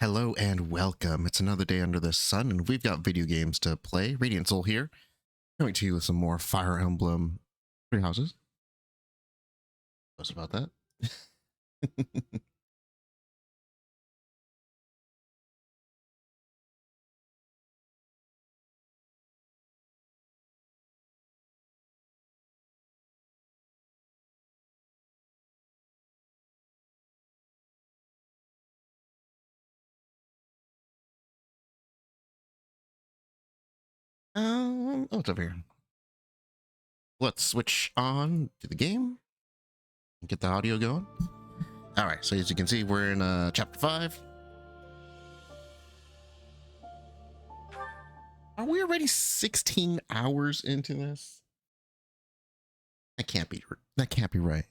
Hello and welcome. It's another day under the sun, and we've got video games to play. Radiant Soul here, coming to you with some more Fire Emblem Three Houses. What's about that? Oh, it's over here. Let's switch on to the game and get the audio going. All right, so as you can see, we're in chapter 5. Are we already 16 hours into this? That can't be right.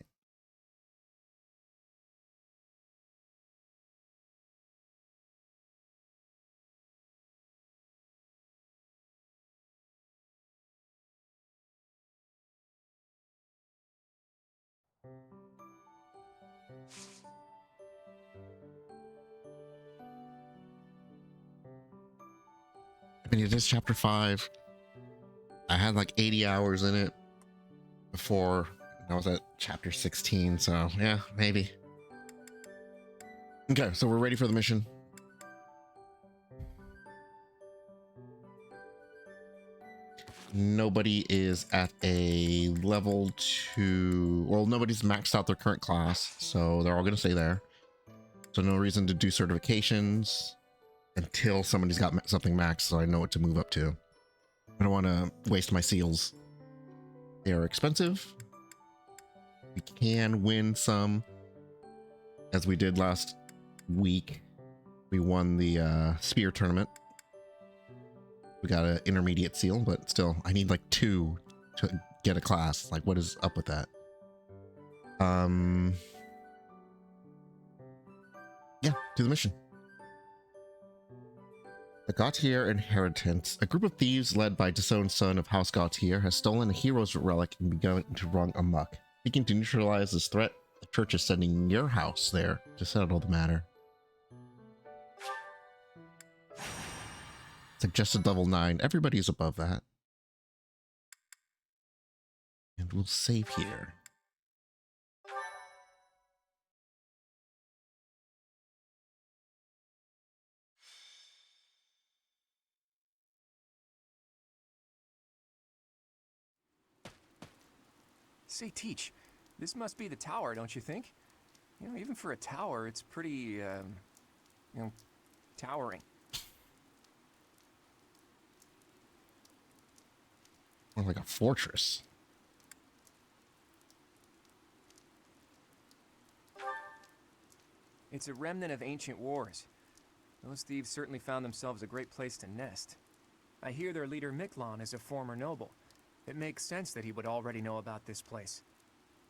I mean, it is chapter 5. I had like 80 hours in it before I was at chapter 16, so yeah, maybe. Okay, so we're ready for the mission. Nobody is at a level 2, well, nobody's maxed out their current class, so they're all going to stay there. So no reason to do certifications until somebody's got something maxed, so I know what to move up to. I don't want to waste my seals. They are expensive. We can win some, as we did last week. We won the spear tournament. We got an intermediate seal, but still, I need like 2 to get a class. Like, what is up with that? Yeah, do the mission. The Gautier inheritance. A group of thieves led by disowned son of House Gautier has stolen a hero's relic and begun to run amok. Seeking to neutralize this threat, the church is sending your house there to settle the matter. Suggested level 9. Everybody's above that. And we'll save here. Say, Teach, this must be the tower, don't you think? You know, even for a tower, it's pretty, towering. More like a fortress. It's a remnant of ancient wars. Those thieves certainly found themselves a great place to nest. I hear their leader Miklon is a former noble. It makes sense that he would already know about this place.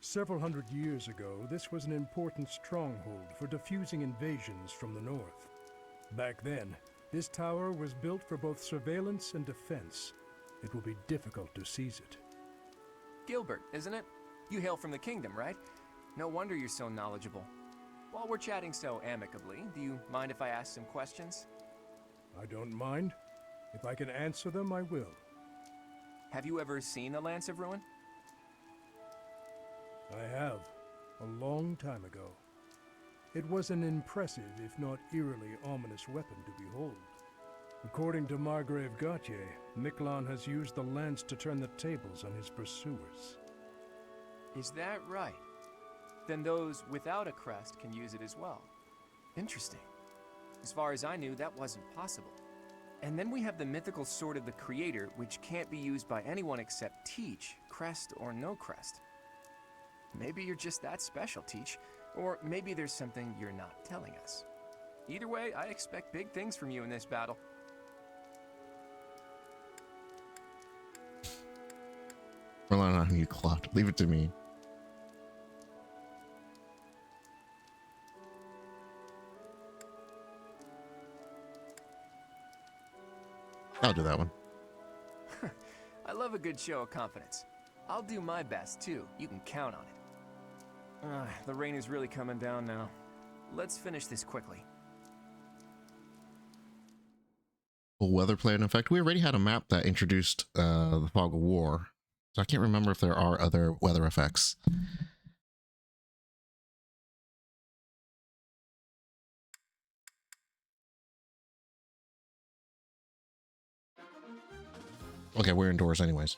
Several hundred years ago, this was an important stronghold for diffusing invasions from the north. Back then, this tower was built for both surveillance and defense. It will be difficult to seize it. Gilbert, isn't it? You hail from the kingdom, right? No wonder you're so knowledgeable. While we're chatting so amicably, do you mind if I ask some questions? I don't mind. If I can answer them, I will. Have you ever seen the Lance of Ruin? I have, a long time ago. It was an impressive, if not eerily ominous weapon to behold. According to Margrave Gautier, Miklon has used the lance to turn the tables on his pursuers. Is that right? Then those without a crest can use it as well. Interesting. As far as I knew, that wasn't possible. And then we have the mythical Sword of the Creator, which can't be used by anyone except Teach, crest or no crest. Maybe you're just that special, Teach, or maybe there's something you're not telling us. Either way, I expect big things from you in this battle. Relying on you, Claude. Leave it to me. I'll do that one. I love a good show of confidence. I'll do my best, too. You can count on it. The rain is really coming down now. Let's finish this quickly. Full weather plan effect. We already had a map that introduced the fog of war, so I can't remember if there are other weather effects. Okay, we're indoors anyways.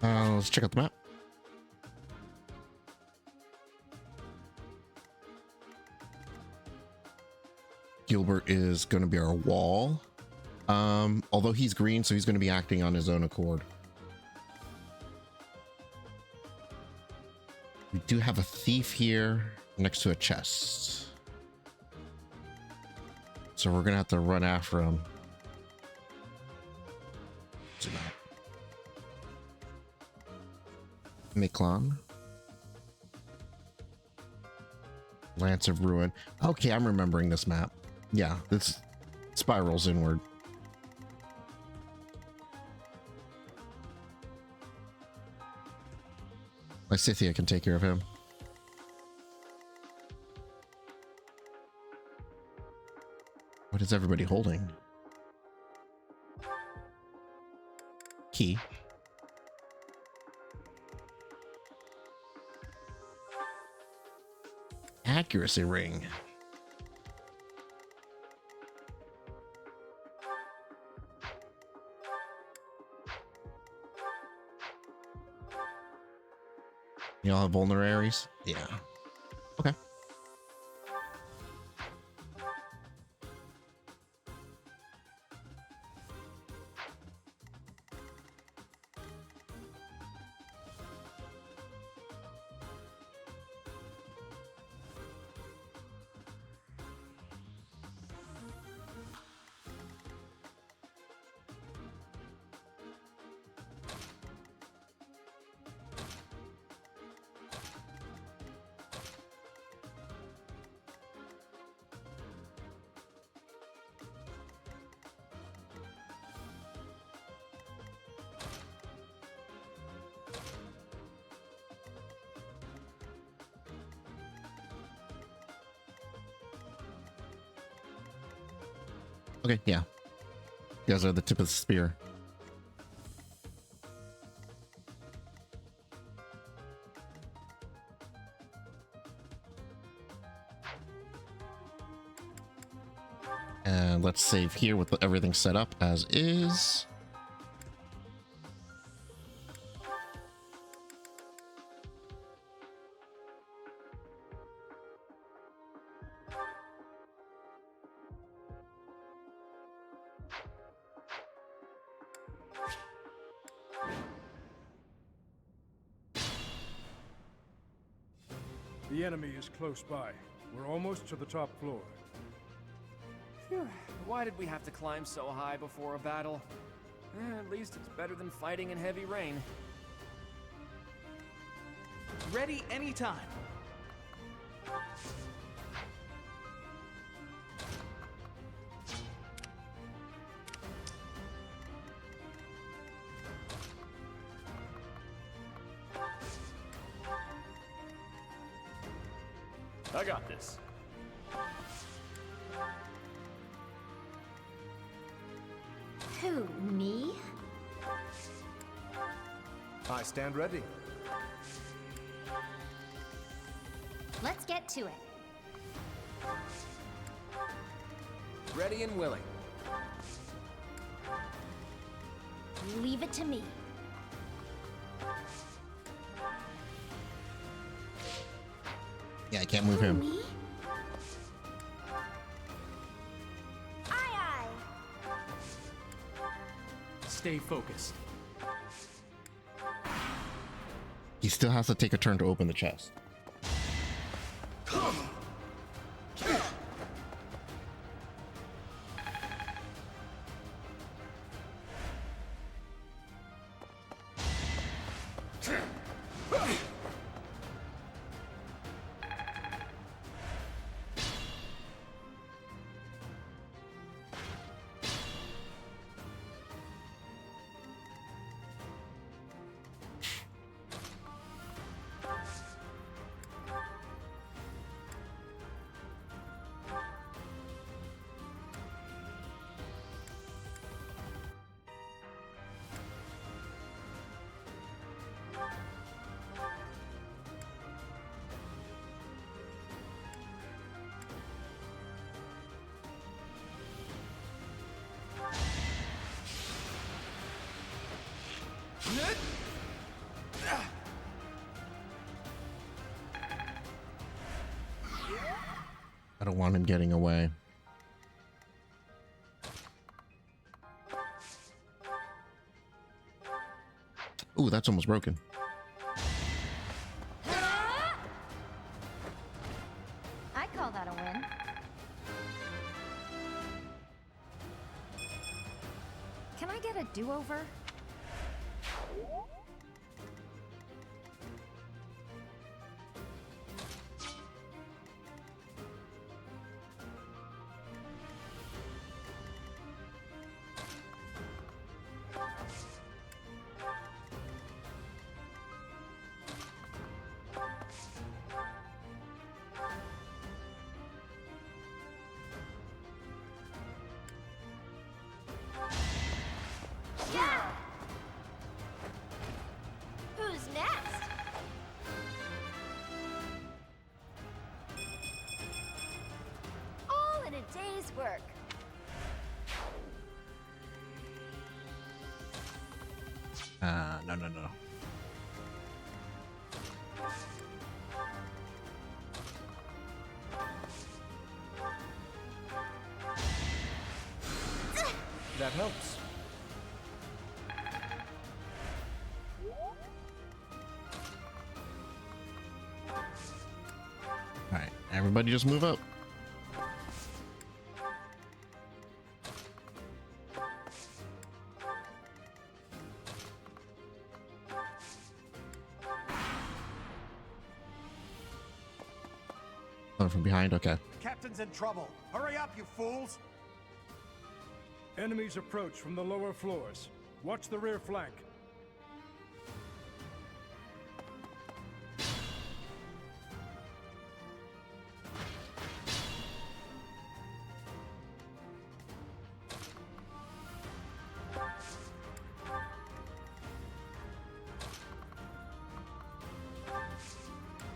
Let's check out the map. Gilbert is going to be our wall. Although he's green, so he's going to be acting on his own accord. We do have a thief here next to a chest. So we're going to have to run after him. Zoom out. Miklon. Lance of Ruin. Okay, I'm remembering this map. Yeah, this spirals inward. Lysithea can take care of him. What is everybody holding? Key. Accuracy ring. Y'all have vulneraries? Yeah. Okay. Okay, yeah. You guys are the tip of the spear. And let's save here with everything set up as is. The enemy is close by. We're almost to the top floor. Phew, why did we have to climb so high before a battle? At least it's better than fighting in heavy rain. Ready anytime. I got this. Who, me? I stand ready. Let's get to it. Ready and willing. Leave it to me. Yeah, I can't move him. Me? Aye, aye. Stay focused. He still has to take a turn to open the chest. I don't want him getting away. Ooh, that's almost broken. I call that a win. Can I get a do-over? Who's next? All in a day's work. No, no, no. That helps. All right, everybody just move up. Oh, from behind, okay. Captain's in trouble. Hurry up, you fools! Enemies approach from the lower floors. Watch the rear flank.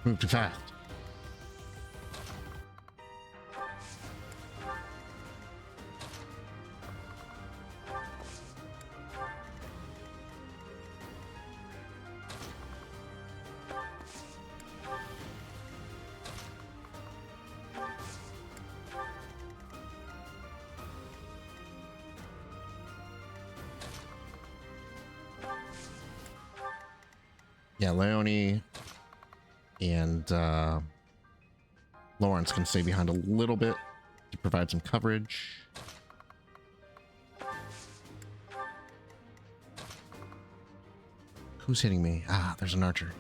Move too fast. Yeah, Leone and Lawrence can stay behind a little bit to provide some coverage. Who's hitting me? Ah, there's an archer.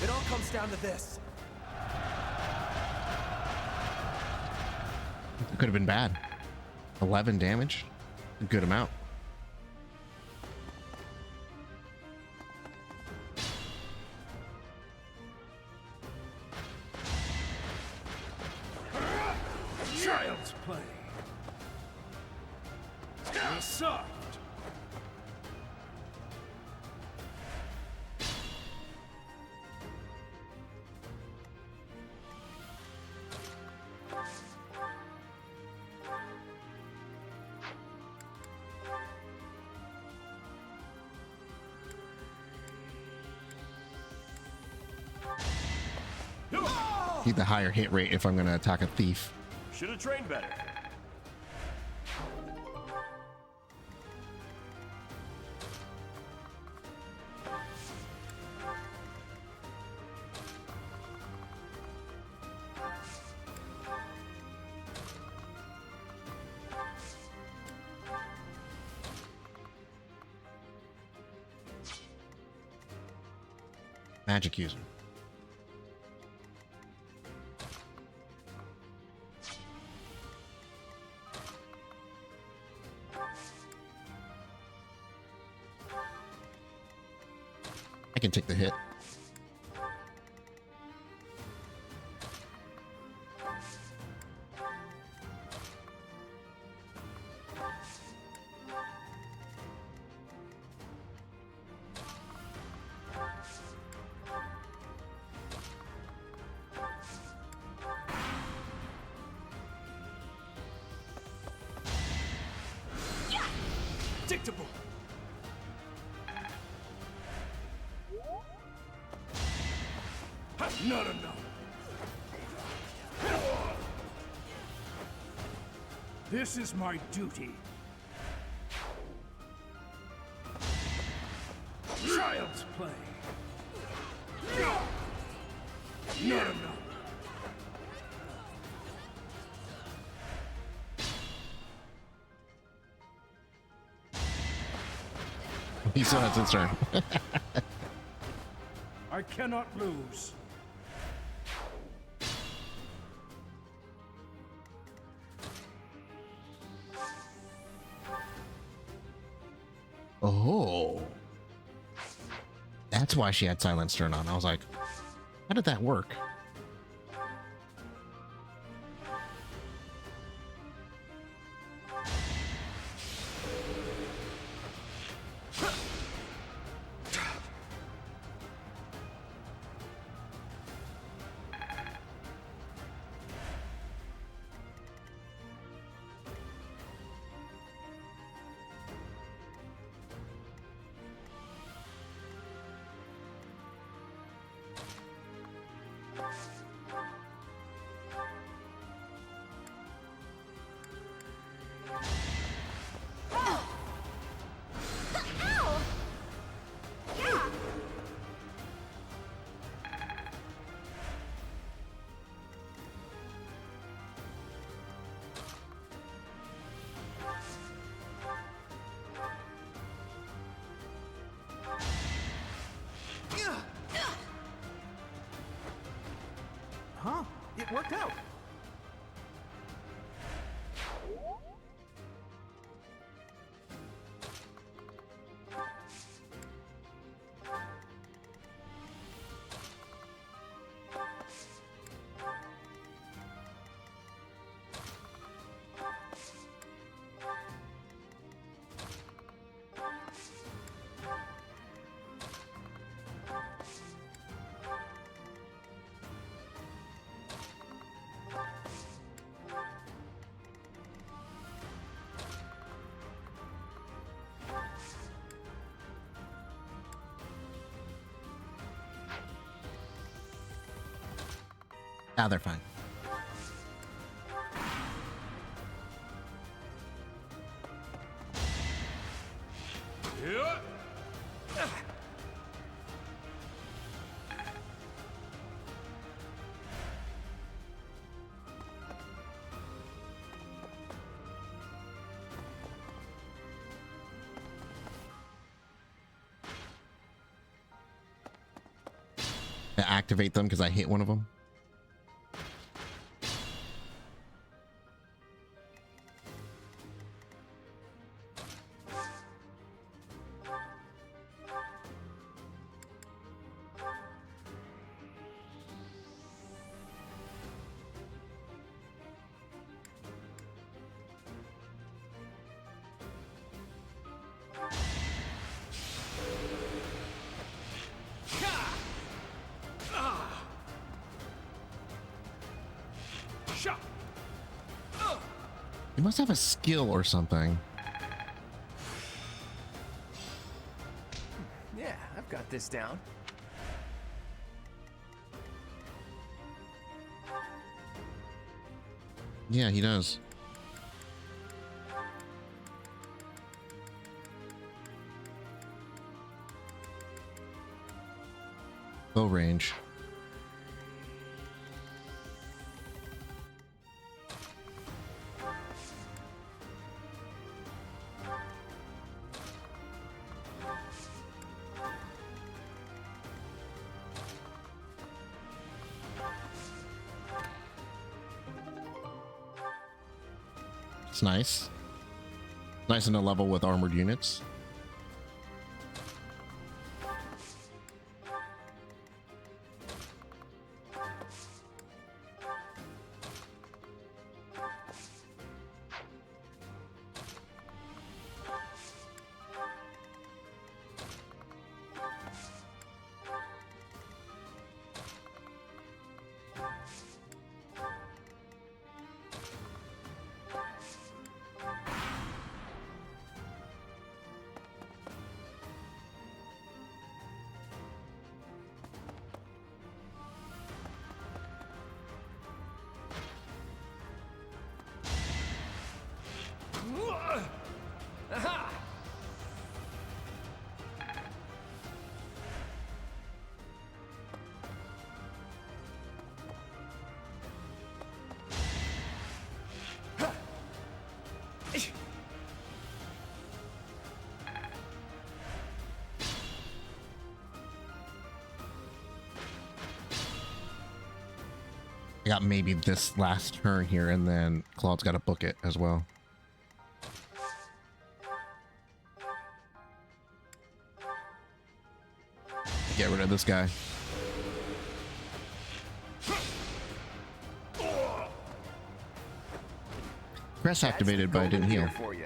It all comes down to this. It could have been bad. 11 damage. A good amount. Child's play. You're soft. Need the higher hit rate if I'm going to attack a thief. Should have trained better. Magic user. I can take the hit. Predictable. Not enough. This is my duty. Child's play. Not enough. He still has his turn. I cannot lose. Oh. That's why she had silence turned on. I was like, how did that work? Ow! Yeah! Huh? It worked out. Now they're fine. To activate them because I hit one of them. You must have a skill or something. Yeah, I've got this down. Yeah, he does. Bow range. It's nice. Nice in a level with armored units. I got maybe this last turn here, and then Claude's got to book it as well. Get rid of this guy. Press activated, but I didn't heal. For you.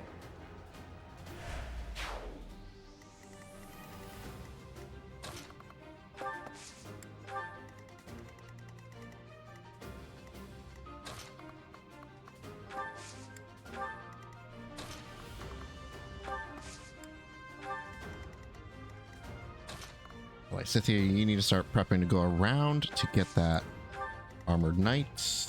Like, Cynthia, you need to start prepping to go around to get that armored knight.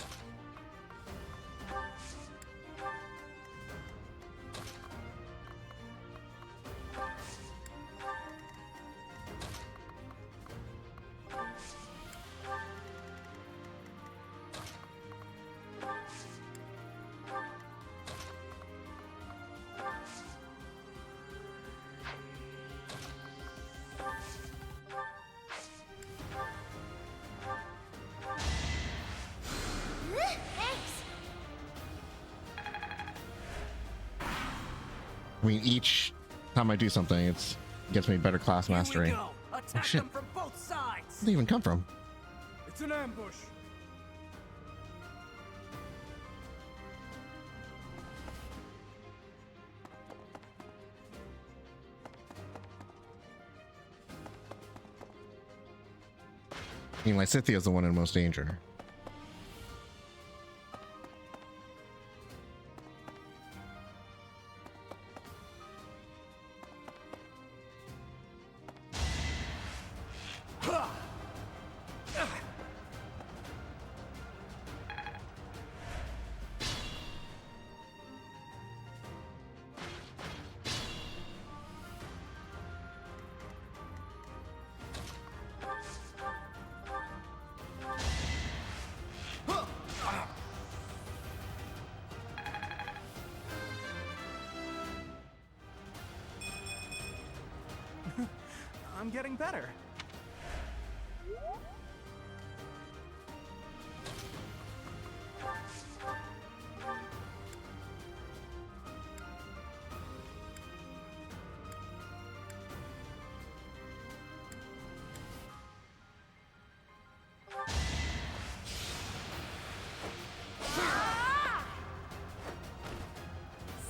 I mean, each time I do something, it gets me better class mastery. Here we go. Attack shit. them from both sides. Where'd they even come from? It's an ambush. I mean, Lysithia's the one in most danger. I'm getting better.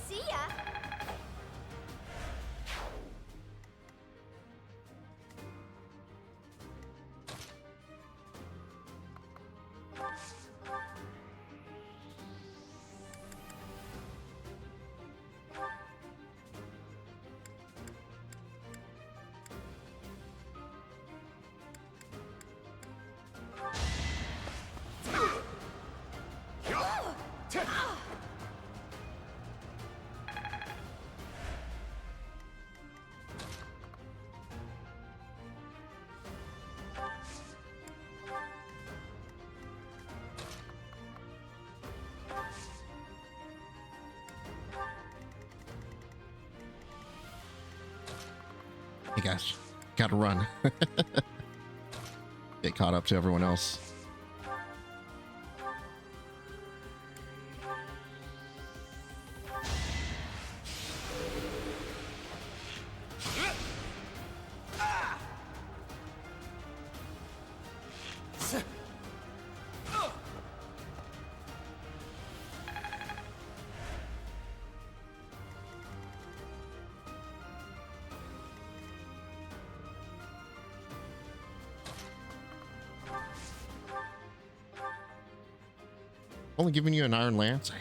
See ya. Hey guys, gotta run. Get caught up to everyone else. Only giving you an iron lance. I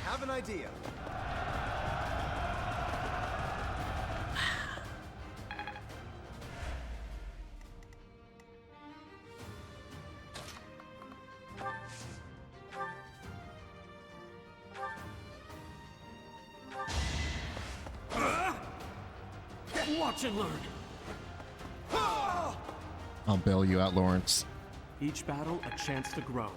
have an idea. Watch and learn. I'll bail you out, Lawrence. Each battle a chance to grow.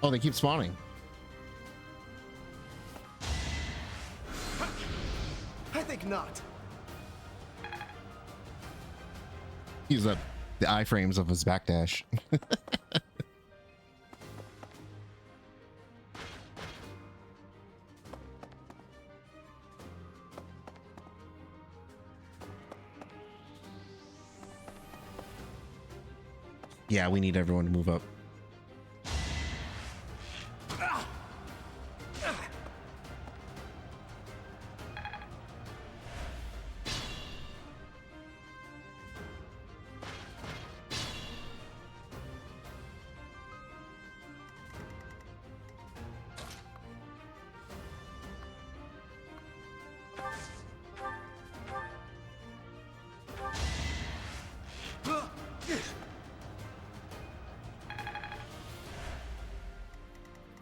Oh, they keep spawning. I think not. Use up the iframes of his backdash. Yeah, we need everyone to move up.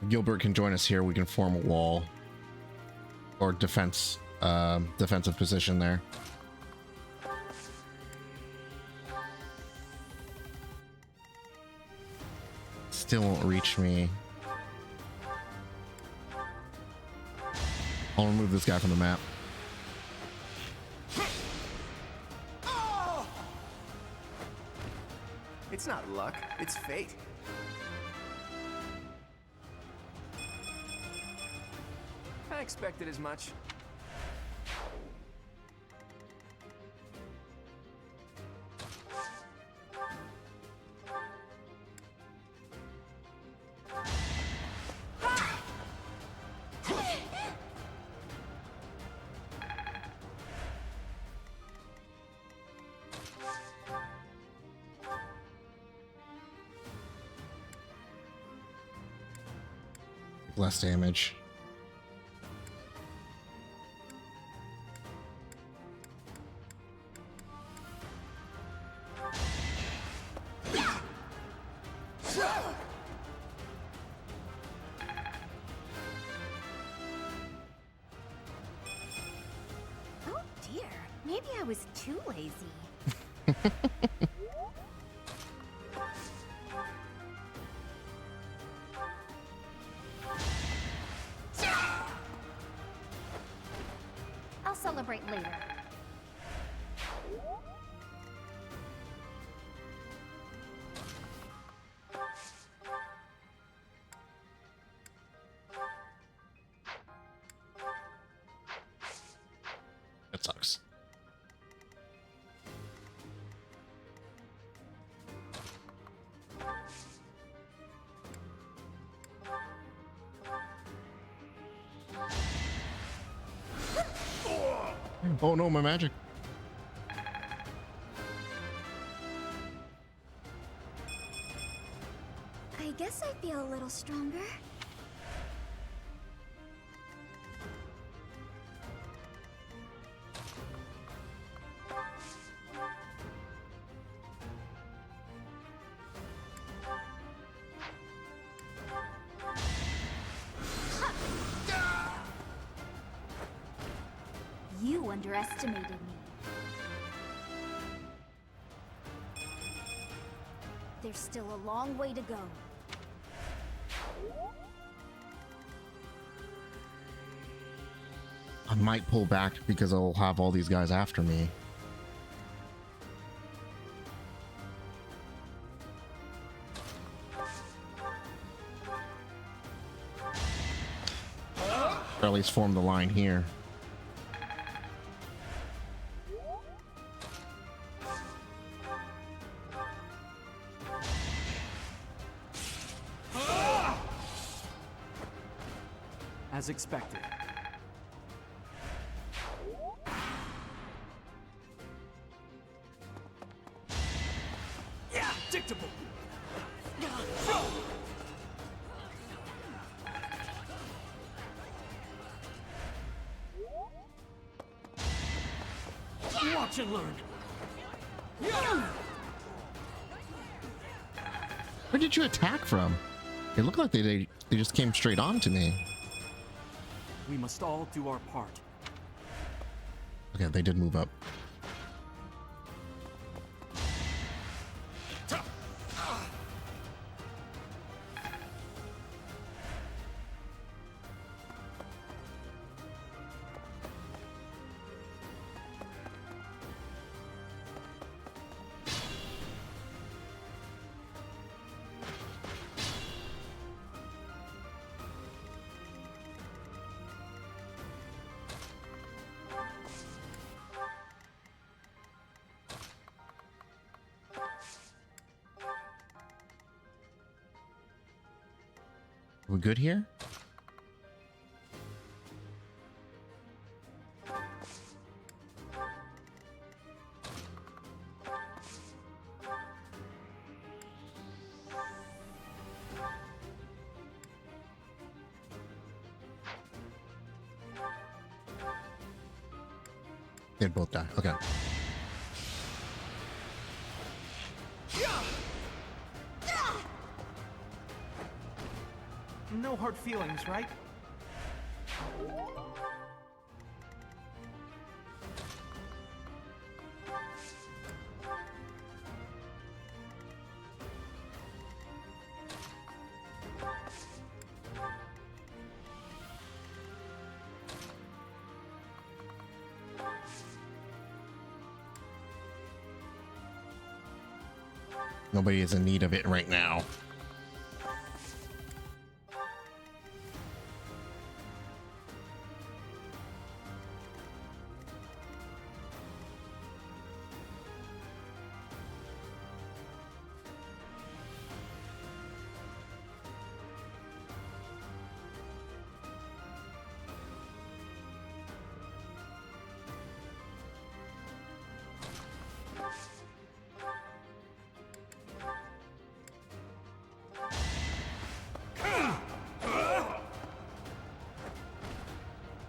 Gilbert can join us here. We can form a wall or defensive position there. Still won't reach me. I'll remove this guy from the map. It's not luck, it's fate. I expected as much. Less damage. Oh dear, maybe I was too lazy. I'll celebrate later. That sucks. Oh no, my magic. I guess I feel a little stronger. You underestimated me. There's still a long way to go. I might pull back because I'll have all these guys after me. Or at least form the line here. As expected. Yeah, dictable. Watch and learn. Where did you attack from? It looked like they just came straight on to me. We must all do our part. Okay, they did move up. We good here? They'd both die. Okay. No hard feelings, right? Nobody is in need of it right now.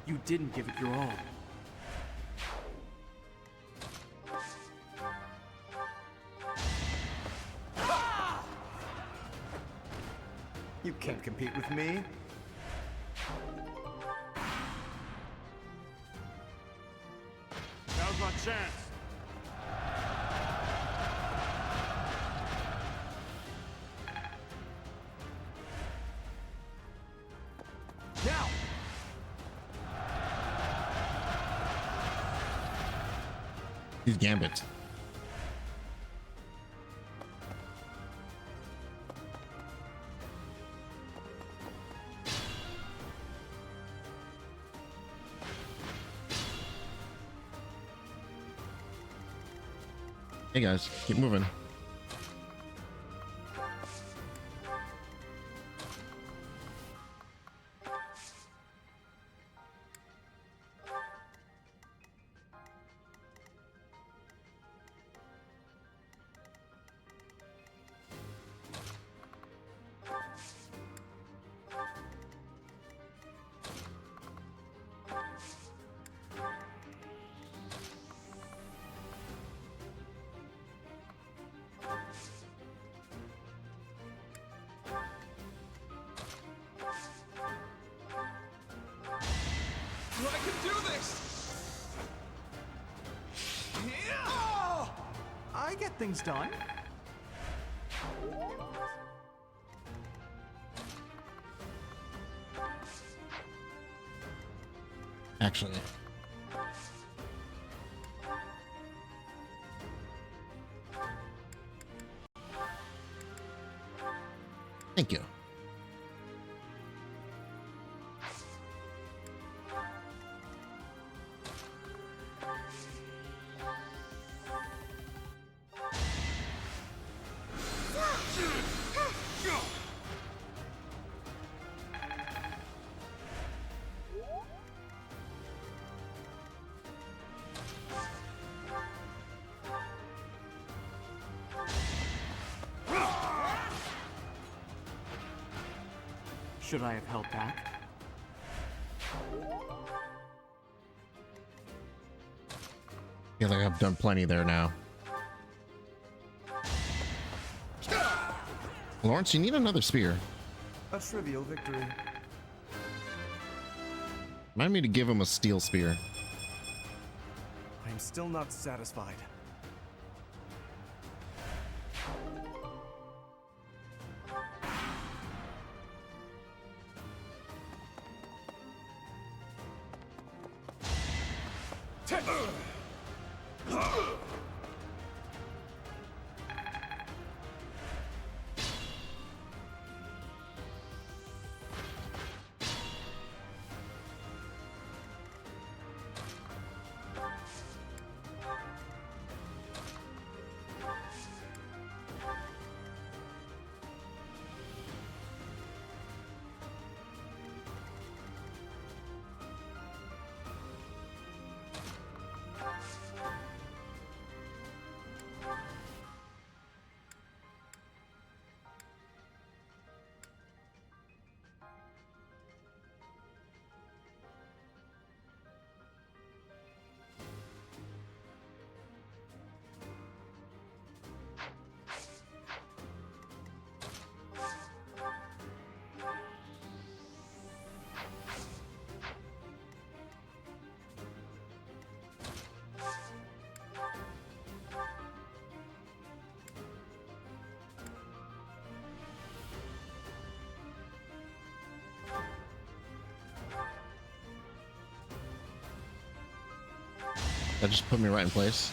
You didn't give it your all. You can't compete with me. Now's my chance. Now! These gambits. Hey guys, keep moving. I can do this! Yeah! I get things done. Actually. Thank you. Should I have held back? Feel like I've done plenty there now. Lawrence, you need another spear. A trivial victory. Remind me to give him a steel spear. I'm still not satisfied. That just put me right in place.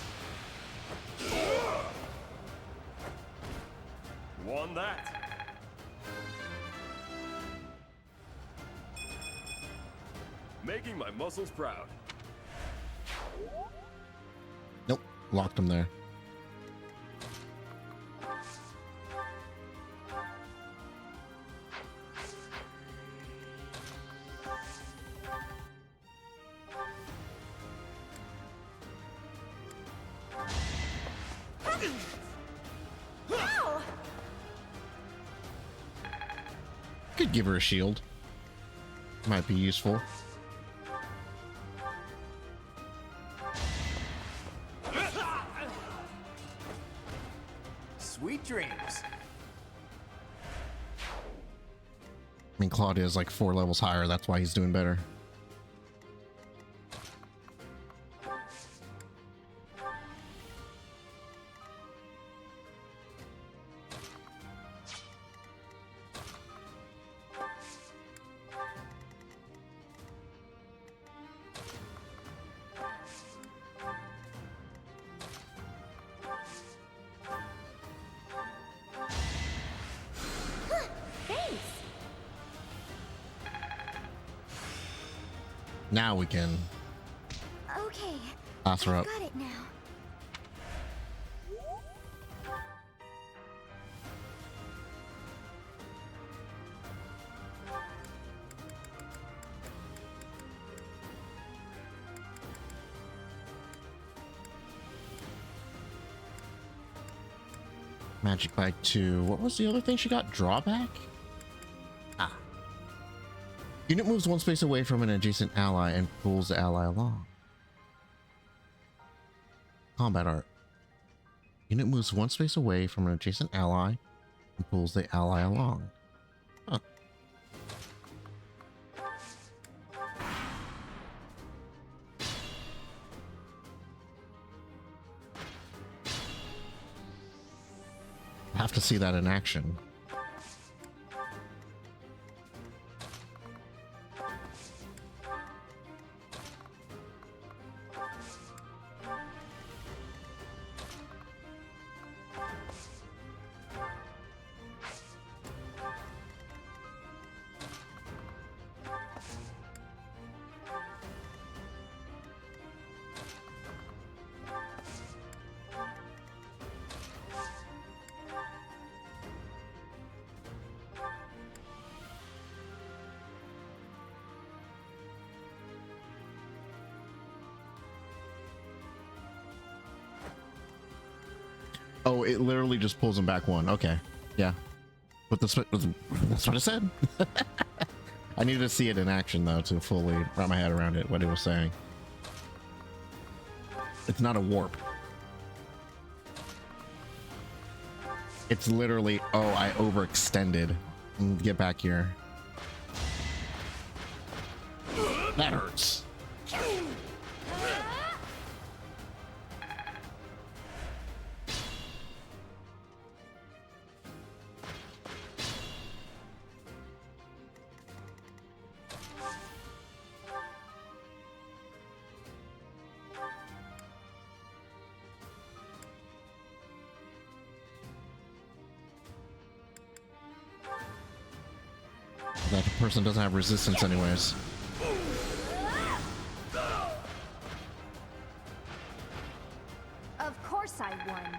Won that. Making my muscles proud. Nope, locked him there. Ow! Could give her a shield. Might be useful. Sweet dreams. I mean, Claudia is like 4 levels higher. That's why he's doing better. Thanks. Now we can Okay. pass her I've up. got it now. Magic Bite 2. What was the other thing she got? Drawback? Ah. Unit moves 1 space away from an adjacent ally and pulls the ally along. Combat art. Unit moves 1 space away from an adjacent ally and pulls the ally along. Huh. I have to see that in action. Oh, it literally just pulls him back 1. Okay. Yeah. But that's what I said. I needed to see it in action though to fully wrap my head around it, what it was saying. It's not a warp. It's literally, oh, I overextended. Get back here. That hurts. That person doesn't have resistance anyways. Of course I won.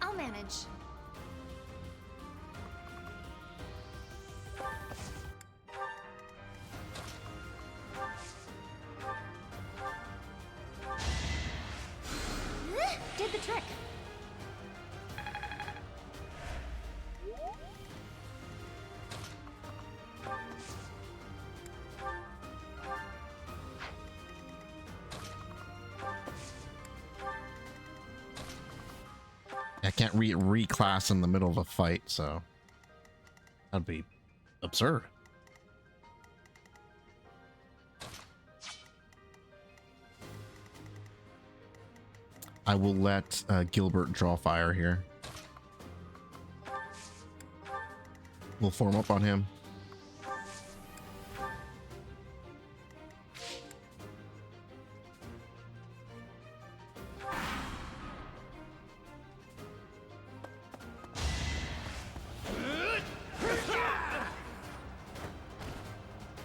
I'll manage. Did the trick. I can't reclass in the middle of a fight, so that'd be absurd. I will let Gilbert draw fire here. We'll form up on him.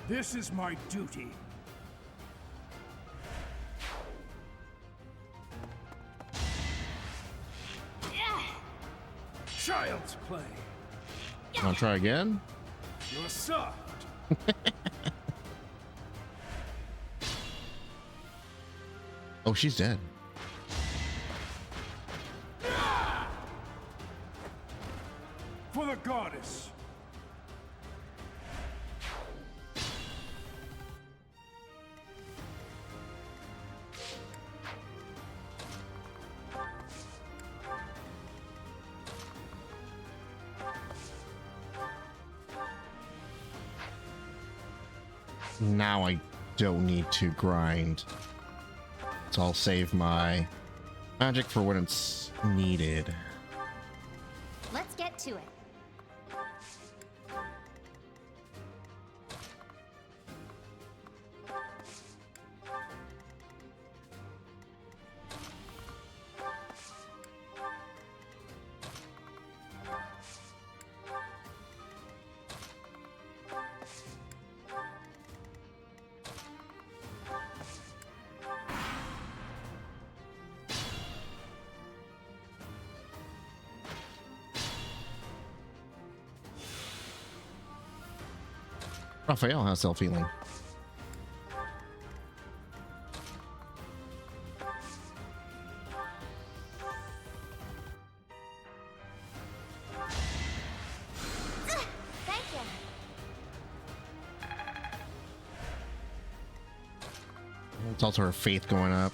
This is my duty. Child's play. Want to try again? You're soft. Oh, she's dead. For the goddess. Now I don't need to grind. So I'll save my magic for when it's needed. Let's get to it. Raphael has self-healing. Thank you. It's also her faith going up.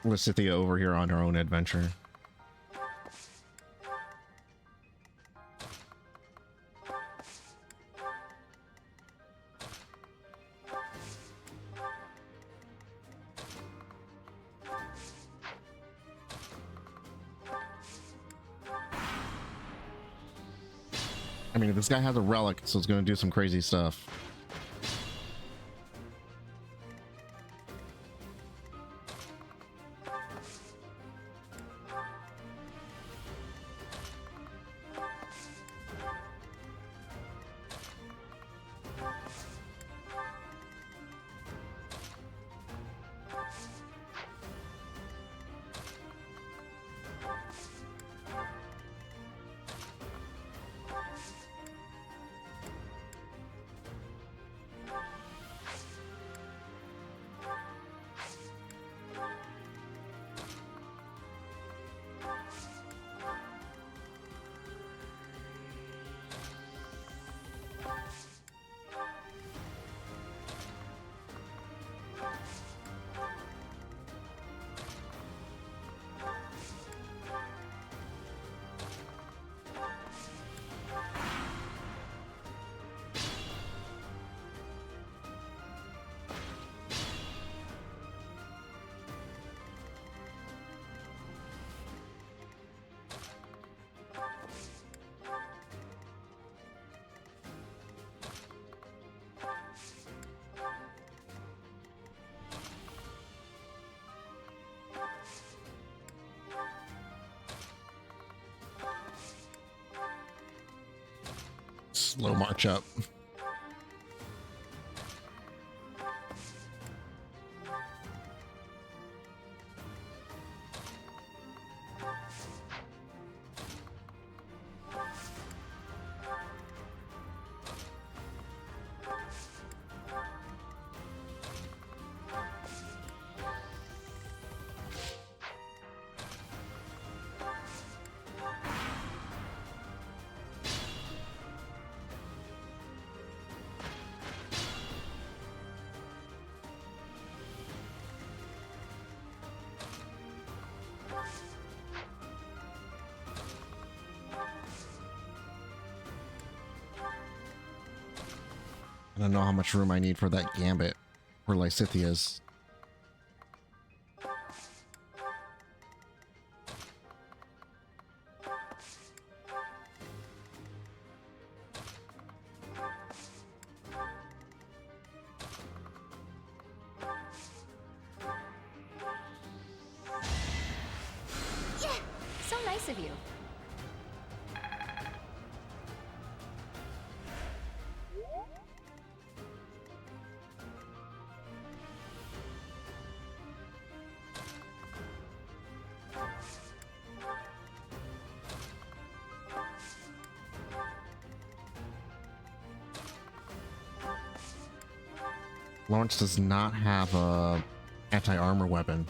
Lysithea over here on her own adventure. I mean, this guy has a relic, so it's going to do some crazy stuff. Slow march up. I don't know how much room I need for that gambit for Lysithea's. nice of you. Lawrence does not have a anti-armor weapon.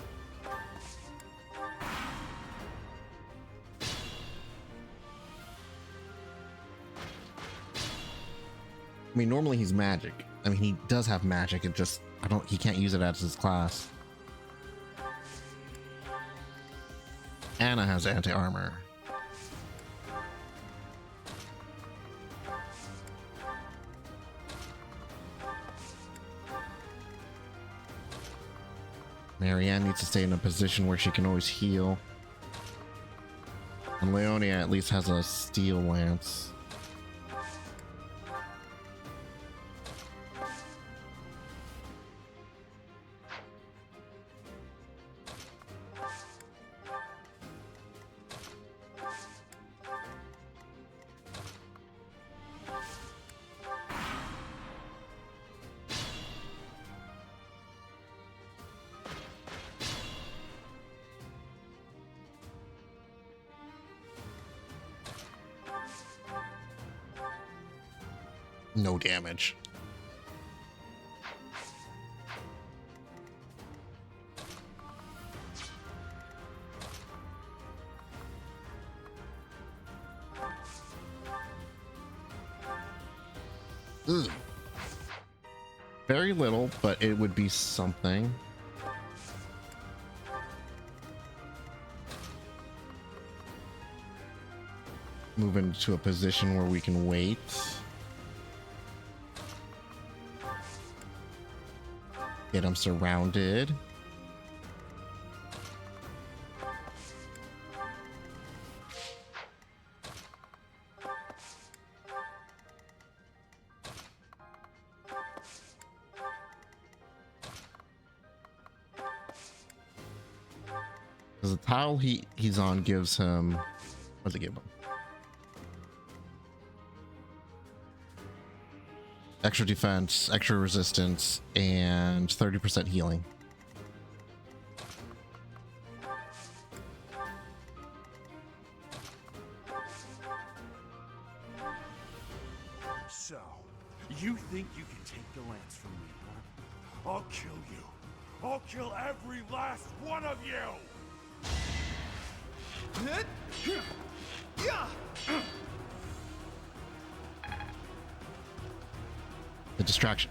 I mean, normally he's magic. I mean, he does have magic. It just, he can't use it as his class. Anna has anti-armor. Marianne needs to stay in a position where she can always heal. And Leonia at least has a steel lance. No damage. Ugh. Very little, but it would be something. Move into a position where we can wait. Get him surrounded. Because the tile he's on gives him, what does it give him? Extra defense, extra resistance, and 30% healing. So, you think you can take the lance from me, huh? I'll kill you. I'll kill every last one of you! The distraction.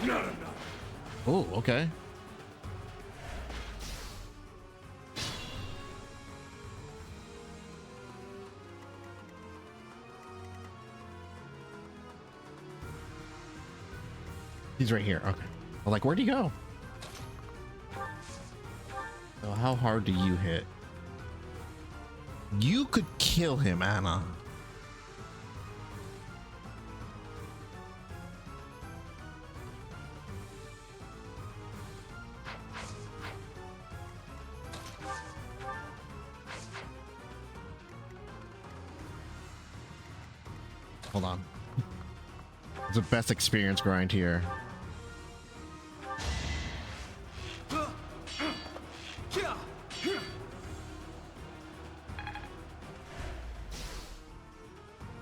Not enough. Oh, okay. He's right here. Okay. Well, like, where'd he go? So how hard do you hit? You could kill him, Anna. Hold on. It's the best experience grind here.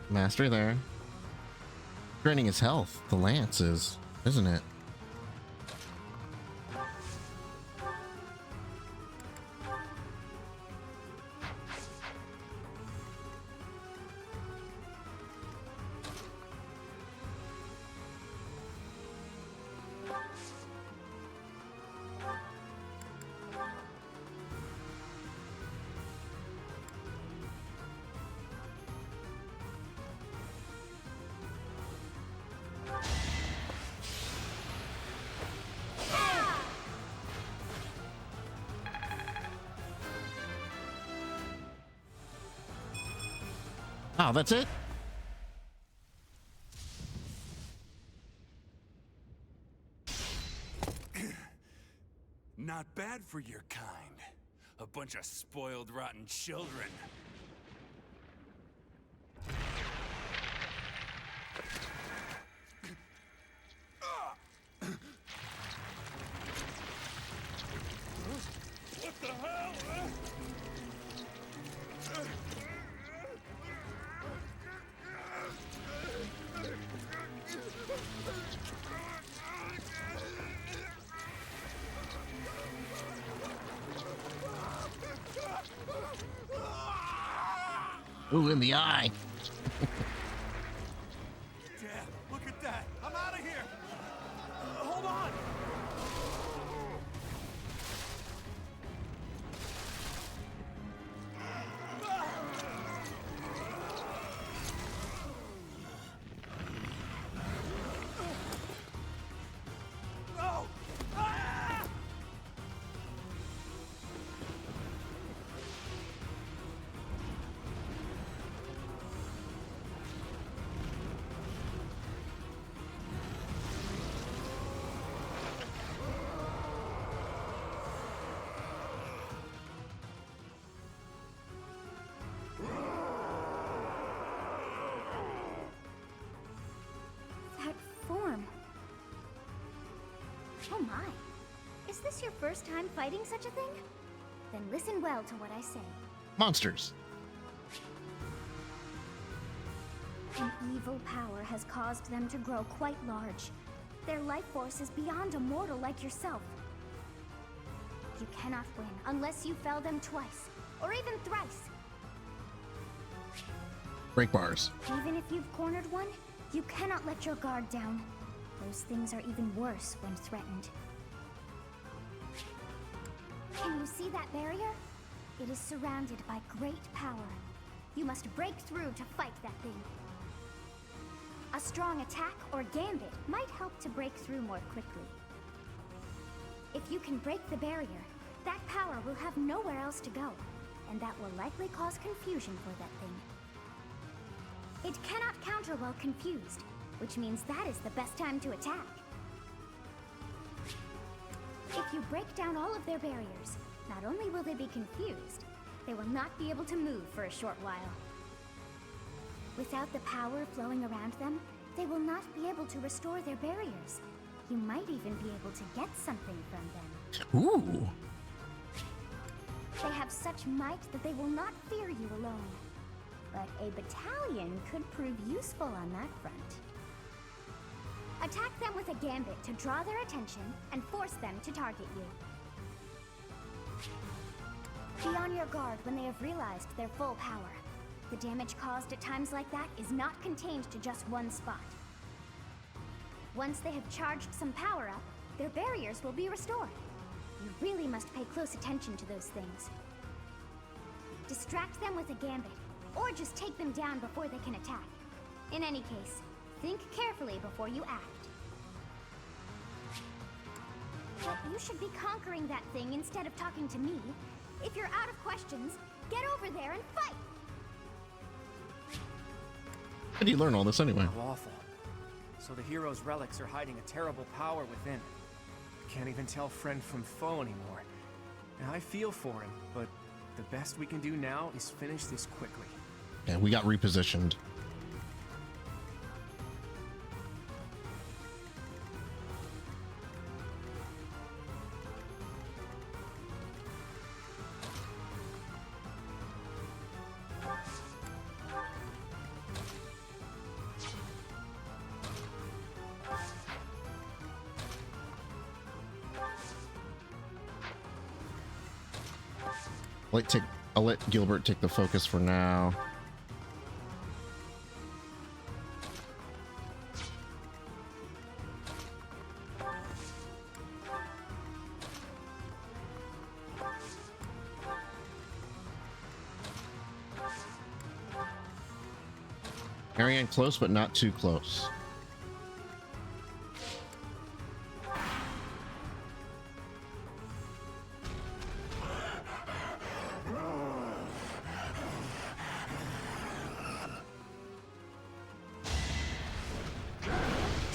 Mastery there. Draining his health. The lance is, isn't it? Oh, that's it? Not bad for your kind. A bunch of spoiled, rotten children. What the hell? Ooh, in the eye. Dad, look at that! I'm out of here! Hold on! No! Ah! That form. Oh my. Is this your first time fighting such a thing? Then listen well to what I say. Monsters. An evil power has caused them to grow quite large. Their life force is beyond a mortal like yourself. You cannot win unless you fell them twice, or even thrice. Break bars. Even if you've cornered one, you cannot let your guard down. Those things are even worse when threatened. Can you see that barrier? It is surrounded by great power. You must break through to fight that thing. A strong attack or gambit might help to break through more quickly. If you can break the barrier, that power will have nowhere else to go, and that will likely cause confusion for that thing. It cannot counter while confused, which means that is the best time to attack. If you break down all of their barriers, not only will they be confused, they will not be able to move for a short while. Without the power flowing around them, they will not be able to restore their barriers. You might even be able to get something from them. Ooh. They have such might that they will not fear you alone. But a battalion could prove useful on that front. Attack them with a gambit to draw their attention and force them to target you. Be on your guard when they have realized their full power. The damage caused at times like that is not contained to just one spot. Once they have charged some power up, their barriers will be restored. You really must pay close attention to those things. Distract them with a gambit, or just take them down before they can attack. In any case, think carefully before you act. But you should be conquering that thing instead of talking to me. If you're out of questions, get over there and fight! How do you learn all this anyway? How awful. So the hero's relics are hiding a terrible power within. I can't even tell friend from foe anymore. And I feel for him, but the best we can do now is finish this quickly. Yeah, we got repositioned. I'll let Gilbert take the focus for now. Marianne close, but not too close.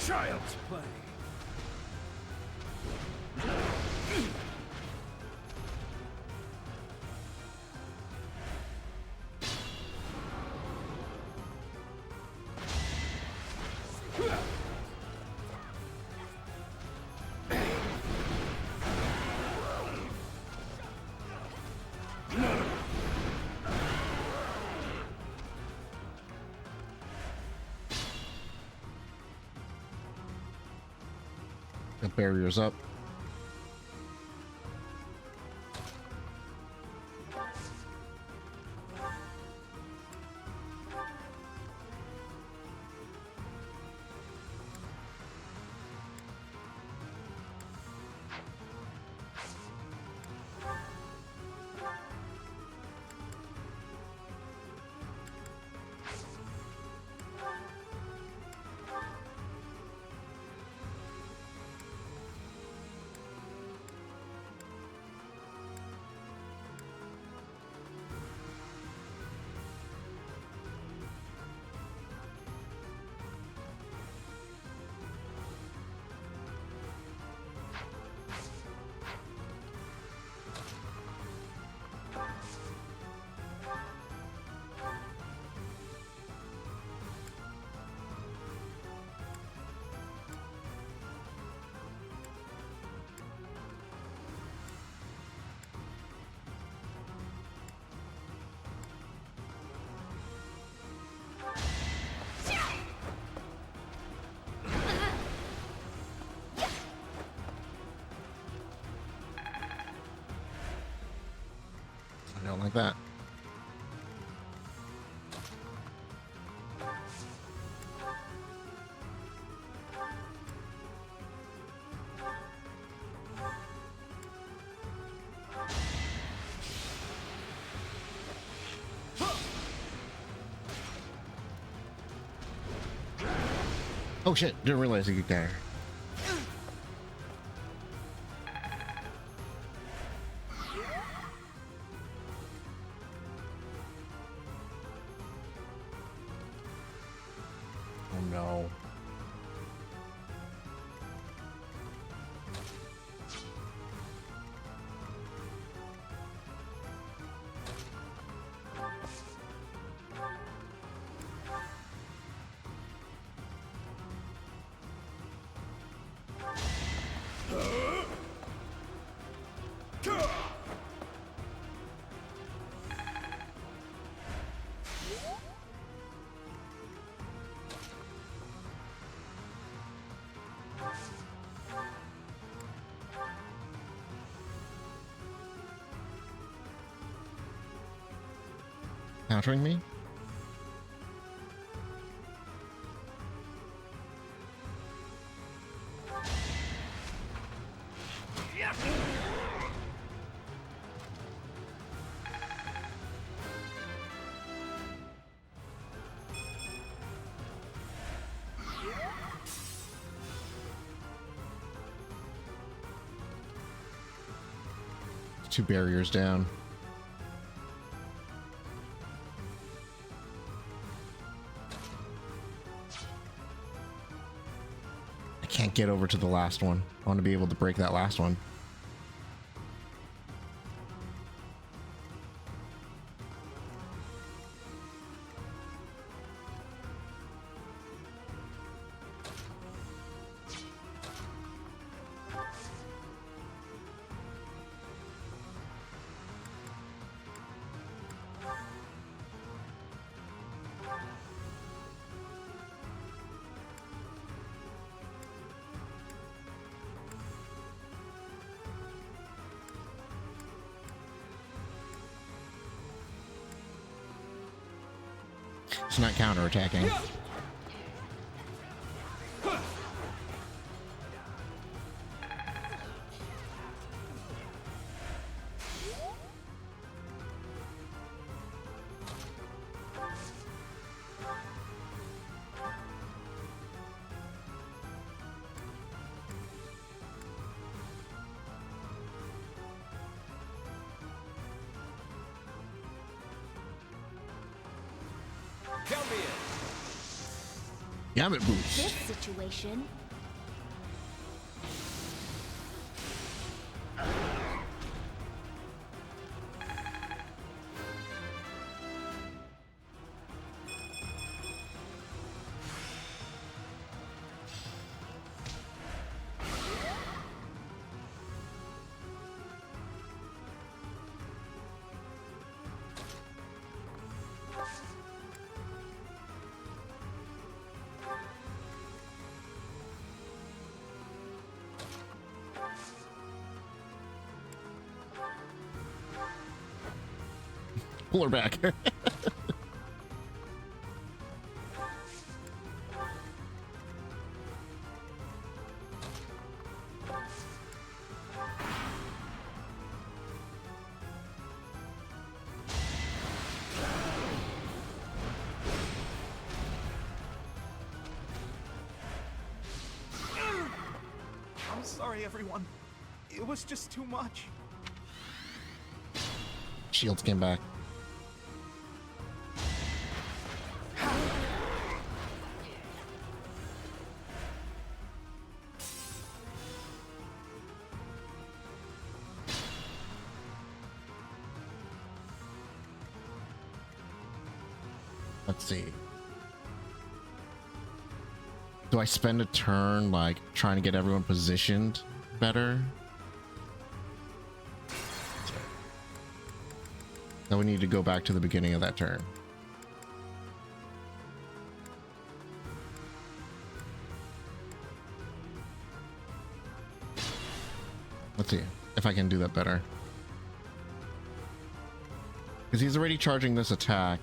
Child's play. The barrier's up. I don't like that. Oh shit, didn't realize he could there. Oh no. Countering me? Two barriers down. I can't get over to the last one. I want to be able to break that last one. It's not counterattacking. Gambit boost. This situation. Pull her back. I'm sorry, everyone. It was just too much. Shields came back. Let's see. Do I spend a turn like trying to get everyone positioned better? Now we need to go back to the beginning of that turn. Let's see if I can do that better. Because he's already charging this attack.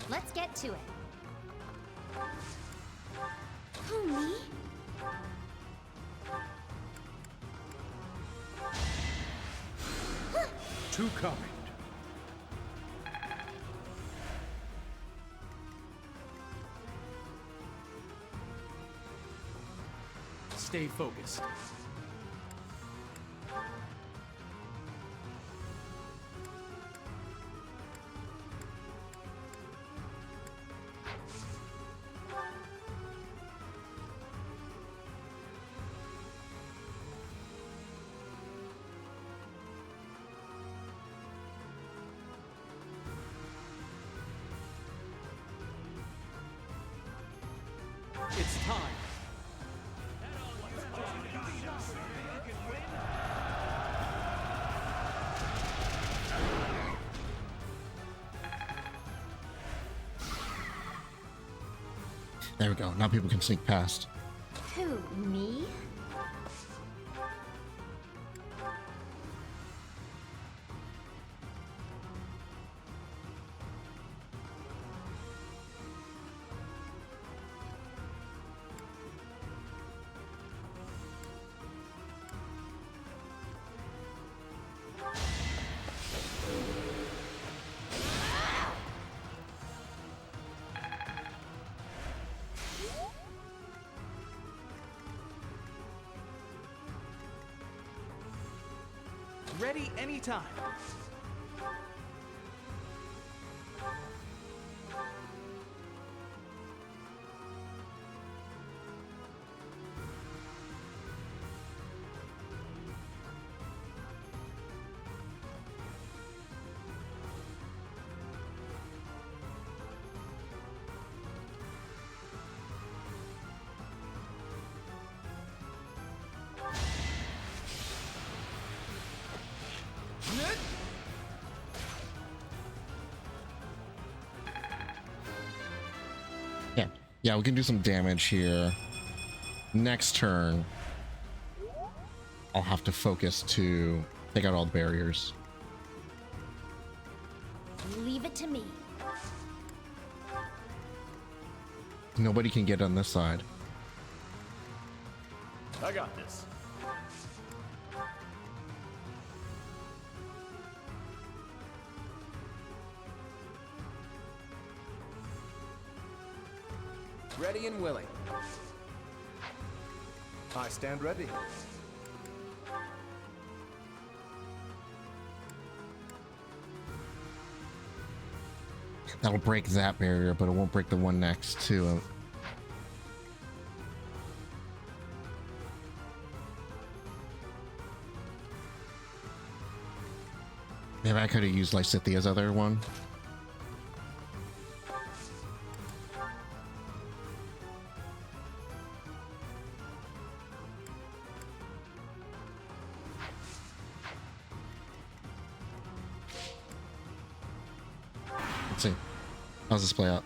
Let's get to it. Who, me? Too kind. Stay focused. It's time. There we go. Now people can sneak past. Who, me? Ready anytime. Yeah, we can do some damage here. Next turn, I'll have to focus to take out all the barriers. Leave it to me. Nobody can get on this side. I got this. Ready and willing. I stand ready. That'll break that barrier, but it won't break the one next to it. Maybe I could have used Lysithia's other one. Let's see. How's this play out?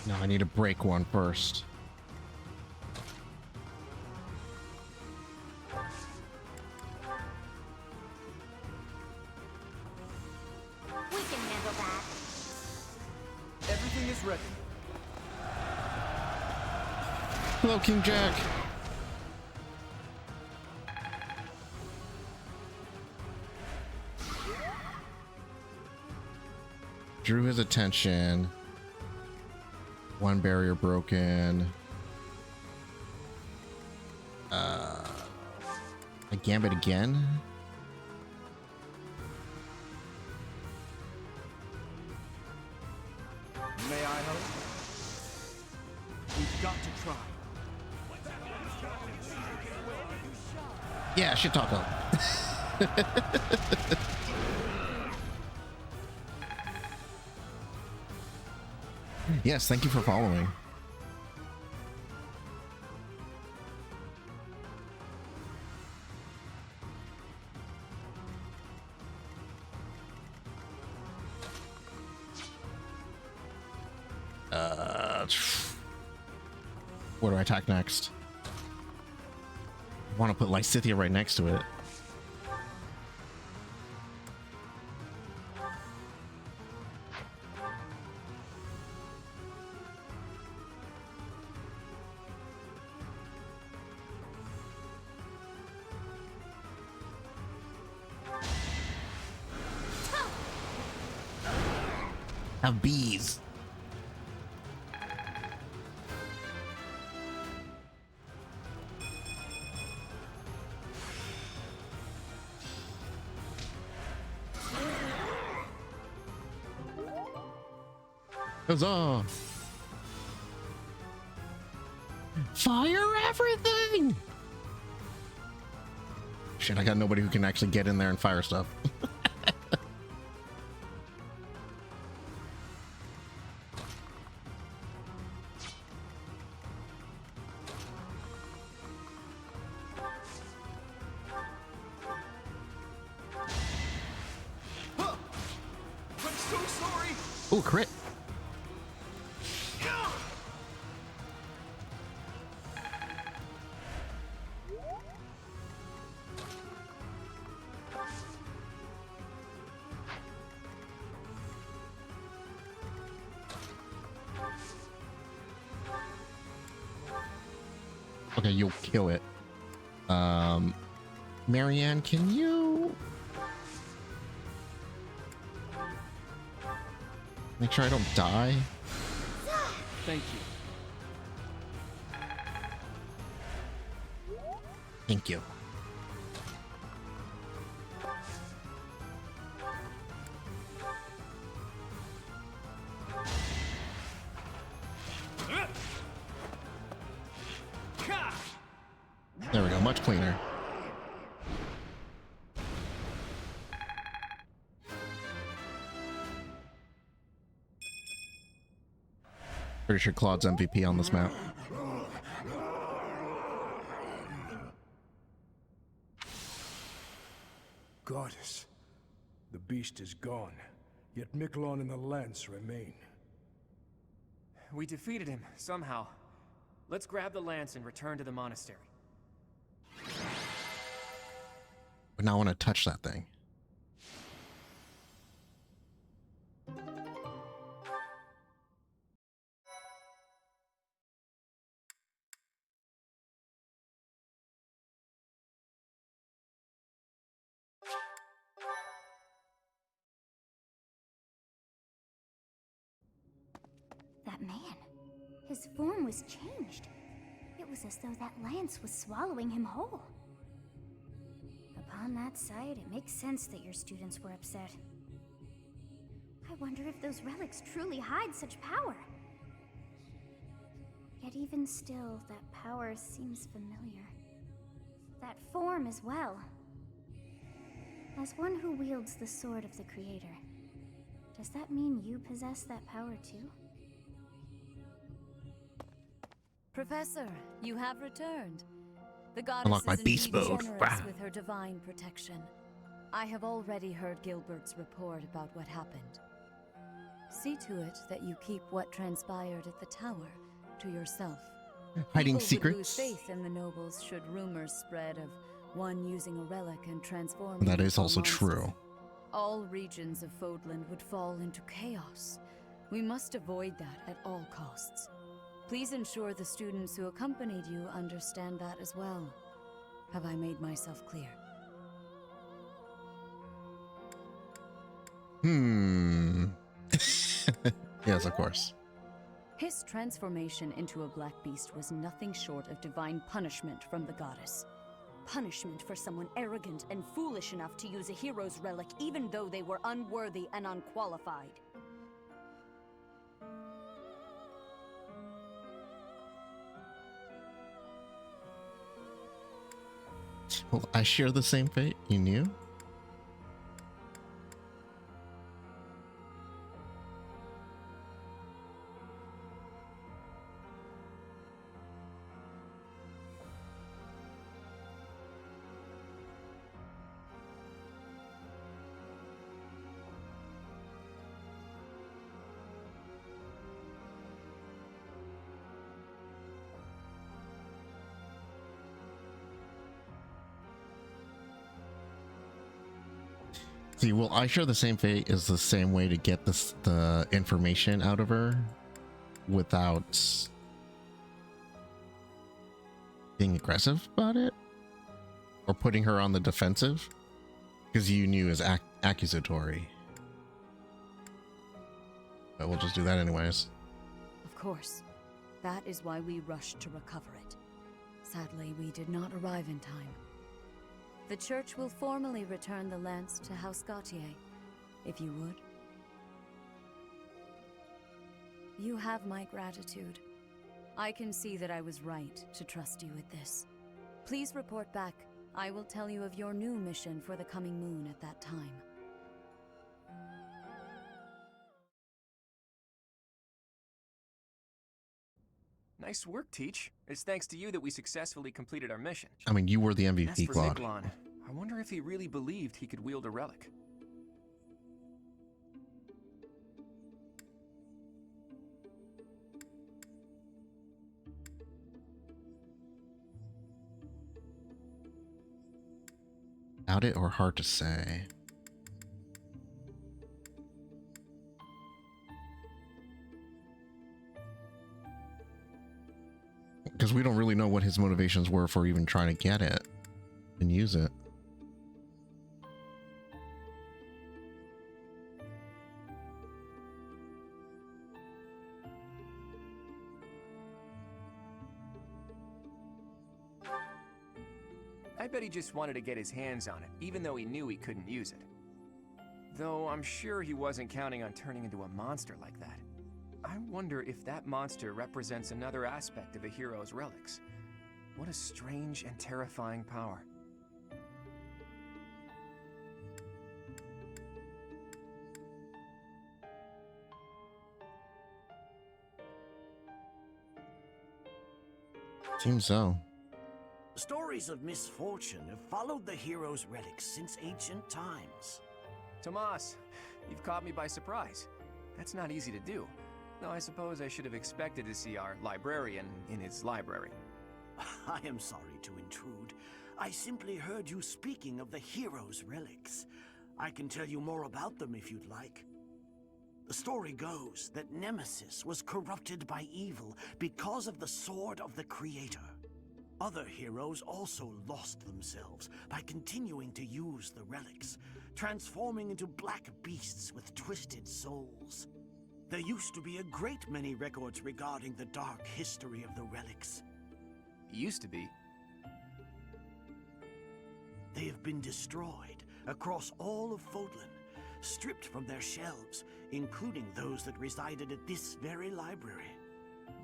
No, I need to break one first. We can handle that. Everything is ready. Hello, King Jack. Drew his attention. One barrier broken. A gambit again. May I help? We've got to try. Yeah, shit taco. Yes, thank you for following. Where do I attack next? I want to put Lysithia right next to it. Have bees. Huzzah! Fire everything! Shit, I got nobody who can actually get in there and fire stuff. I'm so sorry! Ooh, crit. Okay, you'll kill it. Marianne, can you make sure I don't die? Thank you. Thank you. There we go, much cleaner. Pretty sure Claude's MVP on this map. Goddess, the beast is gone, yet Miklon and the lance remain. We defeated him, somehow. Let's grab the lance and return to the monastery. But now I want to touch that thing. That man. His form was changed. It was as though that lance was swallowing him whole. Upon that sight, it makes sense that your students were upset. I wonder if those relics truly hide such power. Yet even still, that power seems familiar. That form as well. As one who wields the sword of the Creator, does that mean you possess that power too? Professor, you have returned. The goddess Unlock my is beast indeed mode. generous Rah. with her divine protection. I have already heard Gilbert's report about what happened. See to it that you keep what transpired at the tower to yourself. Hiding People would lose secrets. faith in the nobles should rumors spread of one using a relic and transforming That is into a also monster. true. All regions of Fodland would fall into chaos. We must avoid that at all costs. Please ensure the students who accompanied you understand that as well. Have I made myself clear? Yes, of course. His transformation into a black beast was nothing short of divine punishment from the goddess. Punishment for someone arrogant and foolish enough to use a hero's relic even though they were unworthy and unqualified. Well, I share the same fate. You knew? See, well, I share the same fate is the same way to get the information out of her without being aggressive about it or putting her on the defensive, because you knew as accusatory. But we'll just do that anyways. Of course. That is why we rushed to recover it. Sadly, we did not arrive in time. The church will formally return the lance to House Gautier, if you would. You have my gratitude. I can see that I was right to trust you with this. Please report back. I will tell you of your new mission for the coming moon at that time. Nice work, Teach. It's thanks to you that we successfully completed our mission. I mean, you were the As MVP, for Claude. Miglon, I wonder if he really believed he could wield a relic. Doubt it or hard to say? Because we don't really know what his motivations were for even trying to get it and use it. I bet he just wanted to get his hands on it, even though he knew he couldn't use it. Though I'm sure he wasn't counting on turning into a monster like that. I wonder if that monster represents another aspect of a hero's relics. What a strange and terrifying power. Seems so. Stories of misfortune have followed the hero's relics since ancient times. Tomas, you've caught me by surprise. That's not easy to do. Though I suppose I should have expected to see our librarian in his library. I am sorry to intrude. I simply heard you speaking of the hero's relics. I can tell you more about them if you'd like. The story goes that Nemesis was corrupted by evil because of the sword of the Creator. Other heroes also lost themselves by continuing to use the relics, transforming into black beasts with twisted souls. There used to be a great many records regarding the dark history of the relics. Used to be. They have been destroyed across all of Fodlan, stripped from their shelves, including those that resided at this very library.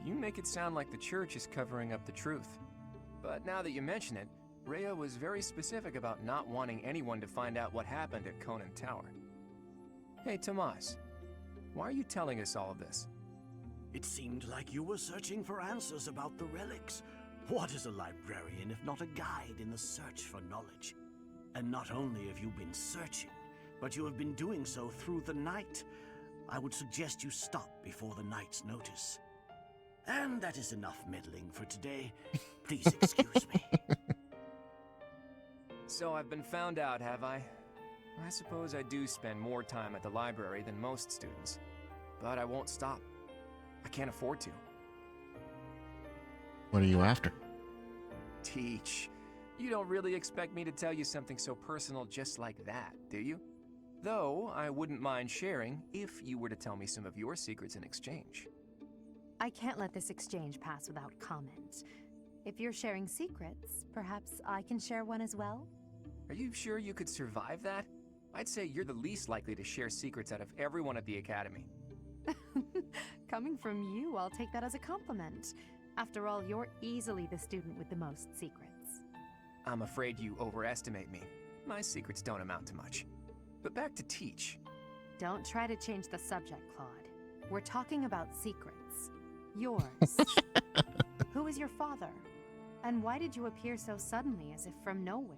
You make it sound like the church is covering up the truth. But now that you mention it, Rhea was very specific about not wanting anyone to find out what happened at Conan Tower. Hey, Tomas, why are you telling us all of this? It seemed like you were searching for answers about the relics. What is a librarian if not a guide in the search for knowledge? And not only have you been searching, but you have been doing so through the night. I would suggest you stop before the Knights notice. And that is enough meddling for today. Please excuse me. So I've been found out, have I? I suppose I do spend more time at the library than most students. But I won't stop. I can't afford to. What are you after? Teach. You don't really expect me to tell you something so personal just like that, do you? Though, I wouldn't mind sharing if you were to tell me some of your secrets in exchange. I can't let this exchange pass without comment. If you're sharing secrets, perhaps I can share one as well? Are you sure you could survive that? I'd say you're the least likely to share secrets out of everyone at the Academy. Coming from you, I'll take that as a compliment. After all, you're easily the student with the most secrets. I'm afraid you overestimate me. My secrets don't amount to much. But back to Teach. Don't try to change the subject, Claude. We're talking about secrets. Yours. Who is your father? And why did you appear so suddenly, as if from nowhere?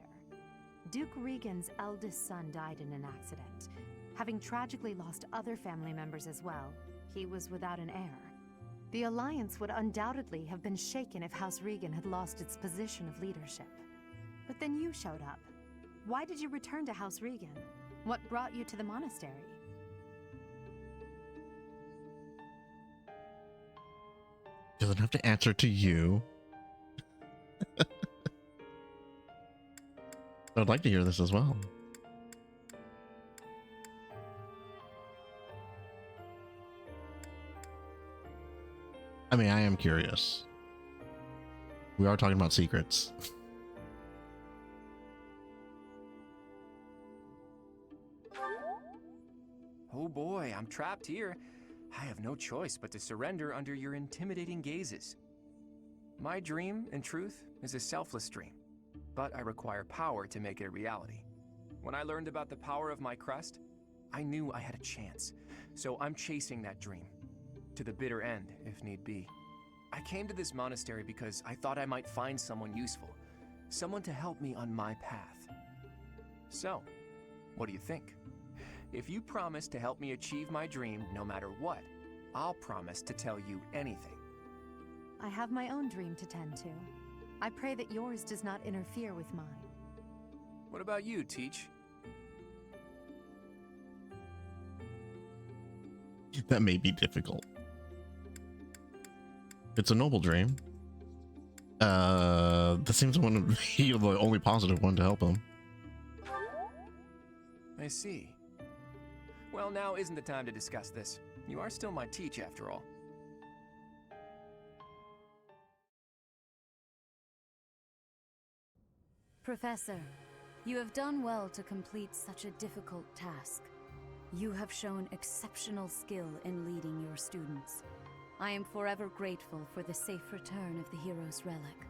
Duke Regan's eldest son died in an accident. Having tragically lost other family members as well, he was without an heir. The Alliance would undoubtedly have been shaken if House Regan had lost its position of leadership. But then you showed up. Why did you return to House Regan? What brought you to the monastery? Doesn't have to answer to you. I'd like to hear this as well. I mean, I am curious. We are talking about secrets. Oh boy, I'm trapped here. I have no choice but to surrender under your intimidating gazes. My dream, in truth, is a selfless dream, but I require power to make it a reality. When I learned about the power of my crest, I knew I had a chance, so I'm chasing that dream. To the bitter end, if need be. I came to this monastery because I thought I might find someone useful, someone to help me on my path. So, what do you think? If you promise to help me achieve my dream no matter what, I'll promise to tell you anything. I have my own dream to tend to. I pray that yours does not interfere with mine. What about you, Teach? That may be difficult. It's a noble dream. That seems to be the only positive one to help him. I see. Well, now isn't the time to discuss this. You are still my Teach, after all. Professor, you have done well to complete such a difficult task. You have shown exceptional skill in leading your students. I am forever grateful for the safe return of the hero's relic.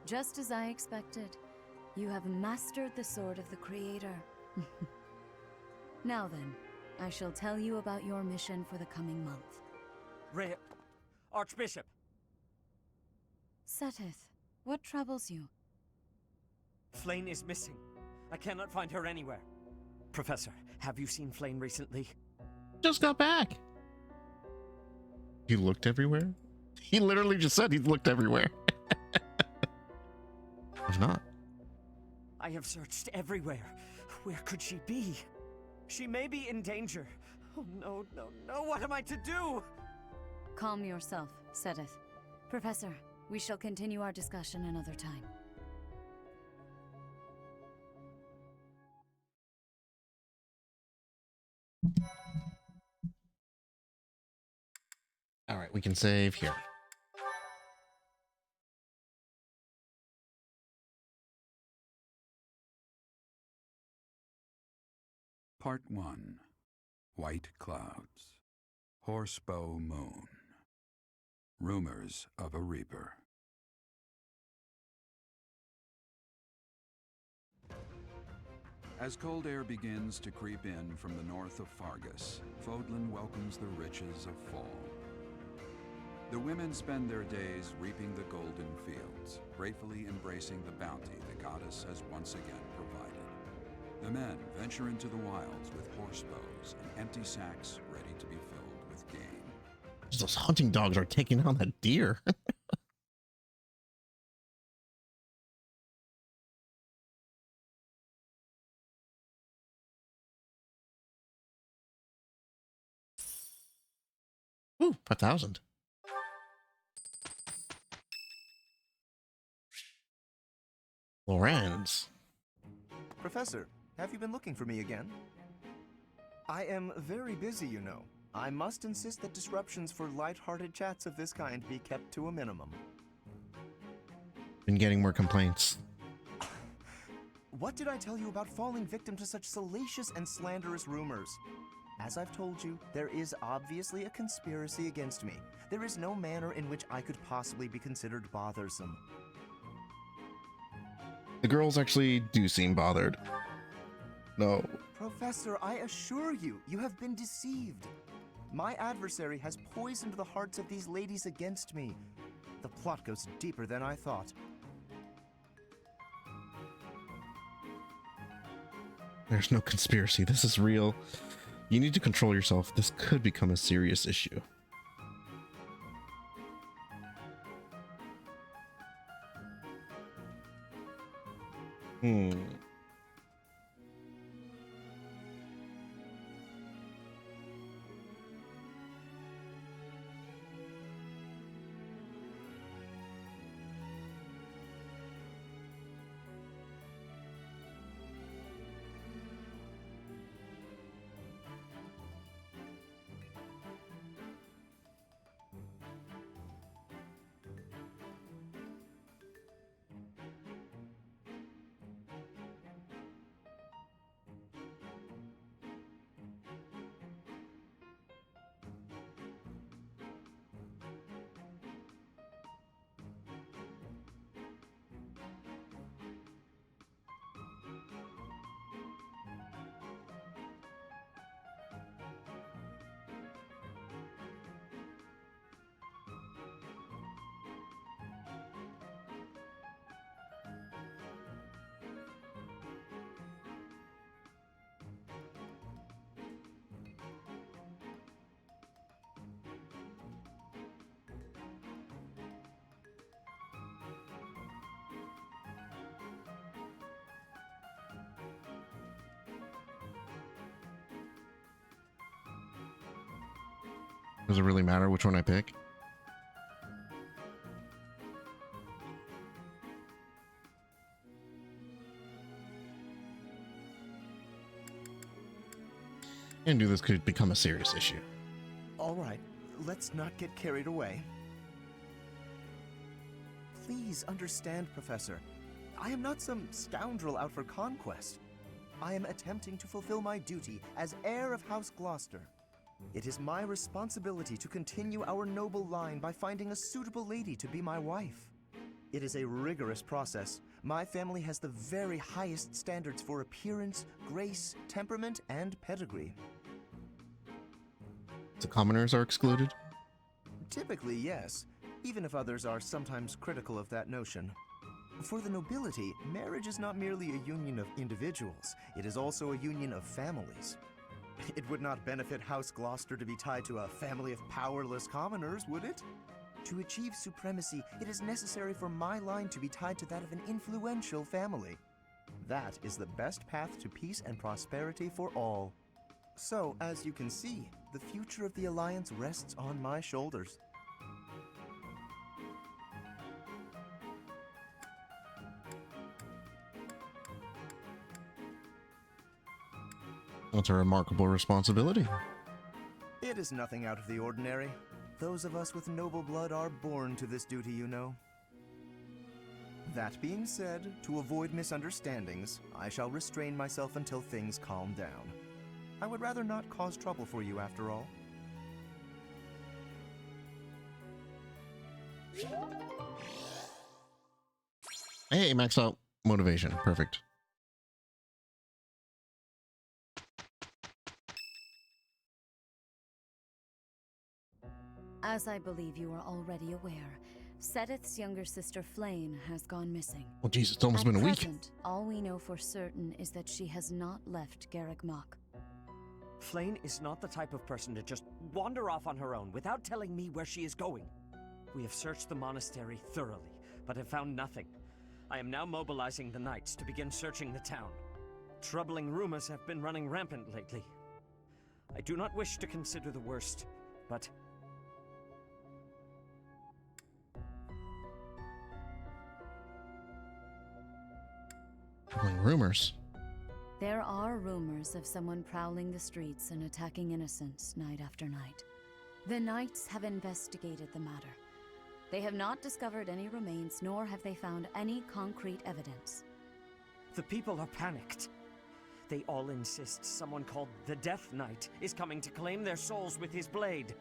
Just as I expected, you have mastered the sword of the Creator. Now then, I shall tell you about your mission for the coming month. Archbishop! Seteth, what troubles you? Flayn is missing. I cannot find her anywhere. Professor, have you seen Flayn recently? Just got back. He looked everywhere? He literally just said he's looked everywhere. I've not. I have searched everywhere. Where could she be? She may be in danger. Oh no, no, no, what am I to do? Calm yourself, Seteth. Professor, we shall continue our discussion another time. All right, we can save here. Part 1. White Clouds. Horsebow Moon. Rumors of a Reaper. As cold air begins to creep in from the north of Fargus, Fodlan welcomes the riches of fall. The women spend their days reaping the golden fields, gratefully embracing the bounty the goddess has once again provided. The men venture into the wilds with horse bows and empty sacks ready to be filled with game. Those hunting dogs are taking on that deer. Ooh, 5,000. Lorenz. Professor, have you been looking for me again? I am very busy, you know. I must insist that disruptions for light-hearted chats of this kind be kept to a minimum. Been getting more complaints. What did I tell you about falling victim to such salacious and slanderous rumors? As I've told you, there is obviously a conspiracy against me. There is no manner in which I could possibly be considered bothersome. The girls actually do seem bothered. No. Professor, I assure you, you have been deceived. My adversary has poisoned the hearts of these ladies against me. The plot goes deeper than I thought. There's no conspiracy. This is real. You need to control yourself. This could become a serious issue. Does it really matter which one I pick? And do this could become a serious issue. All right, let's not get carried away. Please understand, Professor. I am not some scoundrel out for conquest. I am attempting to fulfill my duty as heir of House Gloucester. It is my responsibility to continue our noble line by finding a suitable lady to be my wife. It is a rigorous process. My family has the very highest standards for appearance, grace, temperament, and pedigree. The commoners are excluded? Typically, yes, even if others are sometimes critical of that notion. For the nobility, marriage is not merely a union of individuals, it is also a union of families. It would not benefit House Gloucester to be tied to a family of powerless commoners, would it? To achieve supremacy, it is necessary for my line to be tied to that of an influential family. That is the best path to peace and prosperity for all. So, as you can see, the future of the Alliance rests on my shoulders. That's a remarkable responsibility. It is nothing out of the ordinary. Those of us with noble blood are born to this duty, you know. That being said, to avoid misunderstandings, I shall restrain myself until things calm down. I would rather not cause trouble for you after all. Hey, maxed out motivation. Perfect. As I believe you are already aware, Seth's younger sister Flame has gone missing. Well, geez, it's almost been a week. Present, all we know for certain is that she has not left Garreg Mach. Flame is not the type of person to just wander off on her own without telling me where she is going. We have searched the monastery thoroughly, but have found nothing. I am now mobilizing the knights to begin searching the town. Troubling rumors have been running rampant lately. I do not wish to consider the worst, but... Rumors. There are rumors of someone prowling the streets and attacking innocents night after night. The Knights have investigated the matter. They have not discovered any remains, nor have they found any concrete evidence. The people are panicked. They all insist someone called the Death Knight is coming to claim their souls with his blade.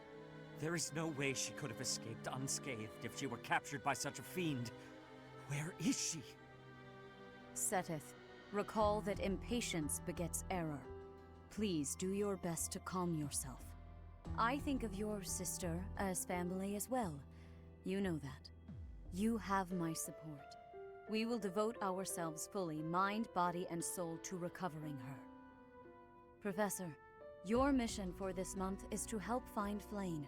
There is no way she could have escaped unscathed if she were captured by such a fiend. Where is she? Seteth, recall that impatience begets error. Please do your best to calm yourself. I think of your sister as family as well. You know that. You have my support. We will devote ourselves fully, mind, body, and soul to recovering her. Professor, your mission for this month is to help find Flame.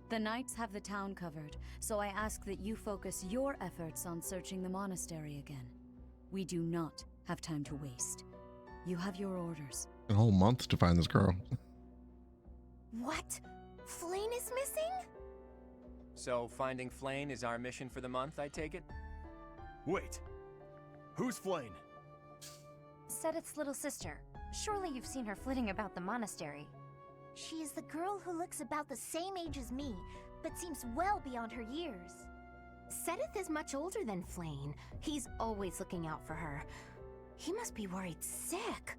The Knights have the town covered, so I ask that you focus your efforts on searching the monastery again. We do not have time to waste. You have your orders. A whole month to find this girl. What? Flame is missing? So finding Flame is our mission for the month, I take it? Wait. Who's Flame? Seth's little sister. Surely you've seen her flitting about the monastery. She is the girl who looks about the same age as me, but seems well beyond her years. Seth is much older than Flame. He's always looking out for her. He must be worried sick.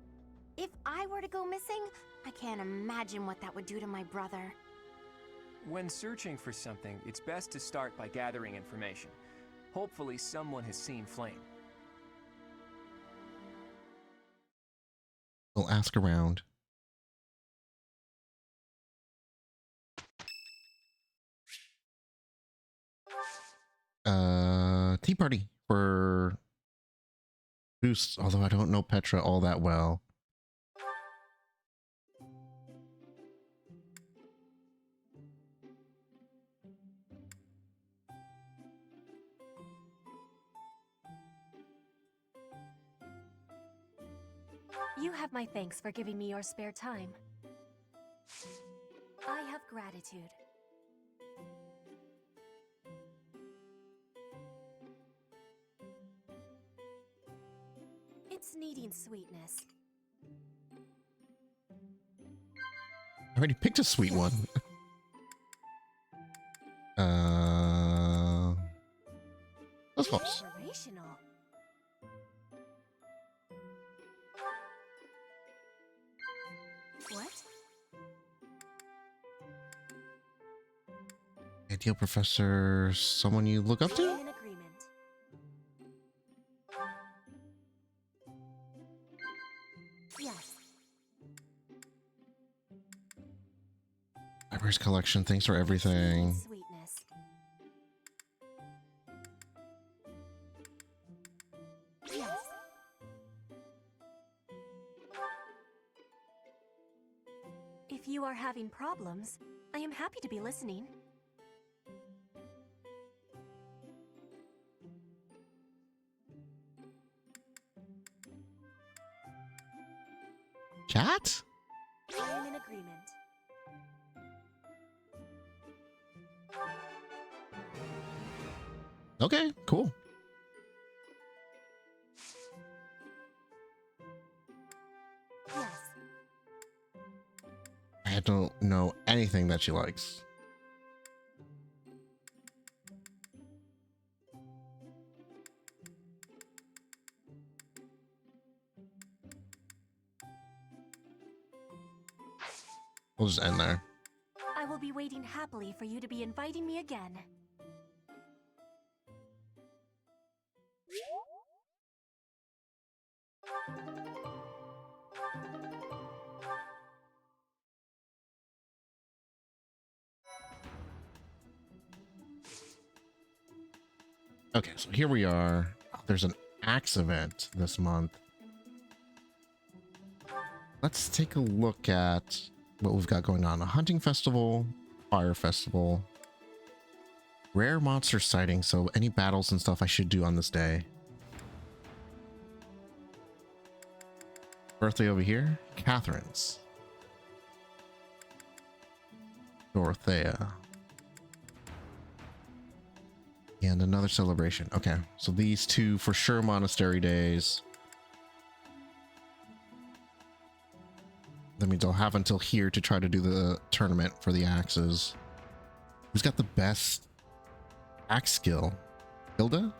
If I were to go missing, I can't imagine what that would do to my brother. When searching for something, it's best to start by gathering information. Hopefully someone has seen Flame. We'll ask around. Tea party for Boost, although I don't know Petra all that well. You have my thanks for giving me your spare time. I have gratitude. It's needing sweetness. I already picked a sweet one. That's close. Inspirational. What? Ideal professor, someone you look up to? In agreement. Yes. Library's collection, thanks for everything. Sweetness. Yes. If you are having problems, I am happy to be listening. Chat? I am in agreement. Okay, cool. Yes. I don't know anything that she likes. We'll just end there. I will be waiting happily for you to be inviting me again. Okay, so here we are. Oh, there's an axe event this month. Let's take a look at what we've got going on. A hunting festival, fire festival, rare monster sighting. So any battles and stuff I should do on this day. Birthday over here, Catherine's. Dorothea. And another celebration. Okay, so these two for sure monastery days. That means I'll have until here to try to do the tournament for the axes. Who's got the best axe skill? Hilda?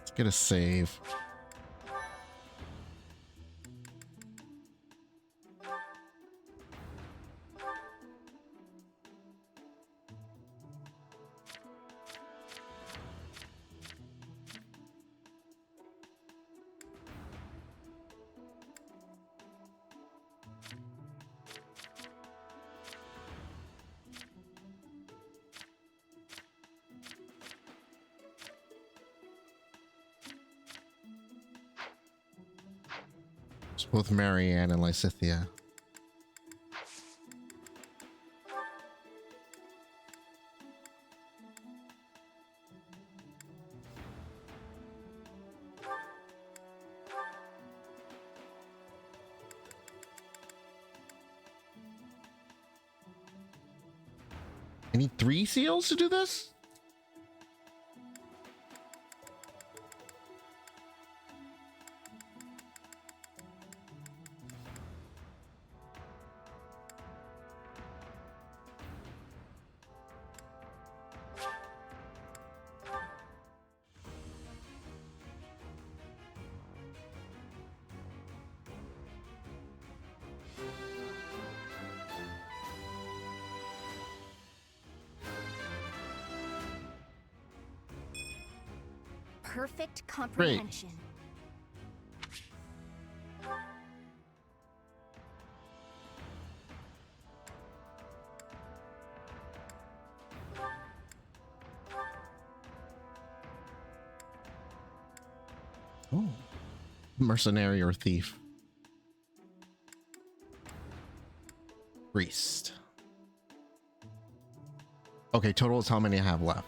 Let's get a save. It's both Marianne and Lysithia. I need 3 seals to do this? Perfect comprehension. Oh. Mercenary or thief. Priest. Okay, total is how many I have left.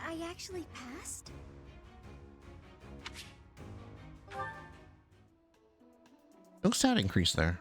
I actually passed? No stat increase there.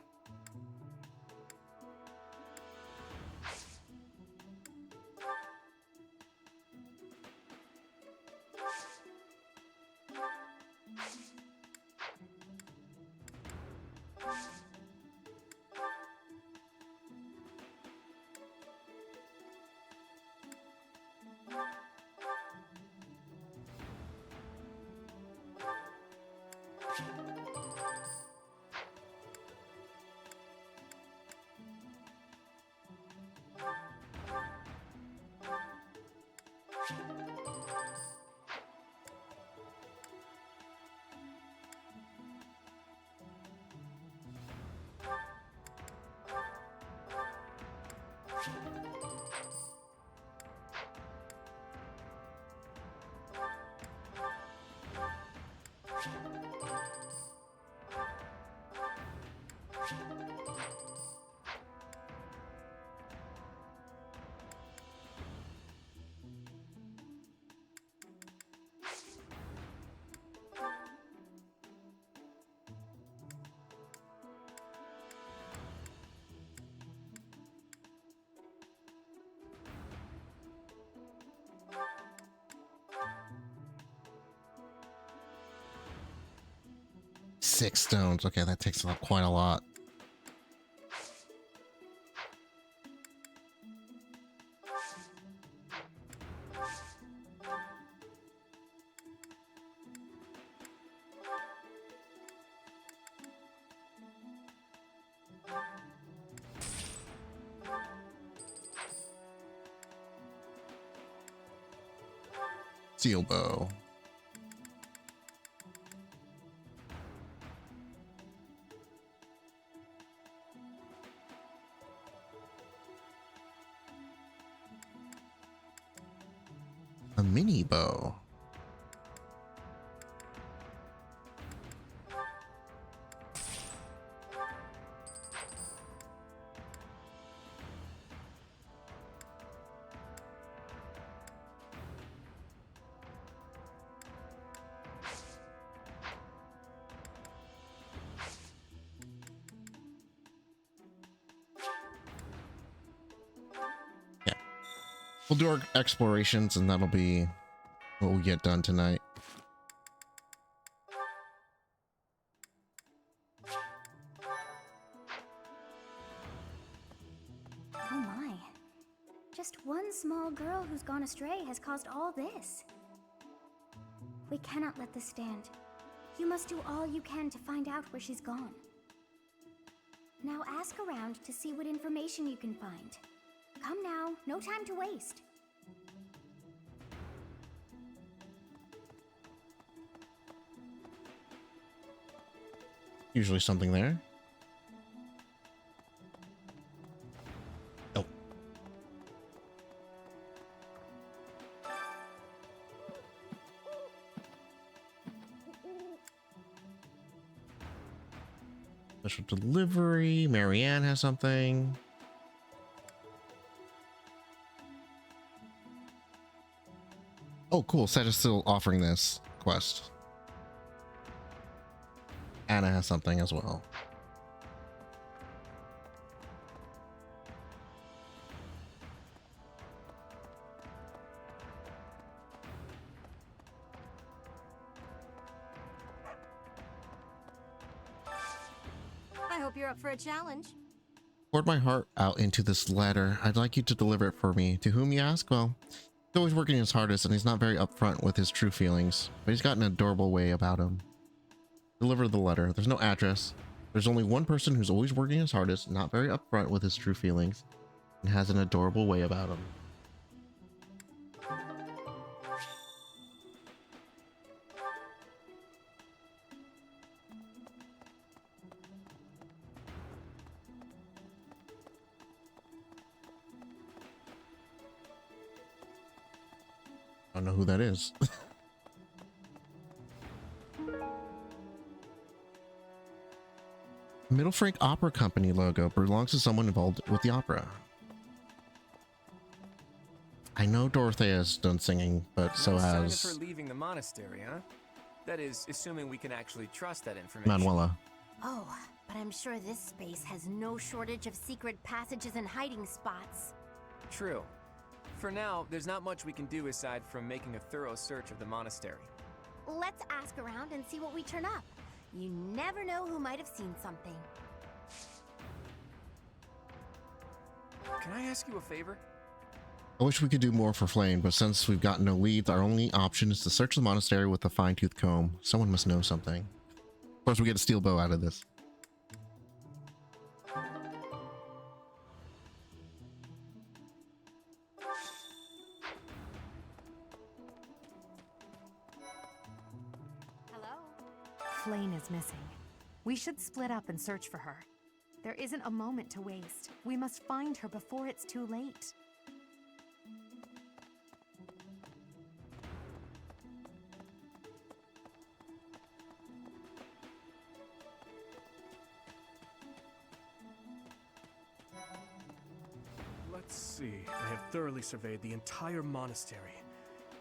Six stones. Okay, that takes up quite a lot. steel bow. A mini bow. We'll do our explorations and that'll be what we get done tonight. Oh my. Just one small girl who's gone astray has caused all this. We cannot let this stand. You must do all you can to find out where she's gone. Now ask around to see what information you can find. Come now, no time to waste. Usually something there. Oh. Special delivery. Marianne has something. Oh, cool. Set is still offering this quest. Anna has something as well. I hope you're up for a challenge. Poured my heart out into this letter. I'd like you to deliver it for me. To whom you ask? Well, he's always working his hardest and he's not very upfront with his true feelings, but he's got an adorable way about him. Deliver the letter. There's no address. There's only one person who's always working his hardest, not very upfront with his true feelings, and has an adorable way about him. I don't know who that is. Middle Frank Opera Company logo belongs to someone involved with the opera. I know Dorothea's done singing, but so No sign of has her leaving the monastery, huh? That is, assuming we can actually trust that information. Manuela. Oh, but I'm sure this space has no shortage of secret passages and hiding spots. True. For now, there's not much we can do aside from making a thorough search of the monastery. Let's ask around and see what we turn up. You never know who might have seen something. Can I ask you a favor? I wish we could do more for Flame, but since we've got no leads, our only option is to search the monastery with a fine-tooth comb. Someone must know something. Of course, we get a steel bow out of this. Flame is missing. We should split up and search for her. There isn't a moment to waste. We must find her before it's too late. Let's see. I have thoroughly surveyed the entire monastery,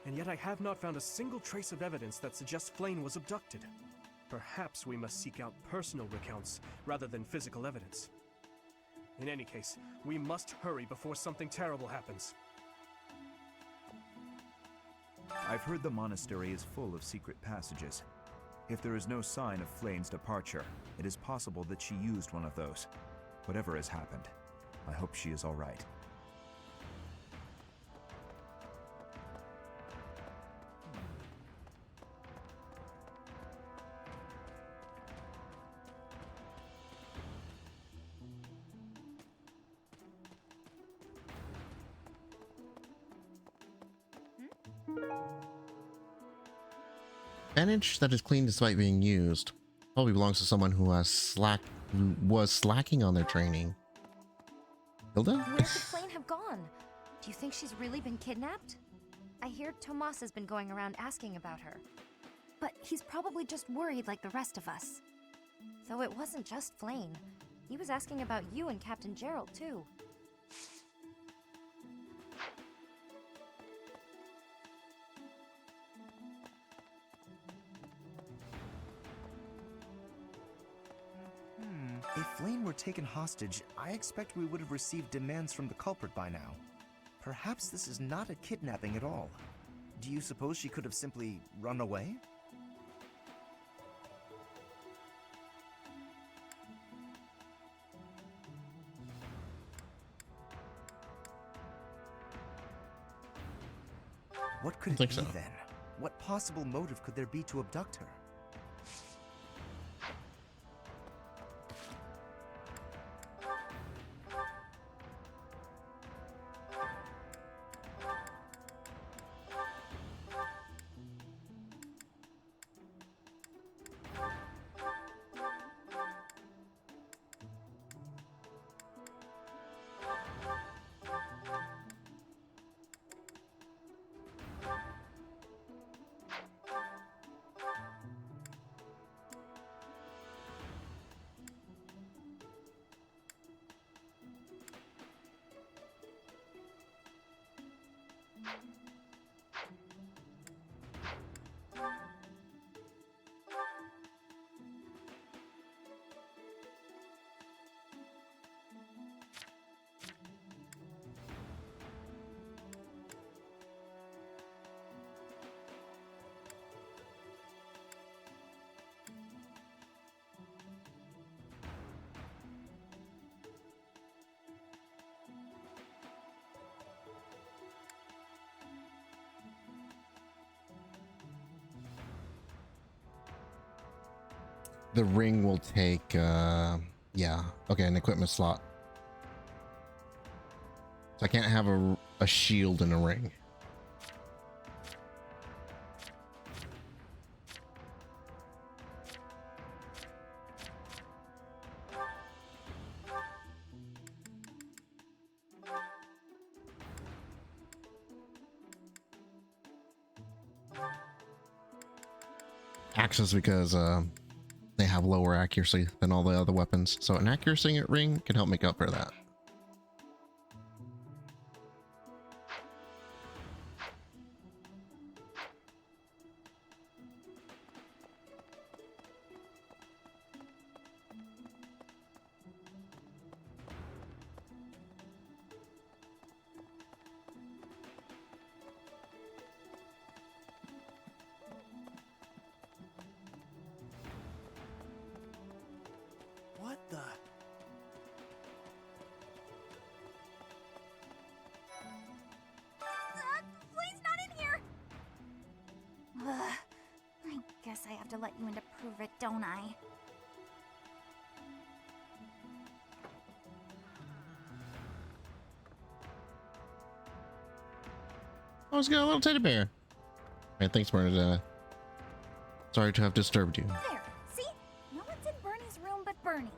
and yet I have not found a single trace of evidence that suggests Flame was abducted. Perhaps we must seek out personal recounts rather than physical evidence. In any case, we must hurry before something terrible happens. I've heard the monastery is full of secret passages. If there is no sign of Flame's departure, it is possible that she used one of those. Whatever has happened, I hope she is all right. Bandage that is clean despite being used. Probably belongs to someone who was slacking on their training. Hilda? Where could Flame have gone? Do you think she's really been kidnapped? I hear Tomas has been going around asking about her. But he's probably just worried like the rest of us. Though it wasn't just Flame. He was asking about you and Captain Gerald, too. If Flame were taken hostage, I expect we would have received demands from the culprit by now. Perhaps this is not a kidnapping at all. Do you suppose she could have simply run away? What could it be then? What possible motive could there be to abduct her? The ring will take, yeah. Okay, an equipment slot. So I can't have a shield in a ring. Axes because, they have lower accuracy than all the other weapons, so an accuracy ring can help make up for that. What the? Flame's not in here! I guess I have to let you in to prove it, don't I? Oh, it's got a little teddy bear. Alright, thanks, Bernadette. Sorry to have disturbed you. There, see? No one's in Bernie's room but Bernie.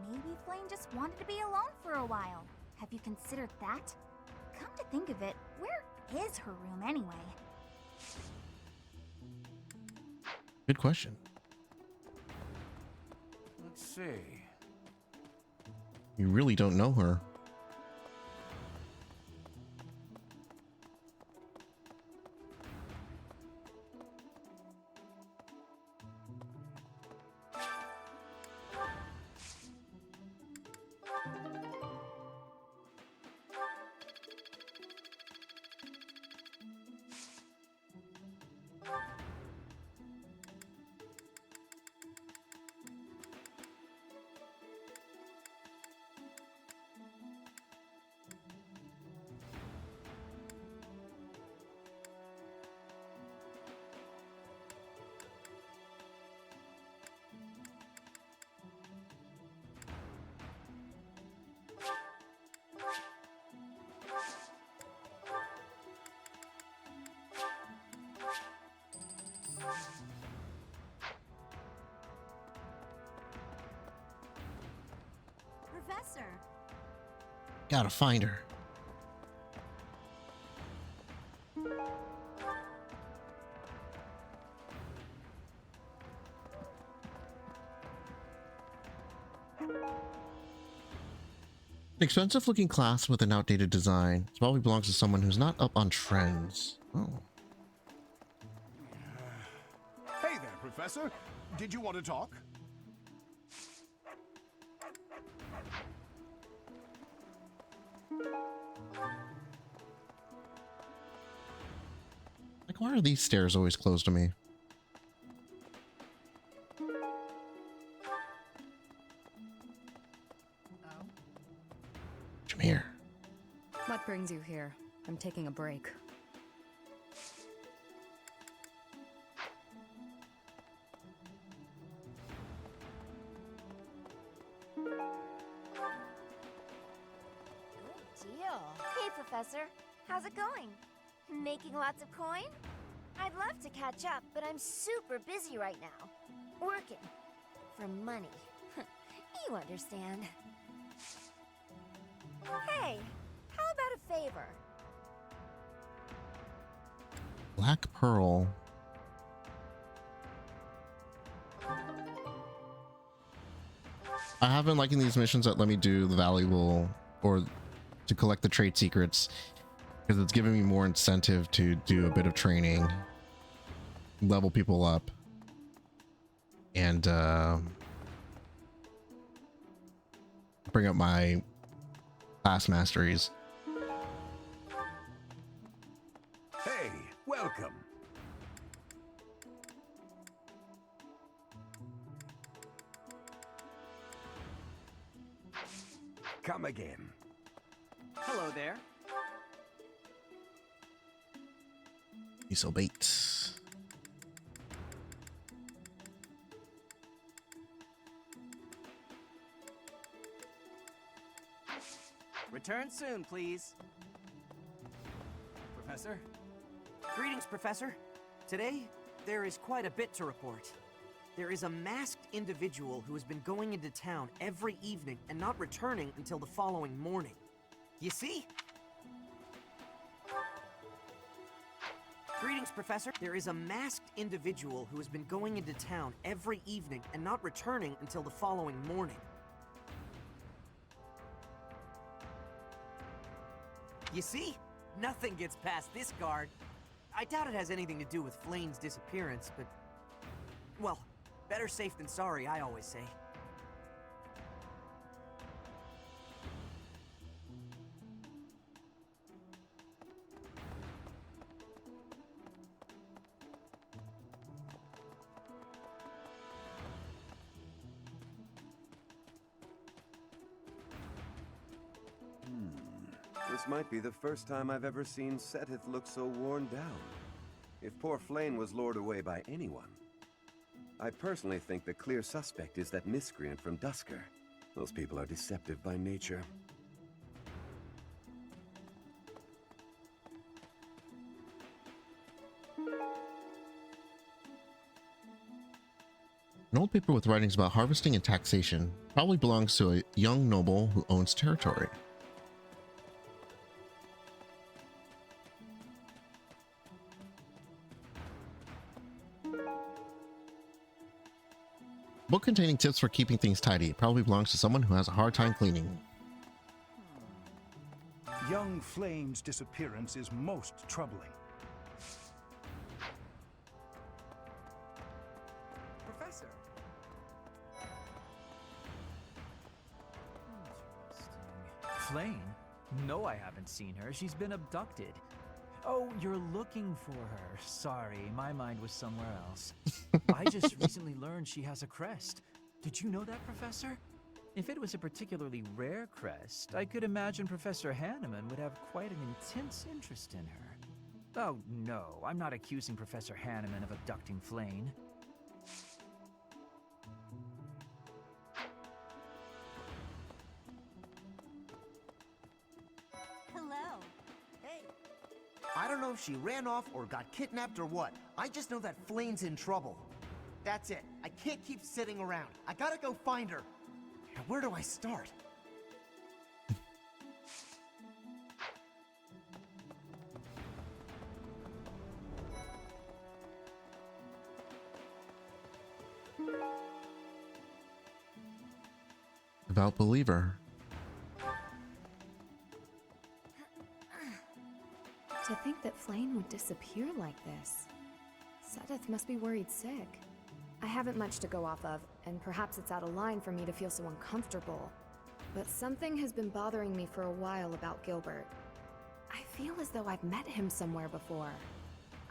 Maybe Flame just wanted to be alone for a while. Have you considered that? Come to think of it, where is her room anyway? Good question. Let's see. You really don't know her. Professor. Gotta find her. An expensive looking class with an outdated design. It probably belongs to someone who's not up on trends. Oh. Hey there, Professor. Did you want to talk? Like, why are these stairs always closed to me? Come here. What brings you here? I'm taking a break. Deal. Hey, Professor. How's it going? Making lots of coin? I'd love to catch up, but I'm super busy right now. Working. For money. You understand. Hey, how about a favor? Black Pearl. I have been liking these missions that let me do the valuable or to collect the trade secrets because it's giving me more incentive to do a bit of training, level people up, and bring up my class masteries. Hey, welcome. Come again. Hello there. Miso bait. Return soon, please. Professor? Greetings, Professor. Today, there is quite a bit to report. There is a masked individual who has been going into town every evening and not returning until the following morning. You see? Greetings, Professor. There is a masked individual who has been going into town every evening and not returning until the following morning. You see? Nothing gets past this guard. I doubt it has anything to do with Flane's disappearance, but... well, better safe than sorry, I always say. This might be the first time I've ever seen Seteth look so worn down. If poor Flame was lured away by anyone. I personally think the clear suspect is that miscreant from Dusker. Those people are deceptive by nature. An old paper with writings about harvesting and taxation probably belongs to a young noble who owns territory. Book containing tips for keeping things tidy. It probably belongs to someone who has a hard time cleaning. Young Flame's disappearance is most troubling. Professor. Flame? No, I haven't seen her. She's been abducted. Oh, you're looking for her. Sorry, my mind was somewhere else. I just recently learned she has a crest. Did you know that, Professor? If it was a particularly rare crest, I could imagine Professor Hanneman would have quite an intense interest in her. Oh, no, I'm not accusing Professor Hanneman of abducting Flame. Hello. Hey. I don't know if she ran off or got kidnapped or what. I just know that Flame's in trouble. That's it. I can't keep sitting around. I gotta go find her. Now, where do I start? about Believer. To think that Flame would disappear like this. Sedith must be worried sick. I haven't much to go off of, and perhaps it's out of line for me to feel so uncomfortable. But something has been bothering me for a while about Gilbert. I feel as though I've met him somewhere before.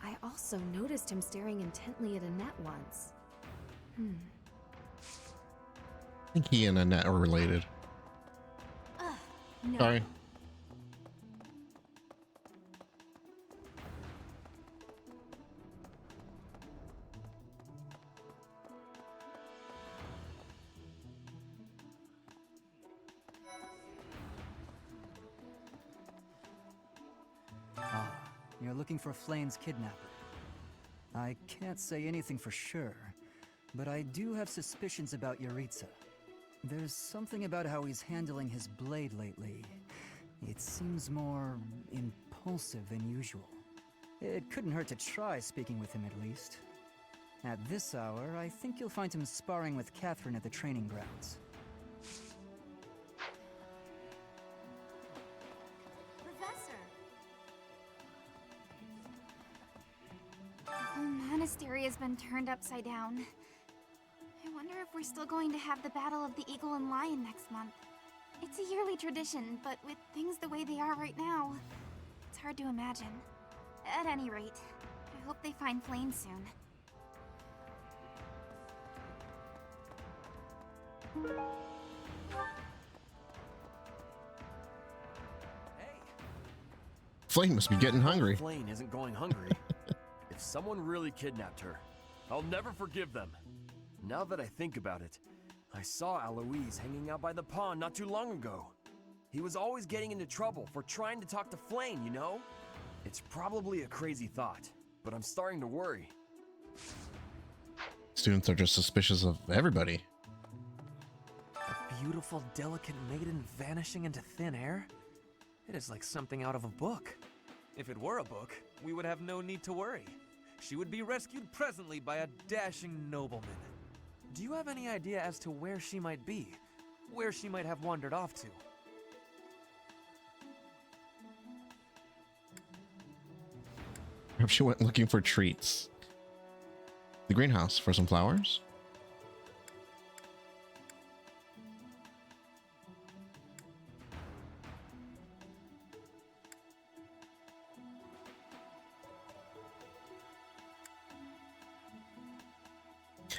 I also noticed him staring intently at Annette once. I think he and Annette are related. No. Sorry. Ah, you're looking for Flayn's kidnapper. I can't say anything for sure, but I do have suspicions about Yaritza. There's something about how he's handling his blade lately. It seems more impulsive than usual. It couldn't hurt to try speaking with him at least. At this hour, I think you'll find him sparring with Catherine at the training grounds. Professor! The whole monastery has been turned upside down. I wonder if we're still going to have the Battle of the Eagle and Lion next month. It's a yearly tradition, but with things the way they are right now, it's hard to imagine. At any rate, I hope they find Flame soon. Flame must be getting hungry. Flame isn't going hungry. If someone really kidnapped her, I'll never forgive them. Now that I think about it, I saw Alois hanging out by the pond not too long ago. He was always getting into trouble for trying to talk to Flame, you know? It's probably a crazy thought, but I'm starting to worry. Students are just suspicious of everybody. A beautiful, delicate maiden vanishing into thin air? It is like something out of a book. If it were a book, we would have no need to worry. She would be rescued presently by a dashing nobleman. Do you have any idea as to where she might be? Where she might have wandered off to? Perhaps she went looking for treats. The greenhouse for some flowers.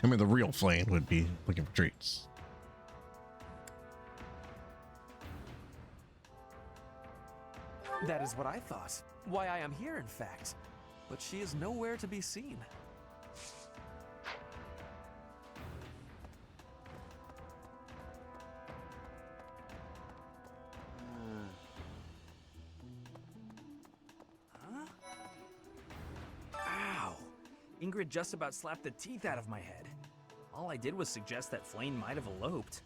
I mean, the real Flame would be looking for treats. That is what I thought. Why I am here, in fact. But she is nowhere to be seen. Ow! Ingrid just about slapped the teeth out of my head. All I did was suggest that Flame might have eloped.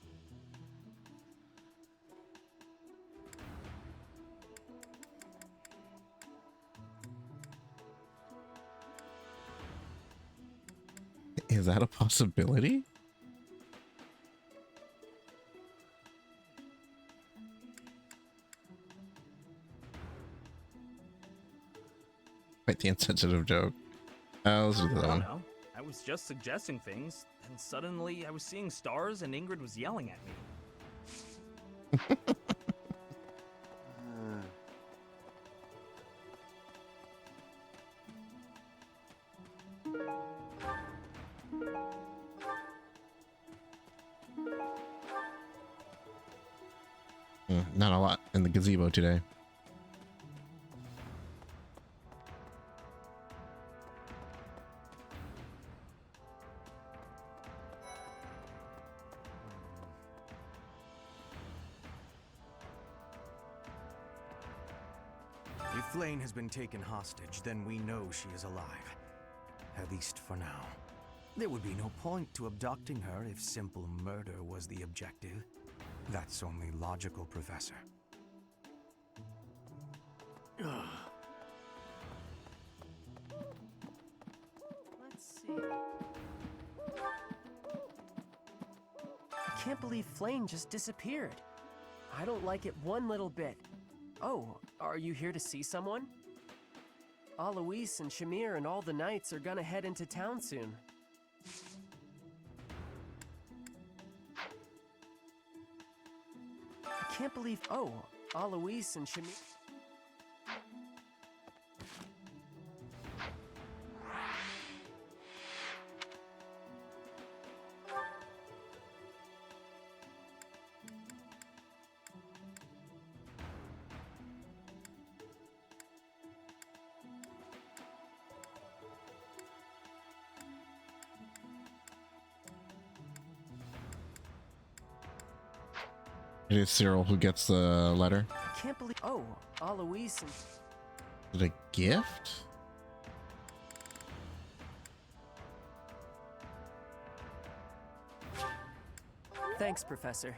Is that a possibility? Quite the insensitive joke. Let's do the other I don't one. know. I was just suggesting things, and suddenly I was seeing stars and Ingrid was yelling at me. Not a lot in the gazebo today. If Flame has been taken hostage, then we know she is alive. At least for now. There would be no point to abducting her if simple murder was the objective. That's only logical, Professor. Let's see. can't believe Flame just disappeared. I don't like it one little bit. Oh, are you here to see someone? Alois and Shamir and all the knights are gonna head into town soon. I can't believe... Oh, Alois and Shamir... It is Cyril who gets the letter. I can't believe... Oh, Alois and... Is it a gift? Thanks, Professor.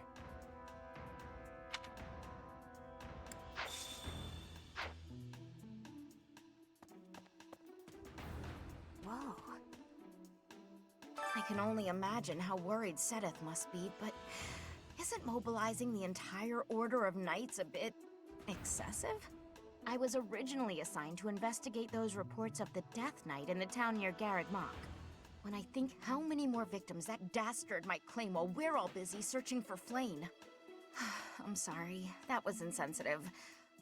Whoa. I can only imagine how worried Seteth must be, but isn't mobilizing the entire Order of Knights a bit excessive? I was originally assigned to investigate those reports of the Death Knight in the town near Garreg Mach. When I think how many more victims that dastard might claim while we're all busy searching for Flane. I'm sorry, that was insensitive.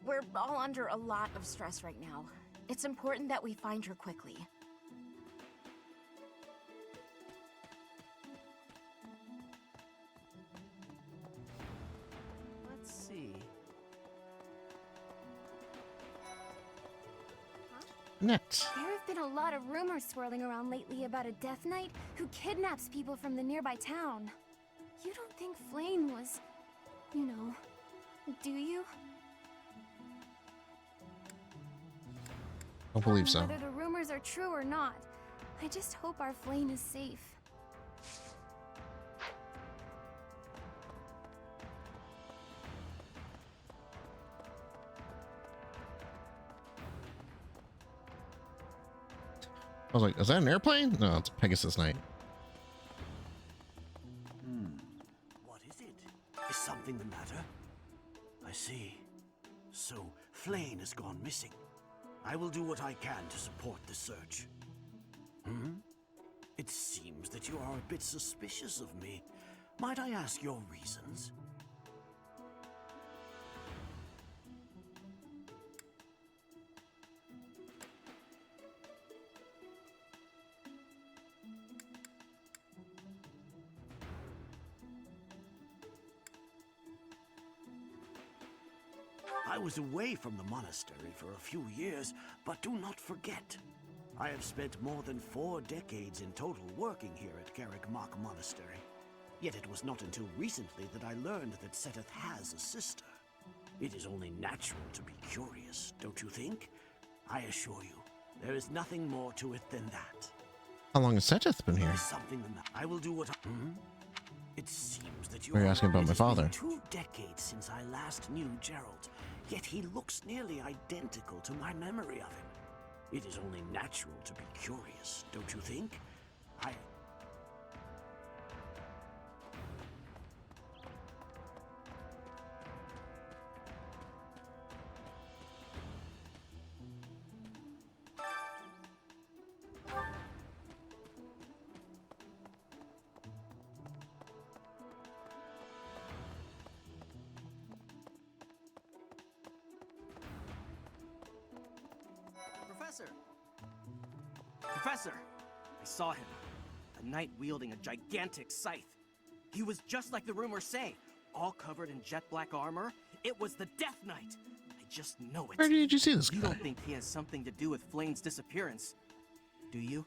We're all under a lot of stress right now. It's important that we find her quickly. Let's see. Net. There have been a lot of rumors swirling around lately about a Death Knight who kidnaps people from the nearby town. You don't think Flane was, you know, do you? Don't believe so. Whether the rumors are true or not, I just hope our Flane is safe. I was like, is that an airplane? No, it's a Pegasus Knight. What is it? Is something the matter? I see. So, Flane has gone missing. I will do what I can to support the search. It seems that you are a bit suspicious of me. Might I ask your reasons? I was away from the monastery for a few years, but do not forget, I have spent more than 4 decades in total working here at Garreg Mach Monastery. Yet it was not until recently that I learned that Seteth has a sister. It is only natural to be curious, don't you think? I assure you, there is nothing more to it than that. How long has Seteth been here? Something I will do what I... It seems that you Are you asking about my father? It has been 2 decades since I last knew Gerald, yet he looks nearly identical to my memory of him. It is only natural to be curious, don't you think? Professor! I saw him. A knight wielding a gigantic scythe. He was just like the rumors say, all covered in jet black armor. It was the Death Knight. I just know it. Where did you see this guy? You don't think he has something to do with Flane's disappearance, do you?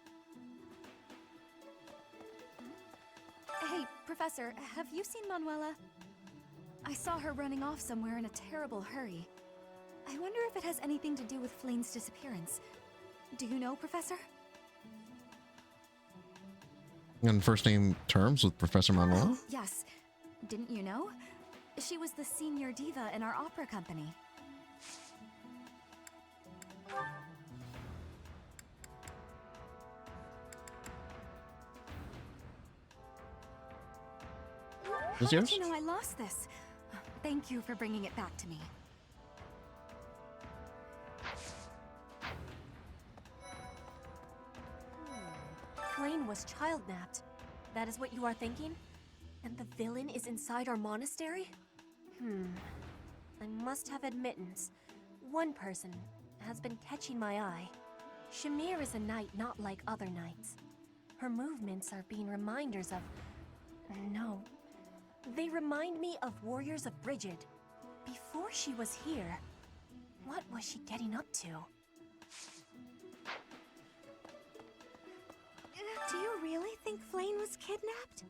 Hey, Professor, have you seen Manuela? I saw her running off somewhere in a terrible hurry. I wonder if it has anything to do with Flane's disappearance. Do you know, Professor? On first name terms with Professor Manuel? Yes. Didn't you know? She was the senior diva in our opera company. Is How yours? did you know I lost this? Thank you for bringing it back to me. Flame was child-napped. That is what you are thinking? And the villain is inside our monastery? I must have admittance. One person has been catching my eye. Shamir is a knight not like other knights. Her movements are being reminders of... No. They remind me of warriors of Brigid. Before she was here, what was she getting up to? Do you really think Flame was kidnapped?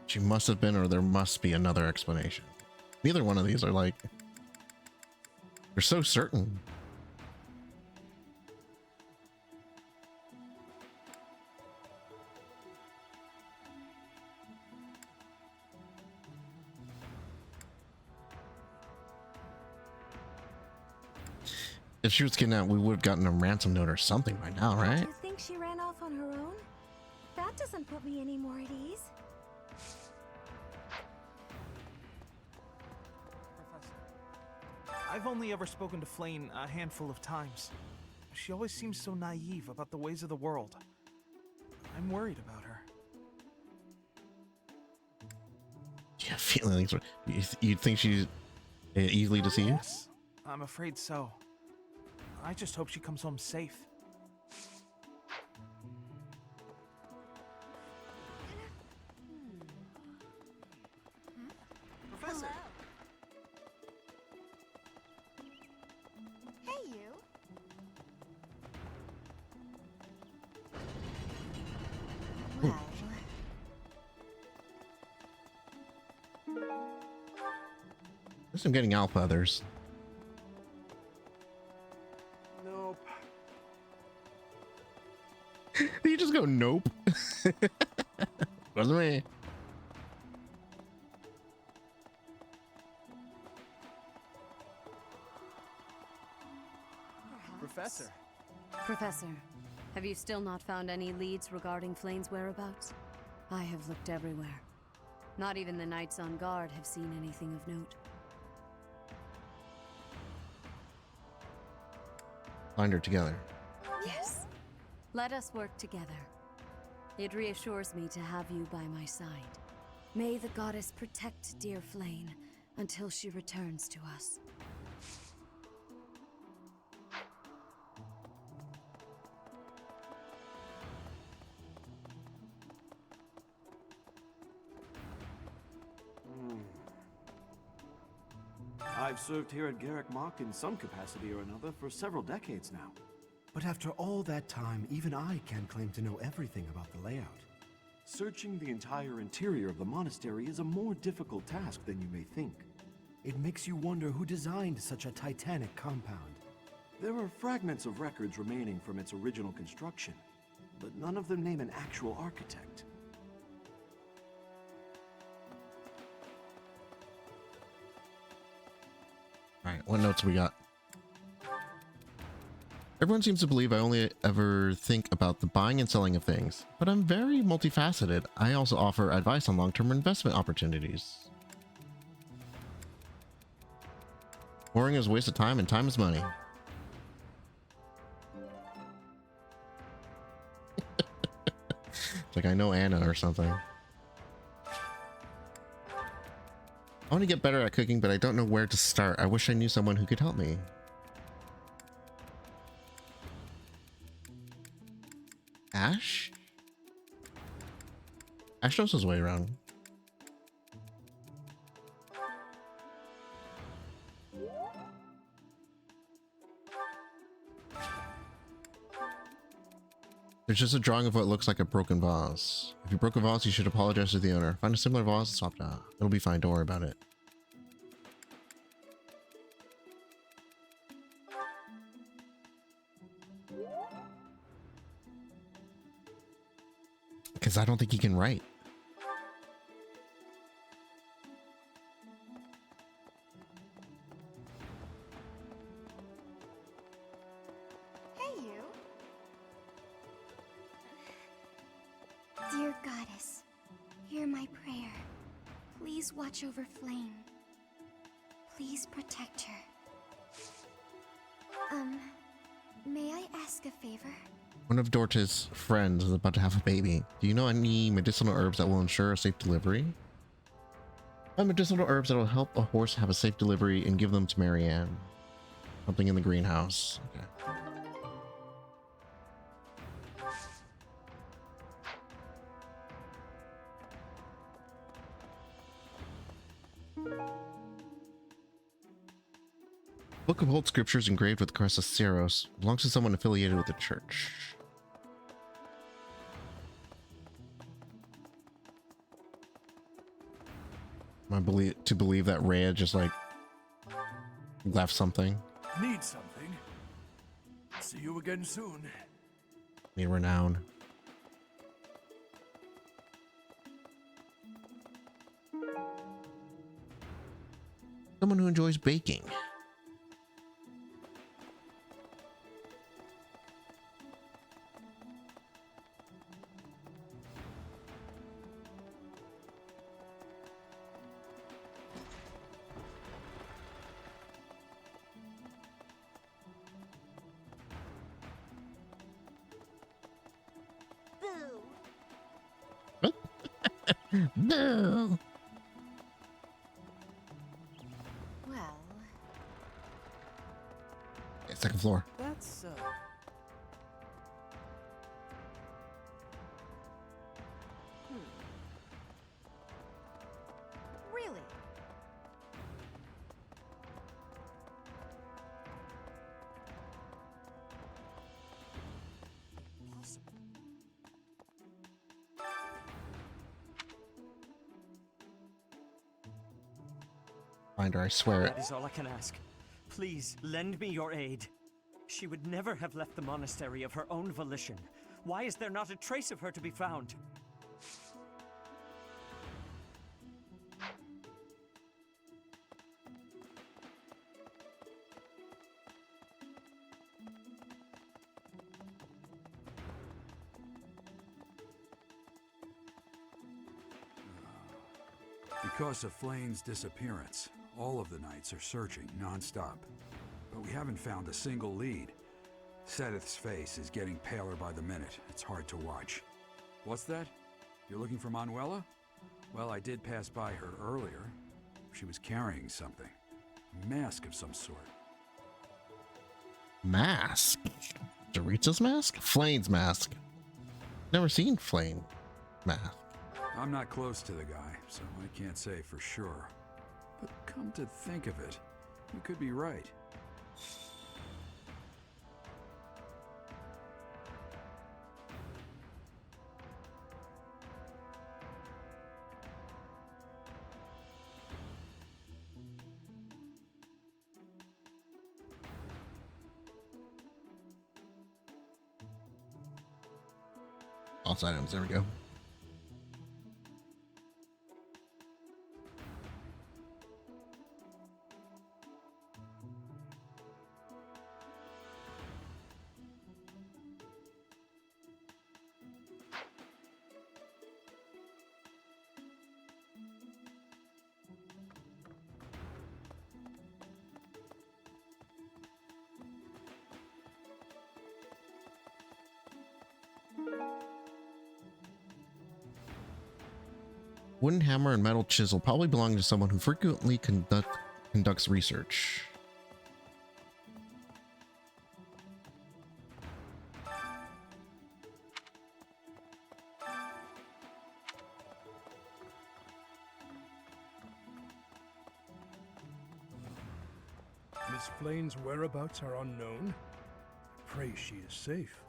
She must have been, or there must be another explanation. Neither one of these are like... They're so certain. If she was kidnapped, we would have gotten a ransom note or something by now, right? Do you think she ran off on her own? That doesn't put me any more at ease. I've only ever spoken to Flame a handful of times. She always seems so naive about the ways of the world. I'm worried about her. Do you have feelings? You think she's easily deceived? Yes, I'm afraid so. I just hope she comes home safe. Professor! Hey, you! Well... Guess I'm getting alpha others. Nope. You just go, nope. Wasn't me. Professor. Professor, have you still not found any leads regarding Flame's whereabouts? I have looked everywhere. Not even the knights on guard have seen anything of note. Find her together. Yes. Let us work together. It reassures me to have you by my side. May the goddess protect dear Flame until she returns to us. I've served here at Garrick Mach in some capacity or another for several decades now. But after all that time, even I can't claim to know everything about the layout. Searching the entire interior of the monastery is a more difficult task than you may think. It makes you wonder who designed such a titanic compound. There are fragments of records remaining from its original construction, but none of them name an actual architect. All right, what notes we got? Everyone seems to believe I only ever think about the buying and selling of things, but I'm very multifaceted. I also offer advice on long-term investment opportunities. Boring is a waste of time, and time is money. It's like I know Anna or something. I want to get better at cooking, but I don't know where to start. I wish I knew someone who could help me. Ash? Ash knows his way around. There's just a drawing of what looks like a broken vase. If you broke a vase, you should apologize to the owner. Find a similar vase and swap it out. It'll be fine, don't worry about it. Because I don't think he can write. Dear Goddess, hear my prayer. Please watch over Flame. Please protect her. May I ask a favor? One of Dorta's friends is about to have a baby. Do you know any medicinal herbs that will ensure a safe delivery? Medicinal herbs that will help a horse have a safe delivery and give them to Marianne. Something in the greenhouse. Okay. Book of Old Scriptures engraved with the crest of Ceros. Belongs to someone affiliated with the church. Am I to believe that Rhea just like left something? Need something? See you again soon. Need renown. Someone who enjoys baking. No. Well, Second floor. That's, really? Find her, I swear it. That is all I can ask. Please, lend me your aid. She would never have left the monastery of her own volition. Why is there not a trace of her to be found? Because of Flane's disappearance, all of the knights are searching non-stop. But we haven't found a single lead. Sedith's face is getting paler by the minute. It's hard to watch. What's that? You're looking for Manuela? Well, I did pass by her earlier. She was carrying something. A mask of some sort. Mask? Doritza's mask? Flane's mask. Never seen Flane mask. I'm not close to the guy, so I can't say for sure. But come to think of it, you could be right. Lost items, there we go. Wooden hammer and metal chisel probably belong to someone who frequently conducts research. Miss Flane's whereabouts are unknown. Pray she is safe.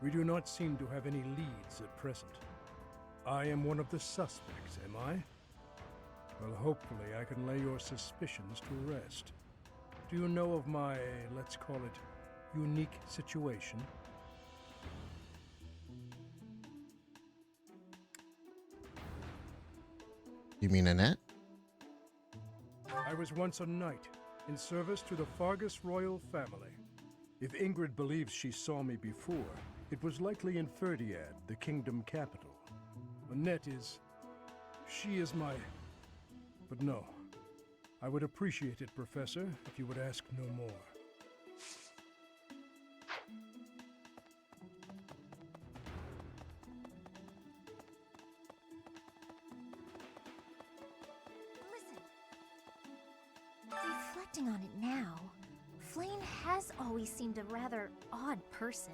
We do not seem to have any leads at present. I am one of the suspects, am I? Well, hopefully I can lay your suspicions to rest. Do you know of my, let's call it, unique situation? You mean Annette? I was once a knight, in service to the Fargus royal family. If Ingrid believes she saw me before, it was likely in Ferdiad, the kingdom capital. Annette is... She is my... But no. I would appreciate it, Professor, if you would ask no more. Reflecting on it now, Flame has always seemed a rather odd person.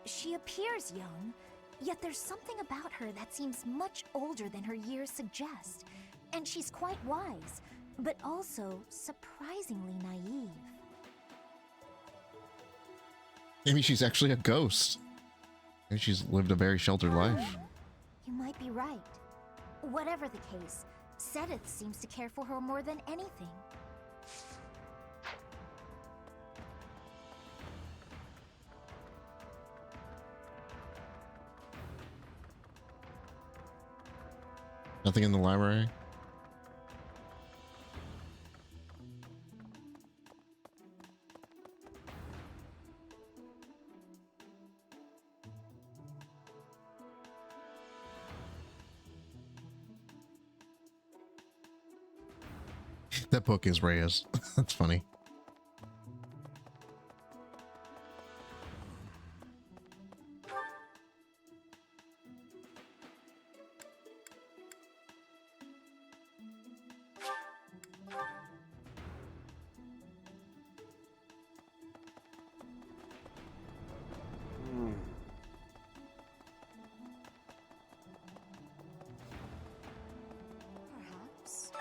She appears young, yet there's something about her that seems much older than her years suggest. And she's quite wise, but also surprisingly naive. Maybe she's actually a ghost. Maybe she's lived a very sheltered life. You might be right. Whatever the case, Sedith seems to care for her more than anything. Nothing in the library? That book is Reyes. That's funny.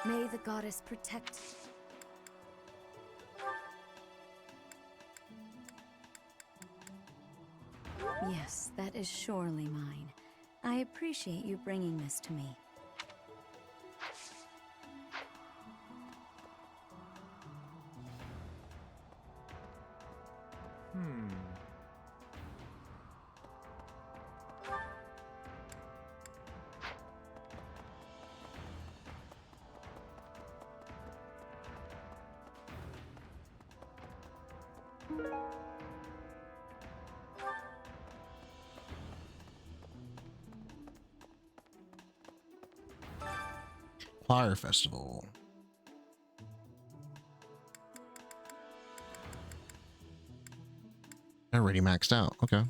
May the goddess protect. Yes, that is surely mine. I appreciate you bringing this to me. Fire Festival. Already maxed out. Okay.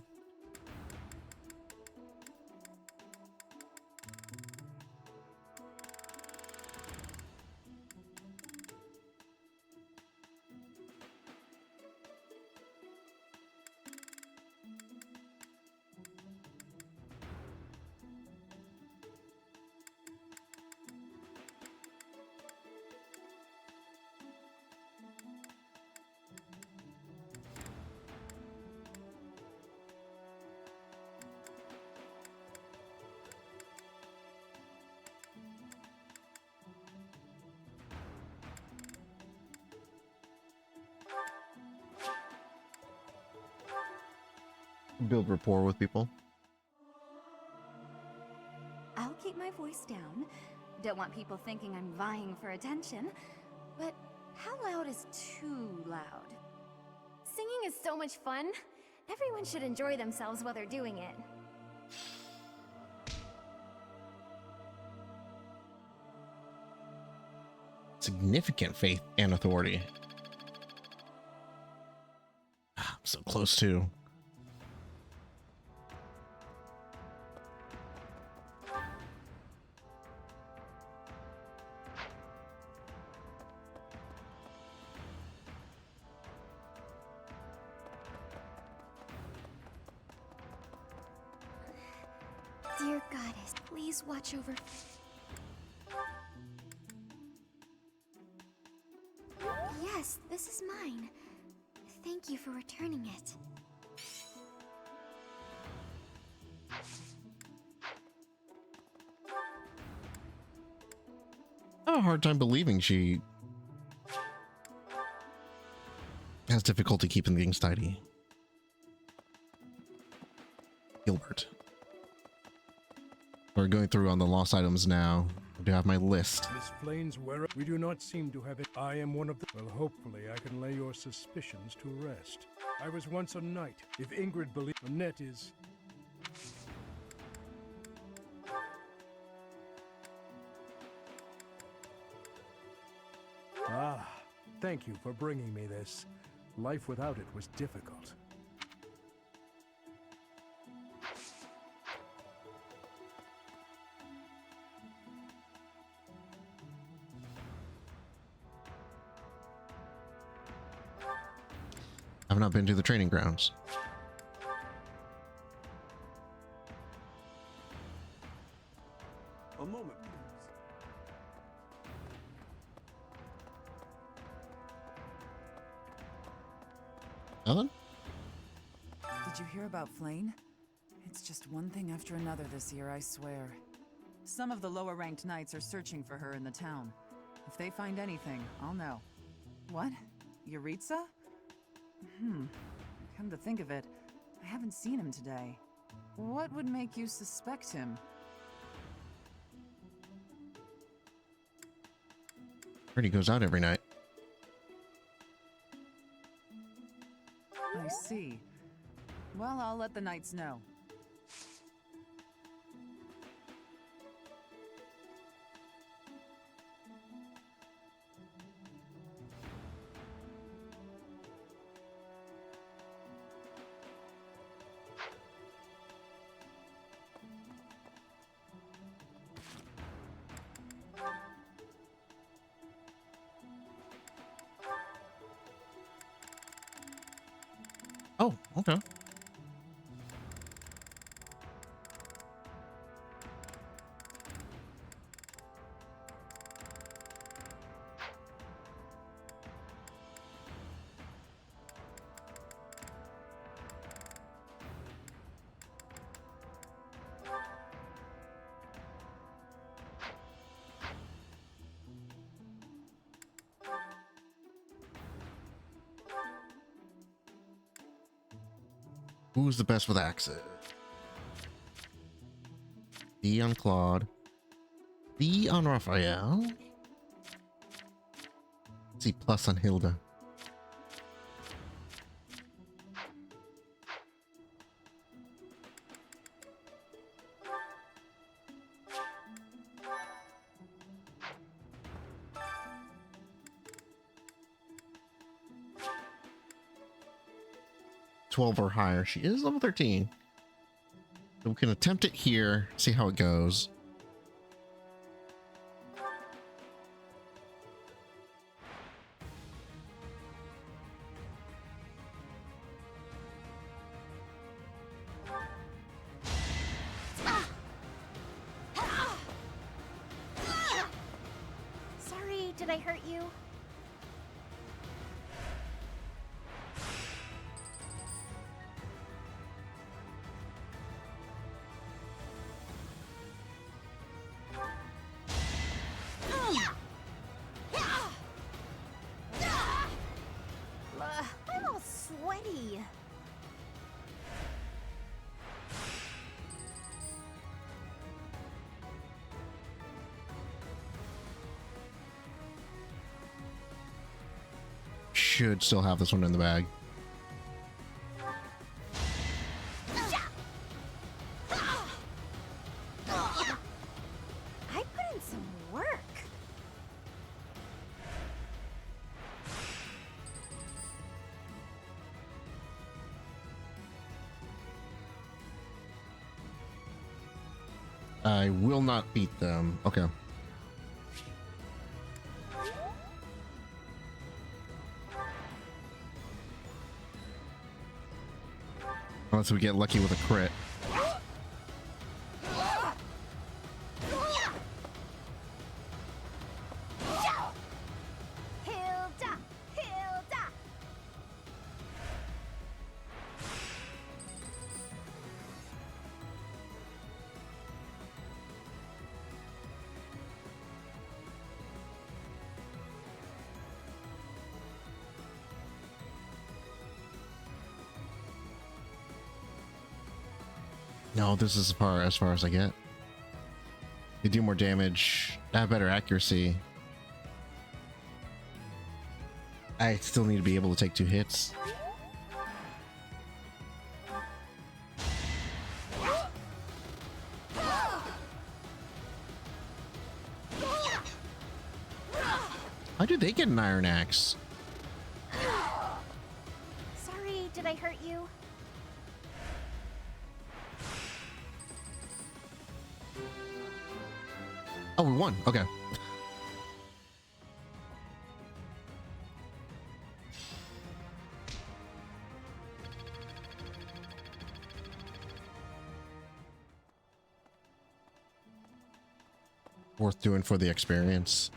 Build rapport with people. I'll keep my voice down. Don't want people thinking I'm vying for attention. But how loud is too loud? Singing is so much fun. Everyone should enjoy themselves while they're doing it. Significant faith and authority. I'm so close to. Dear goddess, please watch over... Yes, this is mine. Thank you for returning it. I have a hard time believing she has difficulty keeping things tidy. Gilbert. We're going through on the lost items now. I do have my list. Miss Flane's where we do not seem to have it. I am one of the... Well, hopefully I can lay your suspicions to rest. I was once a knight. If Ingrid believes... Annette is... Ah, thank you for bringing me this. Life without it was difficult. I've not been to the training grounds. A moment, please. Nothing? Did you hear about Flane? It's just one thing after another this year, I swear. Some of the lower-ranked knights are searching for her in the town. If they find anything, I'll know. What? Yuritsa? Come to think of it, I haven't seen him today. What would make you suspect him? Heard he goes out every night. I see. Well, I'll let the knights know. Oh, okay. Who's the best with axes? D on Claude. D on Raphael. C plus on Hilda. .12 or higher. She is level 13. So we can attempt it here, see how it goes. Sorry, did I hurt you? I'm all sweaty. Should still have this one in the bag. I put in some work. I will not beat them. Okay. Unless we get lucky with a crit. Hilda! Hilda! No, this is as far as I get. They do more damage. I have better accuracy. I still need to be able to take 2 hits. How did they get an iron axe? Sorry, did I hurt you? Oh, we won. Okay. Worth doing for the experience.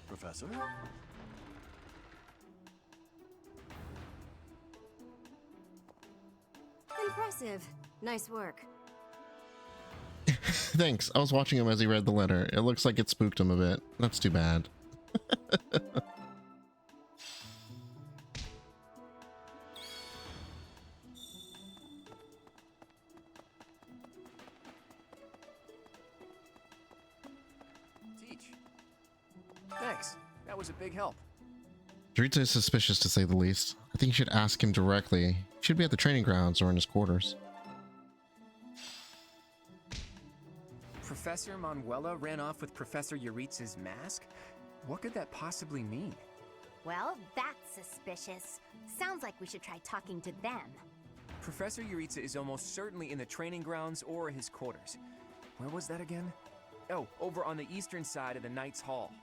Professor? Impressive. Nice work. Thanks. I was watching him as he read the letter. It looks like it spooked him a bit. That's too bad. Teach. Thanks. That was a big help. Rita is suspicious to say the least. I think you should ask him directly. He should be at the training grounds or in his quarters. Professor Manuela ran off with Professor Yuritsa's mask? What could that possibly mean? Well, that's suspicious. Sounds like we should try talking to them. Professor Yuritsa is almost certainly in the training grounds or his quarters. Where was that again? Oh, over on the eastern side of the Knight's Hall.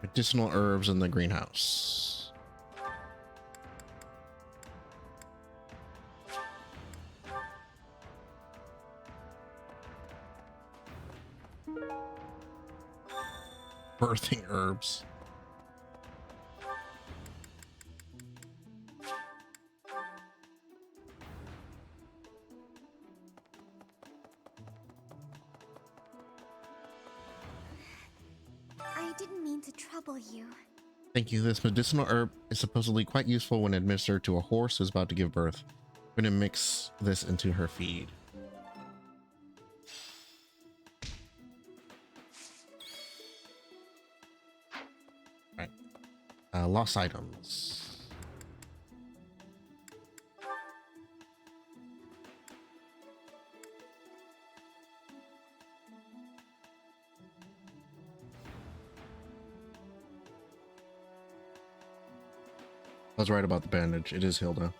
Medicinal herbs in the greenhouse. Birthing herbs. I didn't mean to trouble you. Thank you. This medicinal herb is supposedly quite useful when administered to a horse who's about to give birth. I'm going to mix this into her feed. Right. Lost items. I was right about the bandage. It is Hilda.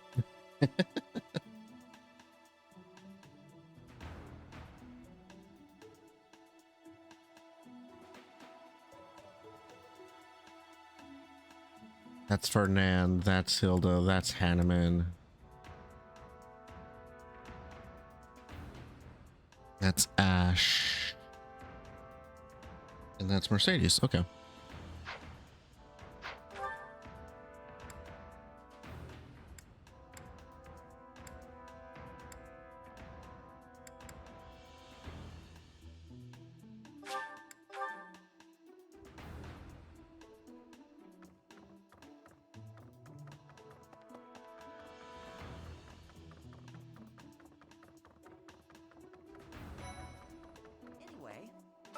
That's Ferdinand. That's Hilda. That's Hanneman. That's Ash. And that's Mercedes. Okay.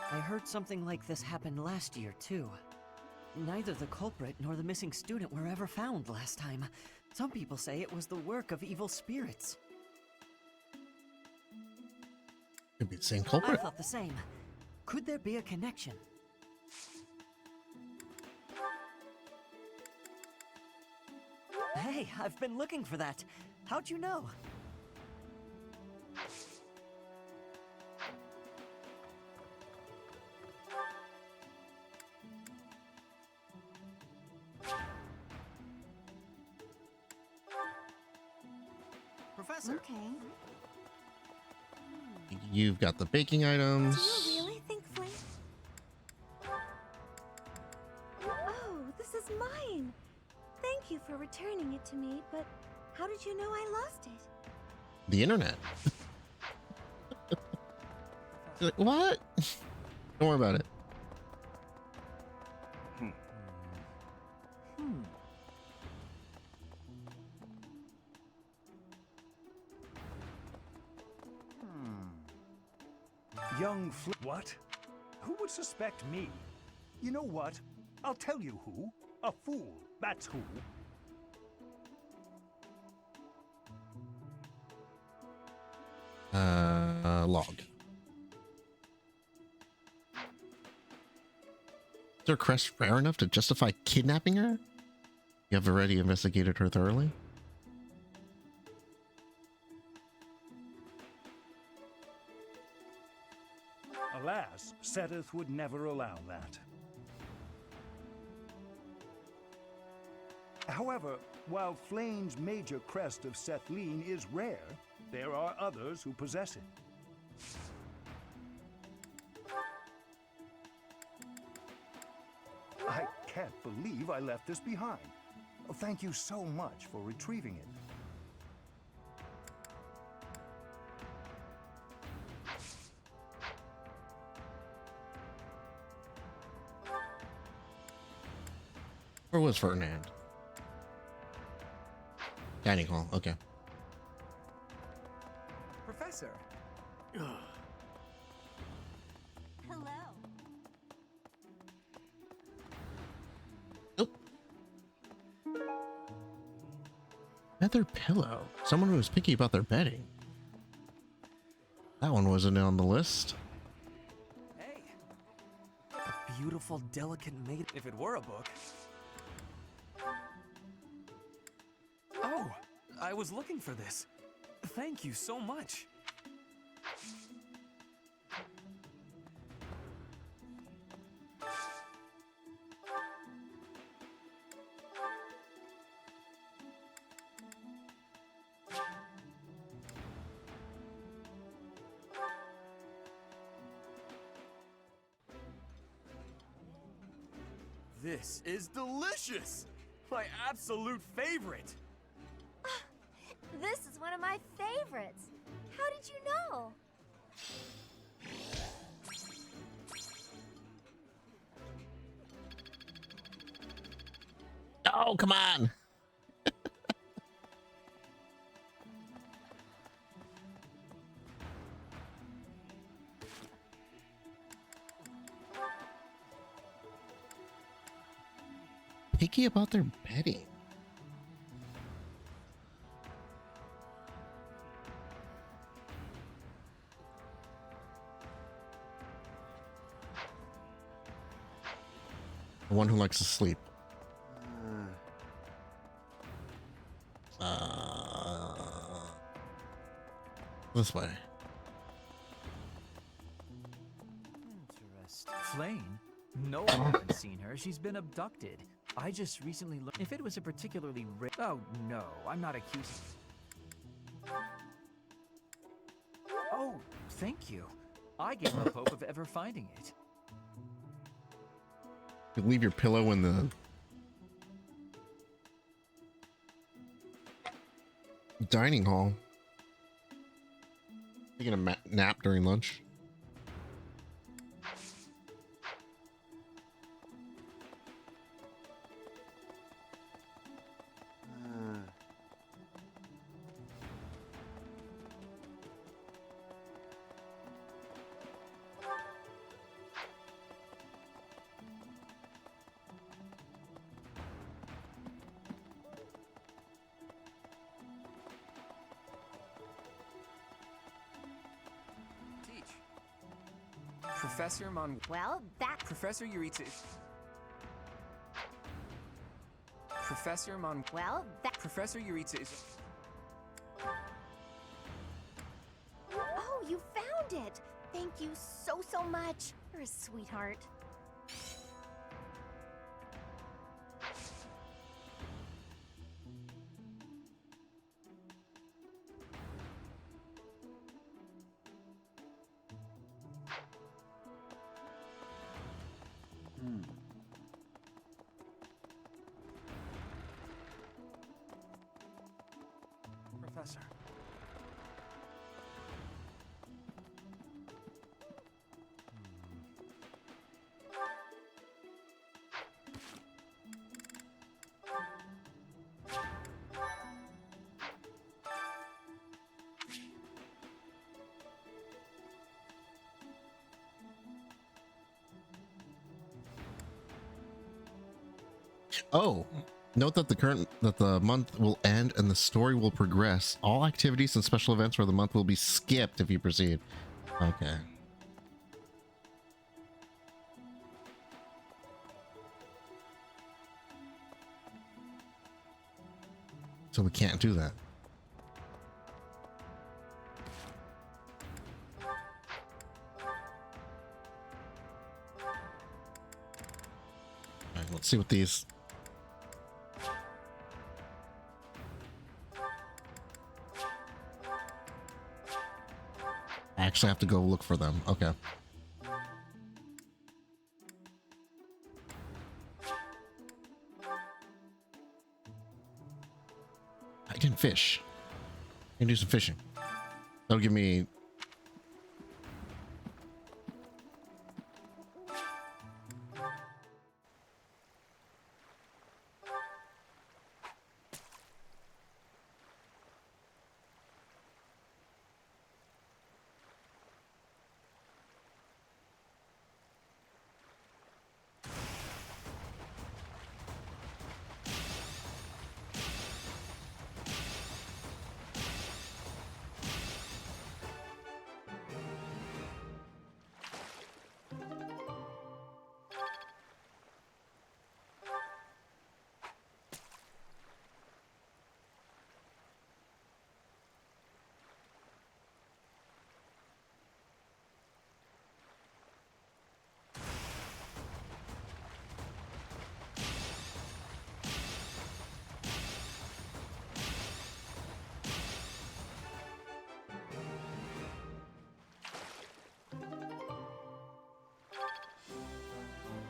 I heard something like this happened last year, too. Neither the culprit nor the missing student were ever found last time. Some people say it was the work of evil spirits. Could be the same culprit. I thought the same. Could there be a connection? Hey, I've been looking for that. How'd you know? Professor. Okay. You've got the baking items. Do you really think Flame? Oh, this is mine. Thank you for returning it to me, but how did you know I lost it? The internet. You're like, what? Don't worry about it. Young What? Who would suspect me? You know what? I'll tell you who. A fool. That's who. Log. Is her crest rare enough to justify kidnapping her? You have already investigated her thoroughly? Alas, Sedith would never allow that. However, while Flayn's major crest of Sethlene is rare, there are others who possess it. I can't believe I left this behind. Thank you so much for retrieving it. Where was Ferdinand? Dining hall, okay. Professor. Hello. Feather pillow. Someone who was picky about their bedding. That one wasn't on the list. Hey. A beautiful, delicate maid. If it were a book. Oh, I was looking for this. Thank you so much. This is delicious! My absolute favorite! This is one of my favorites. How did you know? Oh, come on. Picky about their bedding. The one who likes to sleep. This way. Interesting. Flame? No, I haven't seen her. She's been abducted. I just recently learned. If it was a particularly oh no, I'm not accusing. Oh, thank you. I gave up hope of ever finding it. You leave your pillow in the dining hall. Taking a nap during lunch. Professor Well, that... Professor Yuritsa is... Professor Well, that... Professor Yuritsa is... Oh, you found it! Thank you so much. You're a sweetheart. Professor. Oh, note that the month will end and the story will progress. All activities and special events for the month will be skipped if you proceed. Okay. So we can't do that. All right, let's see what these. I actually have to go look for them. Okay. I can fish. I can do some fishing. That'll give me.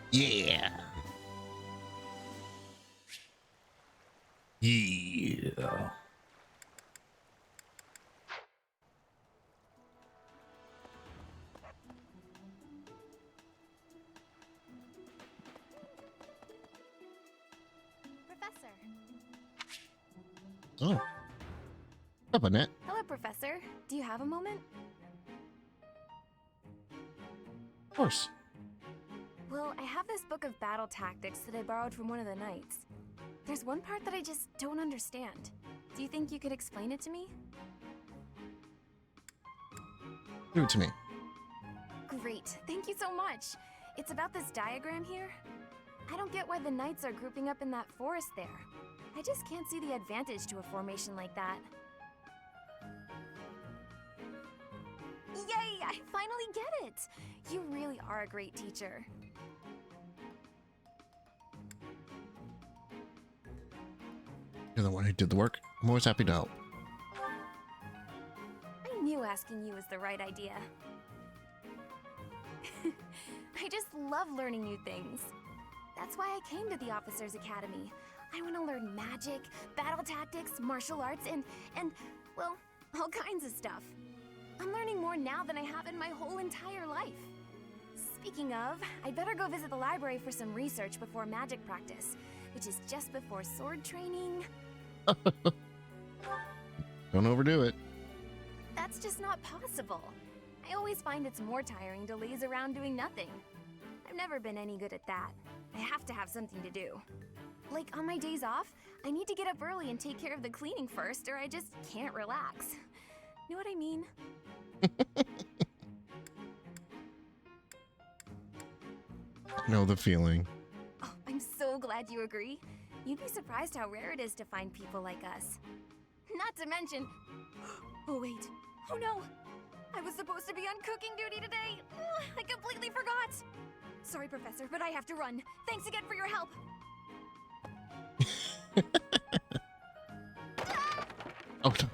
Yeah. Yeah. Professor. Oh. Up on it. Hello, Professor. Do you have a moment? Of course. Well, I have this book of battle tactics that I borrowed from one of the knights. There's one part that I just don't understand. Do you think you could explain it to me? Give it to me. Great. Thank you so much. It's about this diagram here. I don't get why the knights are grouping up in that forest there. I just can't see the advantage to a formation like that. Yay! I finally get it! You really are a great teacher. You're the one who did the work. I'm always happy to help. I knew asking you was the right idea. I just love learning new things. That's why I came to the Officers Academy. I want to learn magic, battle tactics, martial arts, and, well, all kinds of stuff. I'm learning more now than I have in my whole entire life. Speaking of, I'd better go visit the library for some research before magic practice, which is just before sword training. Don't overdo it. That's just not possible. I always find it's more tiring to laze around doing nothing. I've never been any good at that. I have to have something to do. Like on my days off, I need to get up early and take care of the cleaning first, or I just can't relax. Know what I mean? Know the feeling. Oh, I'm so glad you agree. You'd be surprised how rare it is to find people like us. Not to mention... Oh wait, oh no! I was supposed to be on cooking duty today! Ugh, I completely forgot! Sorry, Professor, but I have to run. Thanks again for your help! Oh no.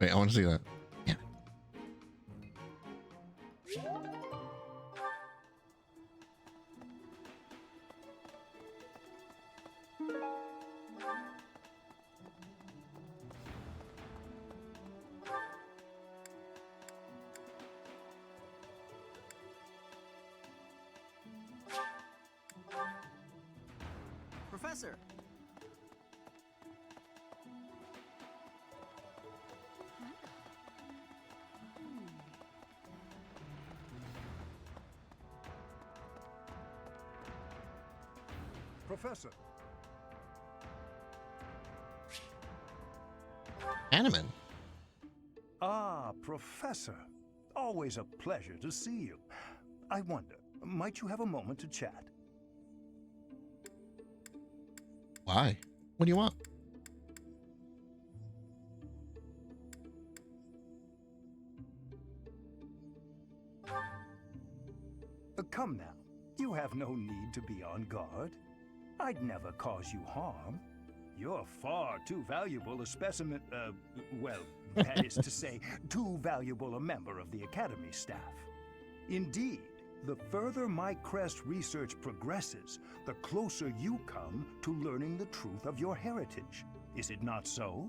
Wait, I want to see that. Yeah. Professor! Professor. Animan. Ah, Professor. Always a pleasure to see you. I wonder, might you have a moment to chat? Why? What do you want? Come now. You have no need to be on guard. I'd never cause you harm. You're far too valuable a specimen, well, that is to say, too valuable a member of the Academy staff. Indeed, the further my crest research progresses, the closer you come to learning the truth of your heritage. Is it not so?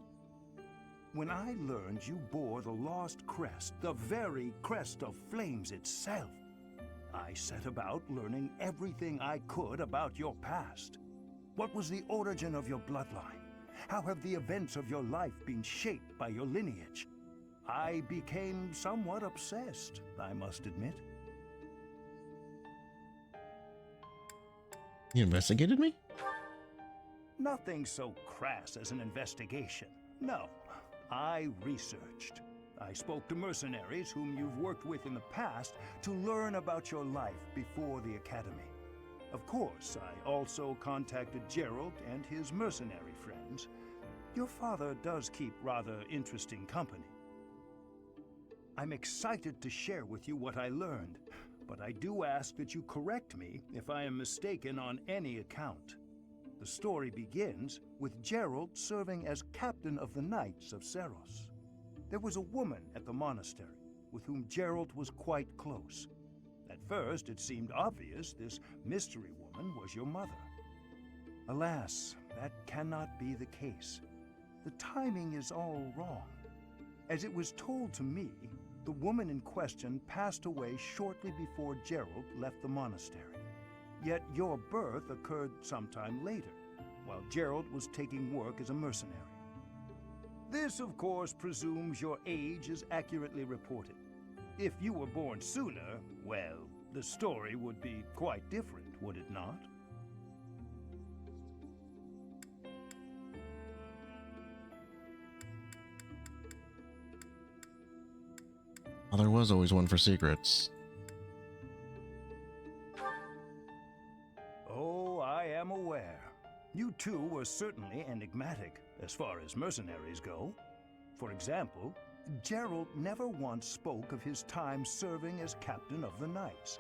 When I learned you bore the lost crest, the very crest of flames itself, I set about learning everything I could about your past. What was the origin of your bloodline? How have the events of your life been shaped by your lineage? I became somewhat obsessed, I must admit. You investigated me? Nothing so crass as an investigation. No, I researched. I spoke to mercenaries whom you've worked with in the past to learn about your life before the Academy. Of course, I also contacted Gerald and his mercenary friends. Your father does keep rather interesting company. I'm excited to share with you what I learned, but I do ask that you correct me if I am mistaken on any account. The story begins with Gerald serving as captain of the Knights of Seros. There was a woman at the monastery with whom Gerald was quite close. At first, it seemed obvious this mystery woman was your mother. Alas, that cannot be the case. The timing is all wrong. As it was told to me, the woman in question passed away shortly before Gerald left the monastery. Yet your birth occurred sometime later, while Gerald was taking work as a mercenary. This, of course, presumes your age is accurately reported. If you were born sooner, well, the story would be quite different, would it not? Well, there was always one for secrets. Oh, I am aware. You two were certainly enigmatic as far as mercenaries go. For example, Gerald never once spoke of his time serving as captain of the Knights.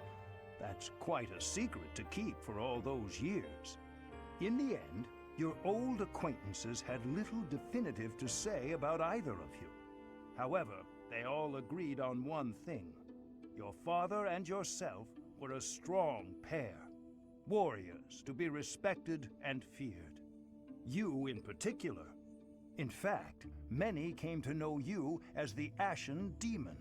That's quite a secret to keep for all those years. In the end, your old acquaintances had little definitive to say about either of you. However, they all agreed on one thing. Your father and yourself were a strong pair. Warriors to be respected and feared. You in particular. In fact, many came to know you as the Ashen Demon.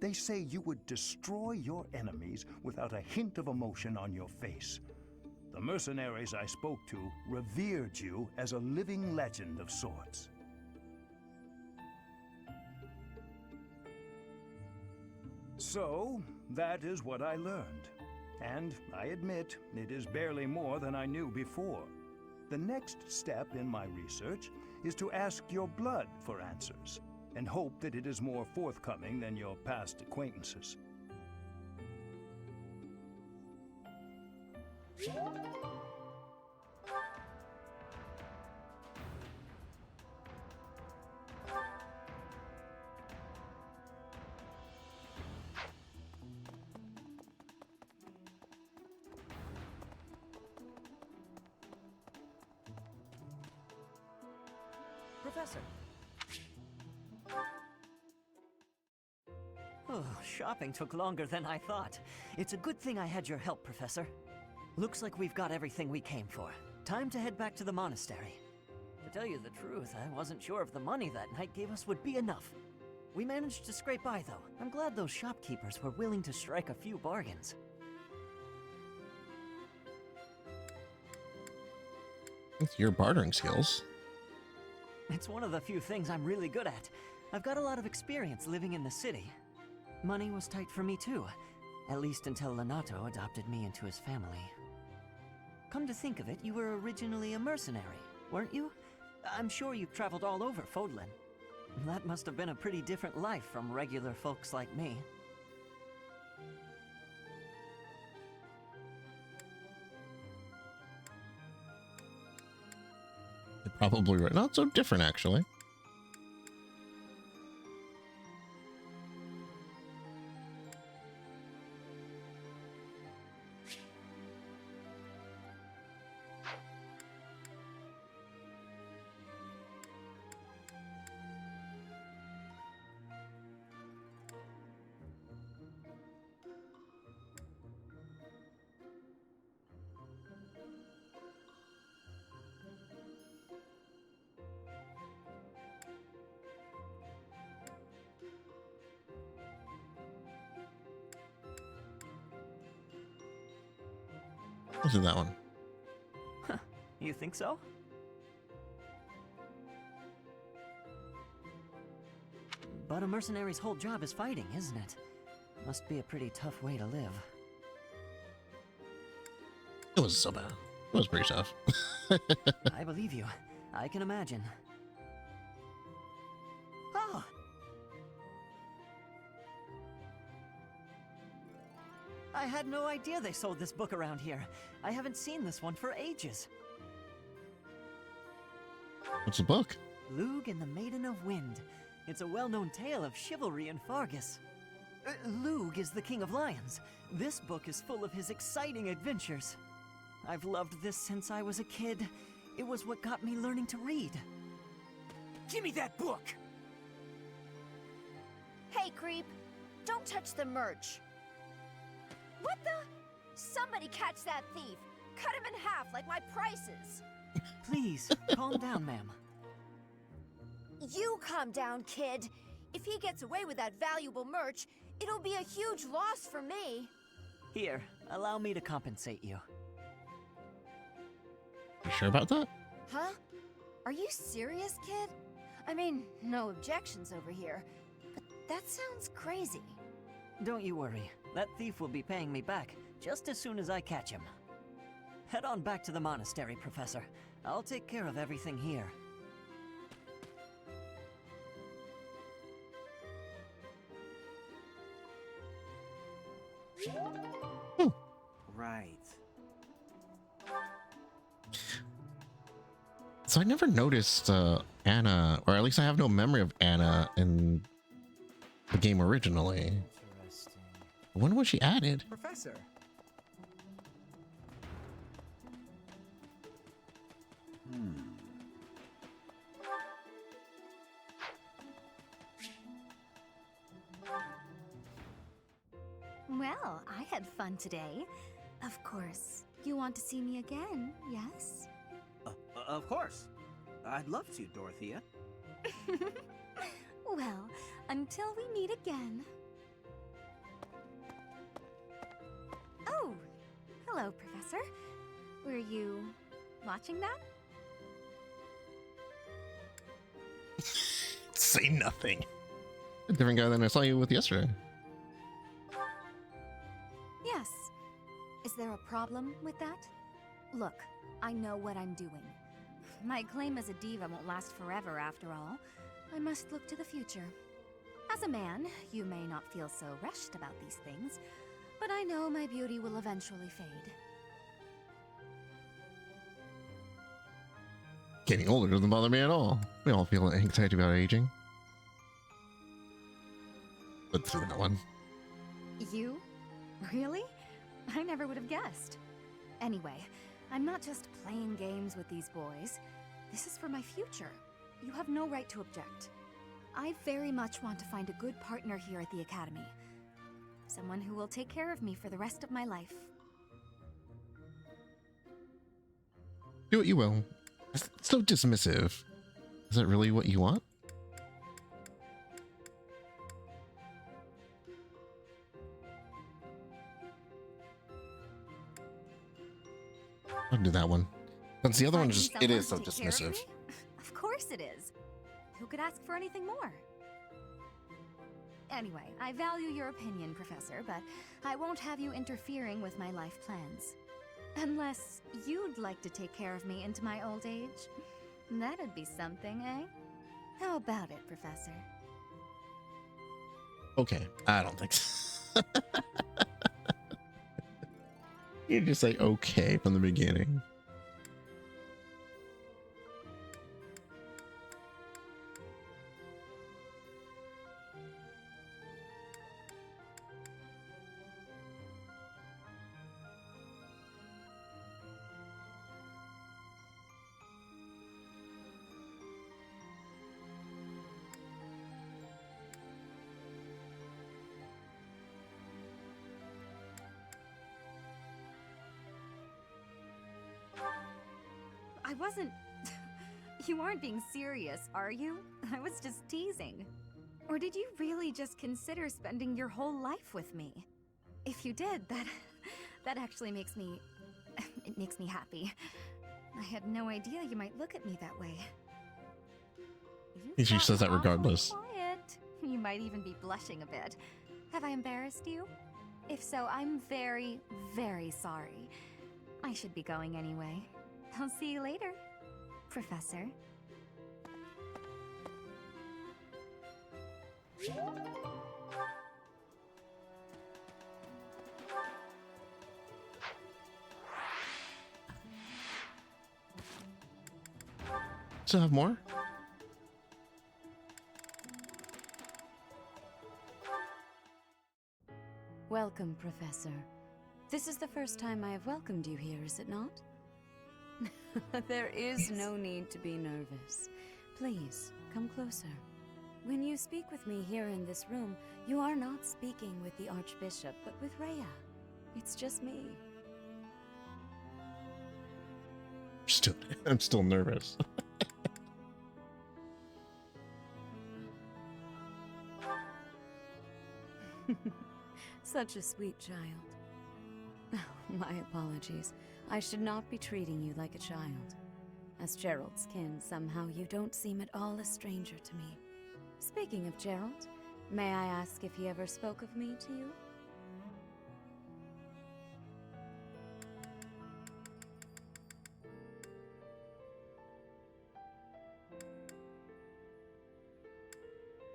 They say you would destroy your enemies without a hint of emotion on your face. The mercenaries I spoke to revered you as a living legend of sorts. So, that is what I learned. And I admit, it is barely more than I knew before. The next step in my research is to ask your blood for answers, and hope that it is more forthcoming than your past acquaintances. Professor. Oh, shopping took longer than I thought. It's a good thing I had your help, Professor. Looks like we've got everything we came for. Time to head back to the monastery. To tell you the truth, I wasn't sure if the money that night gave us would be enough. We managed to scrape by, though. I'm glad those shopkeepers were willing to strike a few bargains. With your bartering skills. It's one of the few things I'm really good at. I've got a lot of experience living in the city. Money was tight for me too, at least until Lenato adopted me into his family. Come to think of it, you were originally a mercenary, weren't you? I'm sure you've traveled all over Fodlan. That must have been a pretty different life from regular folks like me. You're probably right. Not so different, actually. What's in that one? You think so? But a mercenary's whole job is fighting, isn't it? Must be a pretty tough way to live. It wasn't so bad. It was pretty tough. I believe you. I can imagine. Oh! I had no idea they sold this book around here. I haven't seen this one for ages. What's the book? Lug and the Maiden of Wind. It's a well-known tale of chivalry in Fargus. Lug is the King of Lions. This book is full of his exciting adventures. I've loved this since I was a kid. It was what got me learning to read. Give me that book! Hey, creep! Don't touch the merch! What the? Somebody catch that thief! Cut him in half like my prices! Please, calm down, ma'am. You calm down, kid. If he gets away with that valuable merch, it'll be a huge loss for me. Here, allow me to compensate you. You sure about that? Huh? Are you serious, kid? I mean, no objections over here, but that sounds crazy. Don't you worry. That thief will be paying me back just as soon as I catch him. Head on back to the monastery, Professor. I'll take care of everything here. Right. So I never noticed Anna, or at least I have no memory of Anna in the game originally. Interesting. When was she added? Professor. Well, I had fun today. Of course, you want to see me again, yes? Of course. I'd love to, Dorothea. Well, until we meet again. Oh, hello, Professor. Were you watching that? Say nothing. A different guy than I saw you with yesterday. Yes. Is there a problem with that? Look, I know what I'm doing. My claim as a diva won't last forever after all. I must look to the future. As a man, you may not feel so rushed about these things, but I know my beauty will eventually fade. Getting older doesn't bother me at all. We all feel anxiety about aging. But through that one. You? Really? I never would have guessed. Anyway, I'm not just playing games with these boys. This is for my future. You have no right to object. I very much want to find a good partner here at the Academy. Someone who will take care of me for the rest of my life. Do what you will. It's so dismissive. Is that really what you want? I'll do that one. Since the other one just, it is so dismissive. Of course it is. Who could ask for anything more? Anyway, I value your opinion, Professor, but I won't have you interfering with my life plans. Unless you'd like to take care of me into my old age. That'd be something, eh? How about it, Professor? Okay, I don't think so. You just say okay from the beginning. I wasn't... You aren't being serious, are you? I was just teasing. Or did you really just consider spending your whole life with me? If you did, that actually makes me... It makes me happy. I had no idea you might look at me that way. She says that regardless. Quiet. You might even be blushing a bit. Have I embarrassed you? If so, I'm very, very sorry. I should be going anyway. I'll see you later, Professor. Still have more? Welcome, Professor. This is the first time I have welcomed you here, is it not? There is no need to be nervous. Please, come closer. When you speak with me here in this room, you are not speaking with the Archbishop, but with Rhea. It's just me. I'm still nervous. Such a sweet child. My apologies. I should not be treating you like a child. As Gerald's kin, somehow you don't seem at all a stranger to me. Speaking of Gerald, may I ask if he ever spoke of me to you?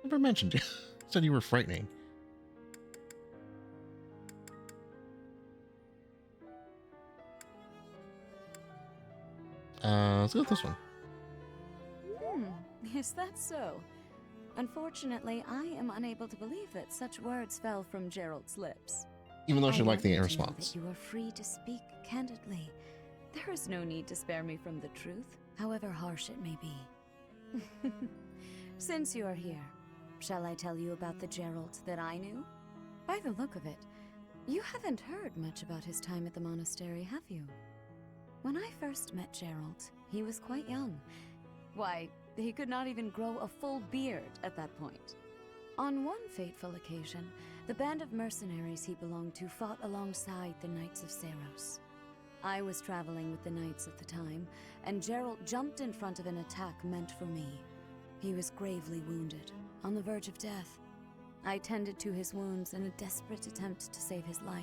Never mentioned you. Said you were frightening. Let's go with this one. Is that so? Unfortunately, I am unable to believe that such words fell from Gerald's lips. Even though she liked the wanted to know response. that you are free to speak candidly. There is no need to spare me from the truth, however harsh it may be. Since you are here, shall I tell you about the Gerald that I knew? By the look of it, you haven't heard much about his time at the monastery, have you? When I first met Gerald, he was quite young. Why, he could not even grow a full beard at that point. On one fateful occasion, the band of mercenaries he belonged to fought alongside the Knights of Seiros. I was traveling with the Knights at the time, and Gerald jumped in front of an attack meant for me. He was gravely wounded, on the verge of death. I tended to his wounds in a desperate attempt to save his life.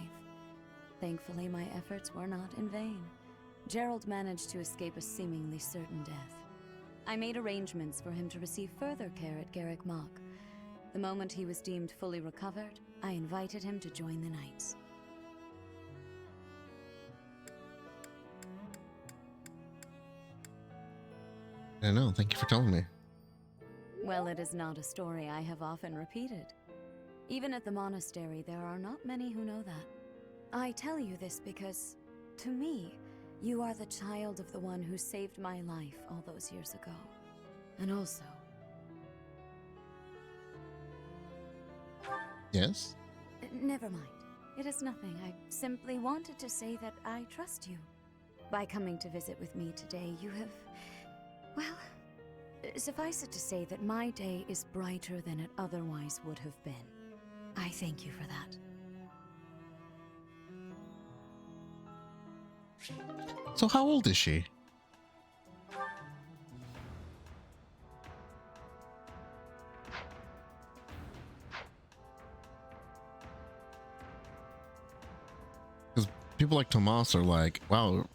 Thankfully, my efforts were not in vain. Gerald managed to escape a seemingly certain death. I made arrangements for him to receive further care at Garrick Mach. The moment he was deemed fully recovered, I invited him to join the Knights. I know, thank you for telling me. Well, it is not a story I have often repeated. Even at the monastery, there are not many who know that. I tell you this because, to me, you are the child of the one who saved my life all those years ago. And also... Yes? Never mind. It is nothing. I simply wanted to say that I trust you. By coming to visit with me today, you have... Well, suffice it to say that my day is brighter than it otherwise would have been. I thank you for that. So how old is she? Because people people like Tomas are like, wow,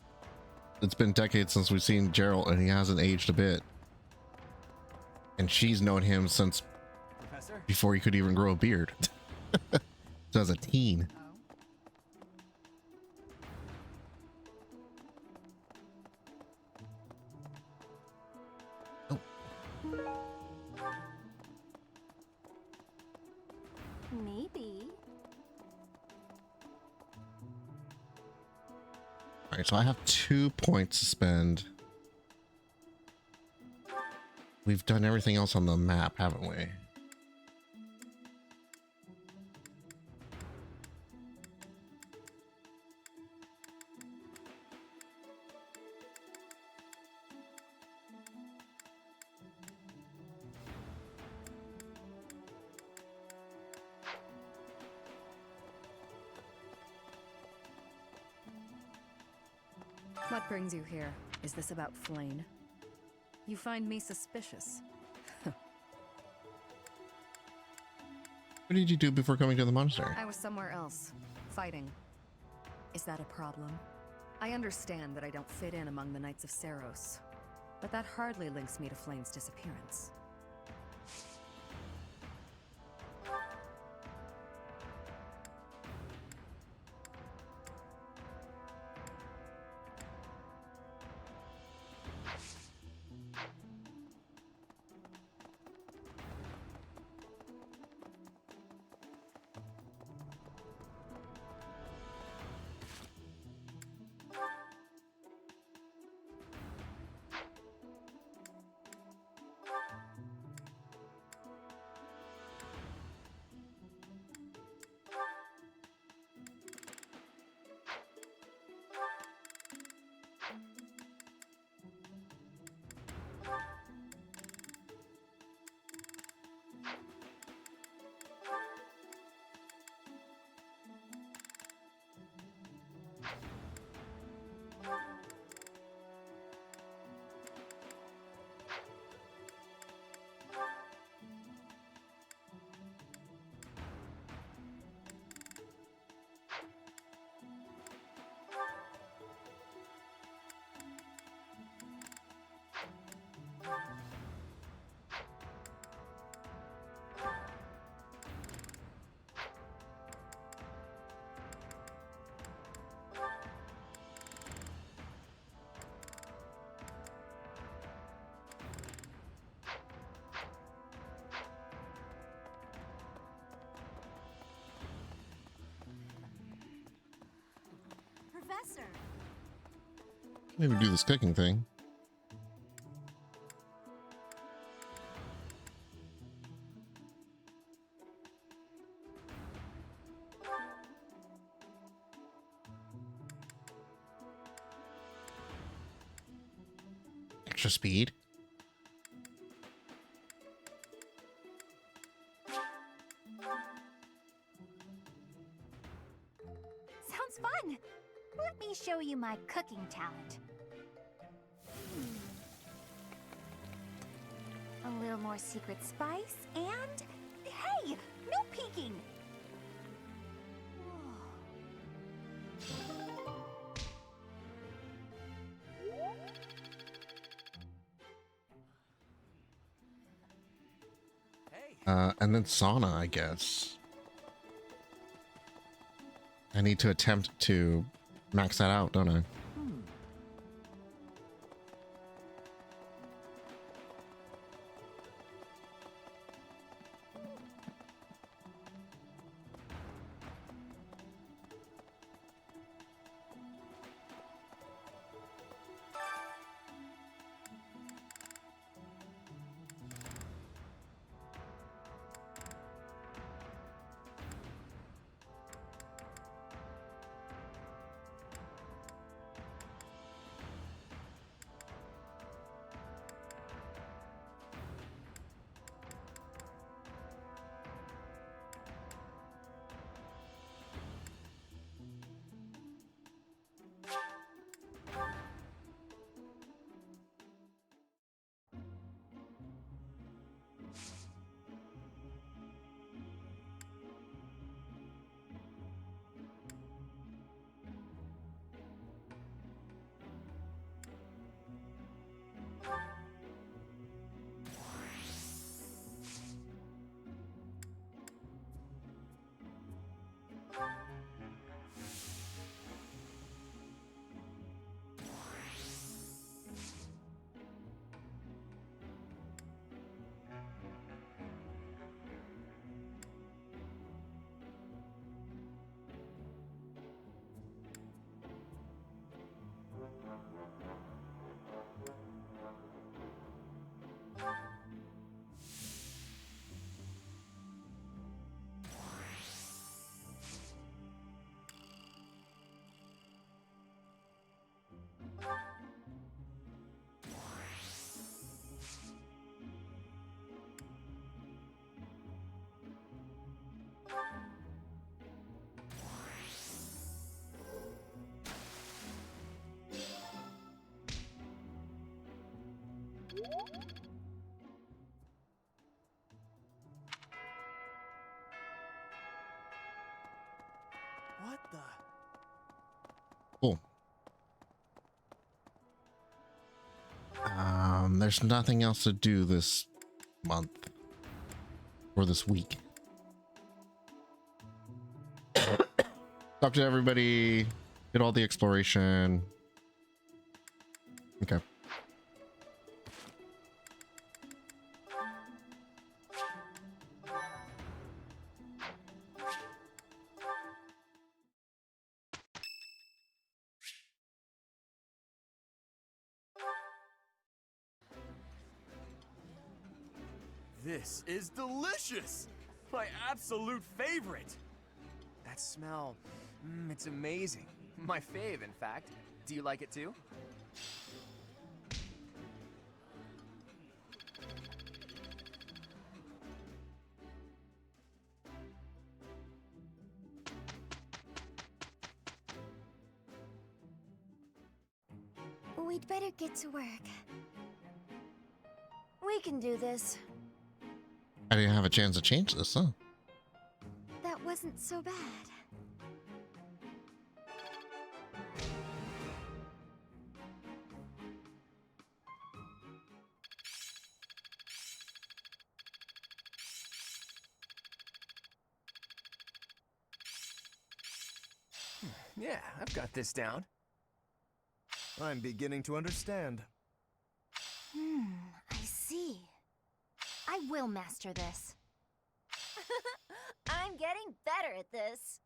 it's been decades since we've seen Gerald and he hasn't aged a bit. And she's known him since Professor? before he could even grow a beard. So as a teen. Maybe. Alright, so I have 2 points to spend. We've done everything else on the map, haven't we? What brings you here? Is this about Flane? You find me suspicious. What did you do before coming to the monastery? I was somewhere else, fighting. Is that a problem? I understand that I don't fit in among the Knights of Seiros, but that hardly links me to Flane's disappearance. Professor! Maybe do this cooking thing. Extra speed. Sounds fun! Let me show you my cooking talent. A little more secret spice, and... Hey! No peeking! And then sauna, I guess. I need to attempt to max that out, don't I? What the? Cool. There's nothing else to do this month or this week. Talk to everybody, get all the exploration. Okay. This is delicious! My absolute favorite! That smell, it's amazing. My fave, in fact. Do you like it too? We'd better get to work. We can do this. I didn't have a chance to change this, huh? That wasn't so bad. Yeah, I've got this down. I'm beginning to understand. I see. I will master this. I'm getting better at this.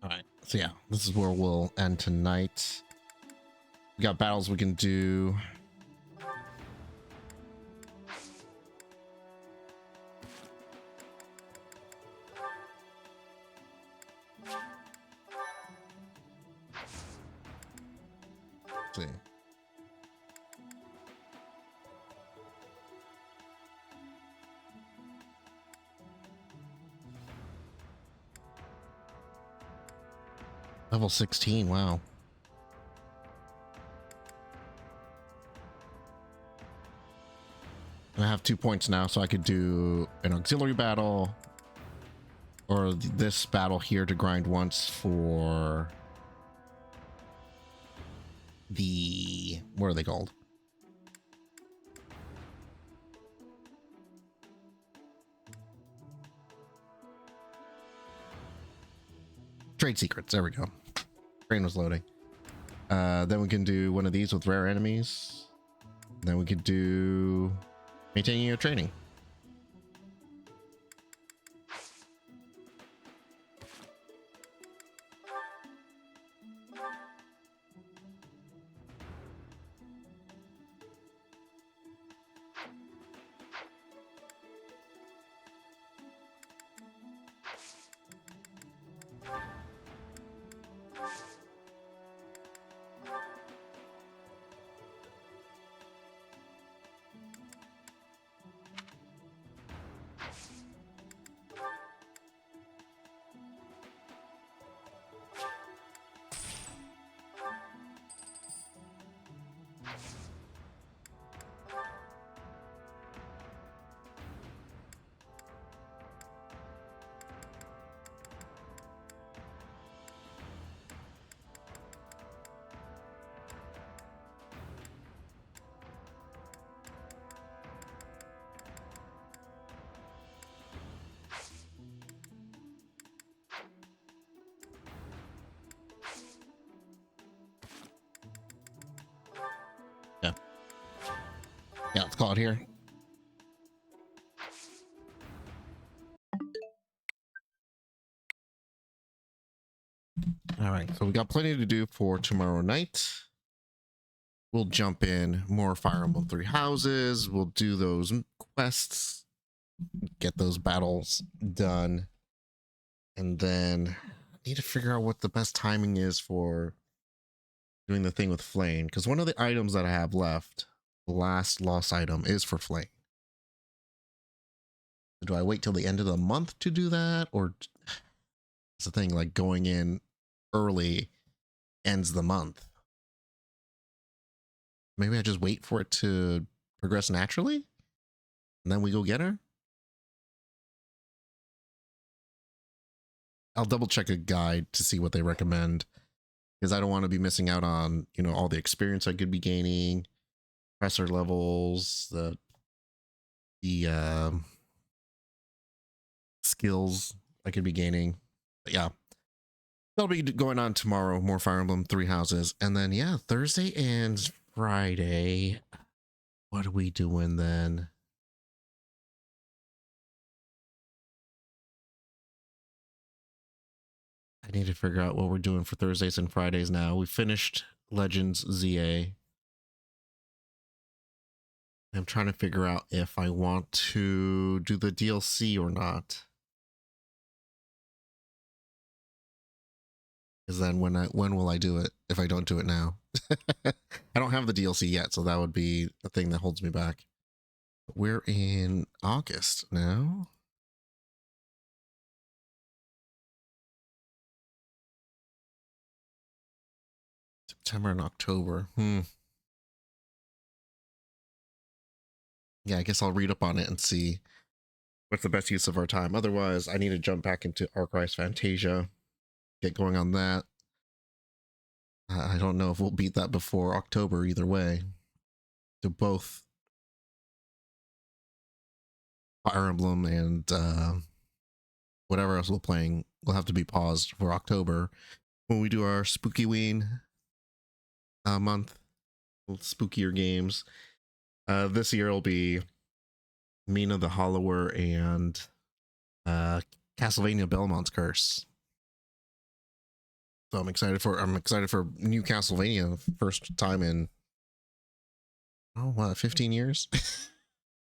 All right, so yeah, this is where we'll end tonight. We got battles we can do. Let's see. Level 16, wow. And I have 2 points now, so I could do an auxiliary battle or this battle here to grind once for the, what are they called? Trade secrets, there we go. Brain was loading. Then we can do one of these with rare enemies. Then we could do maintaining your training. Yeah, let's call it here. All right, so we got plenty to do for tomorrow night. We'll jump in more Fire Emblem 3 houses. We'll do those quests, get those battles done, and then I need to figure out what the best timing is for doing the thing with Flame, because one of the items that I have left the last lost item is for Flame. Do I wait till the end of the month to do that? Or it's the thing, like going in early ends the month. Maybe I just wait for it to progress naturally and then we go get her. I'll double check a guide to see what they recommend, because I don't want to be missing out on, you know, all the experience I could be gaining, professor levels, the skills I could be gaining. But yeah, that'll be going on tomorrow. More Fire Emblem 3 Houses. And then, yeah, Thursday and Friday. What are we doing then? I need to figure out what we're doing for Thursdays and Fridays now. We finished Legends ZA. I'm trying to figure out if I want to do the DLC or not. Because then when will I do it if I don't do it now? I don't have the DLC yet, so that would be the thing that holds me back. But we're in August now. September and October. Yeah, I guess I'll read up on it and see what's the best use of our time. Otherwise, I need to jump back into Arc-Rise Fantasia, get going on that. I don't know if we'll beat that before October either way. So both Fire Emblem and whatever else we're playing will have to be paused for October when we do our Spookyween month, spookier games. This year will be Mina the Hollower and Castlevania Belmont's Curse. So I'm excited for new Castlevania, first time in 15 years.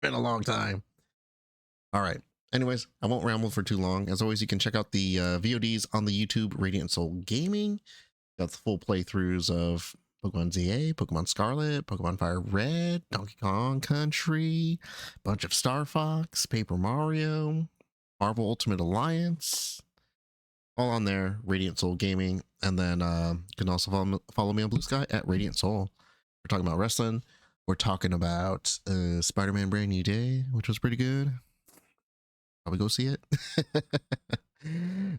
Been a long time. All right. Anyways, I won't ramble for too long. As always, you can check out the VODs on the YouTube, Radiant Soul Gaming. Got the full playthroughs of Pokemon ZA, Pokemon Scarlet, Pokemon Fire Red, Donkey Kong Country, bunch of Star Fox, Paper Mario, Marvel Ultimate Alliance, all on there, Radiant Soul Gaming. And then you can also follow me on Blue Sky at Radiant Soul. We're talking about wrestling. We're talking about Spider-Man Brand New Day, which was pretty good. Probably go see it.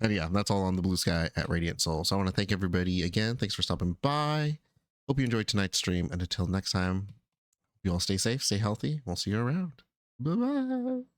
And yeah, that's all on the Blue Sky at Radiant Soul. So I want to thank everybody again. Thanks for stopping by. Hope you enjoyed tonight's stream. And until next time, you all stay safe, stay healthy. We'll see you around. Bye-bye.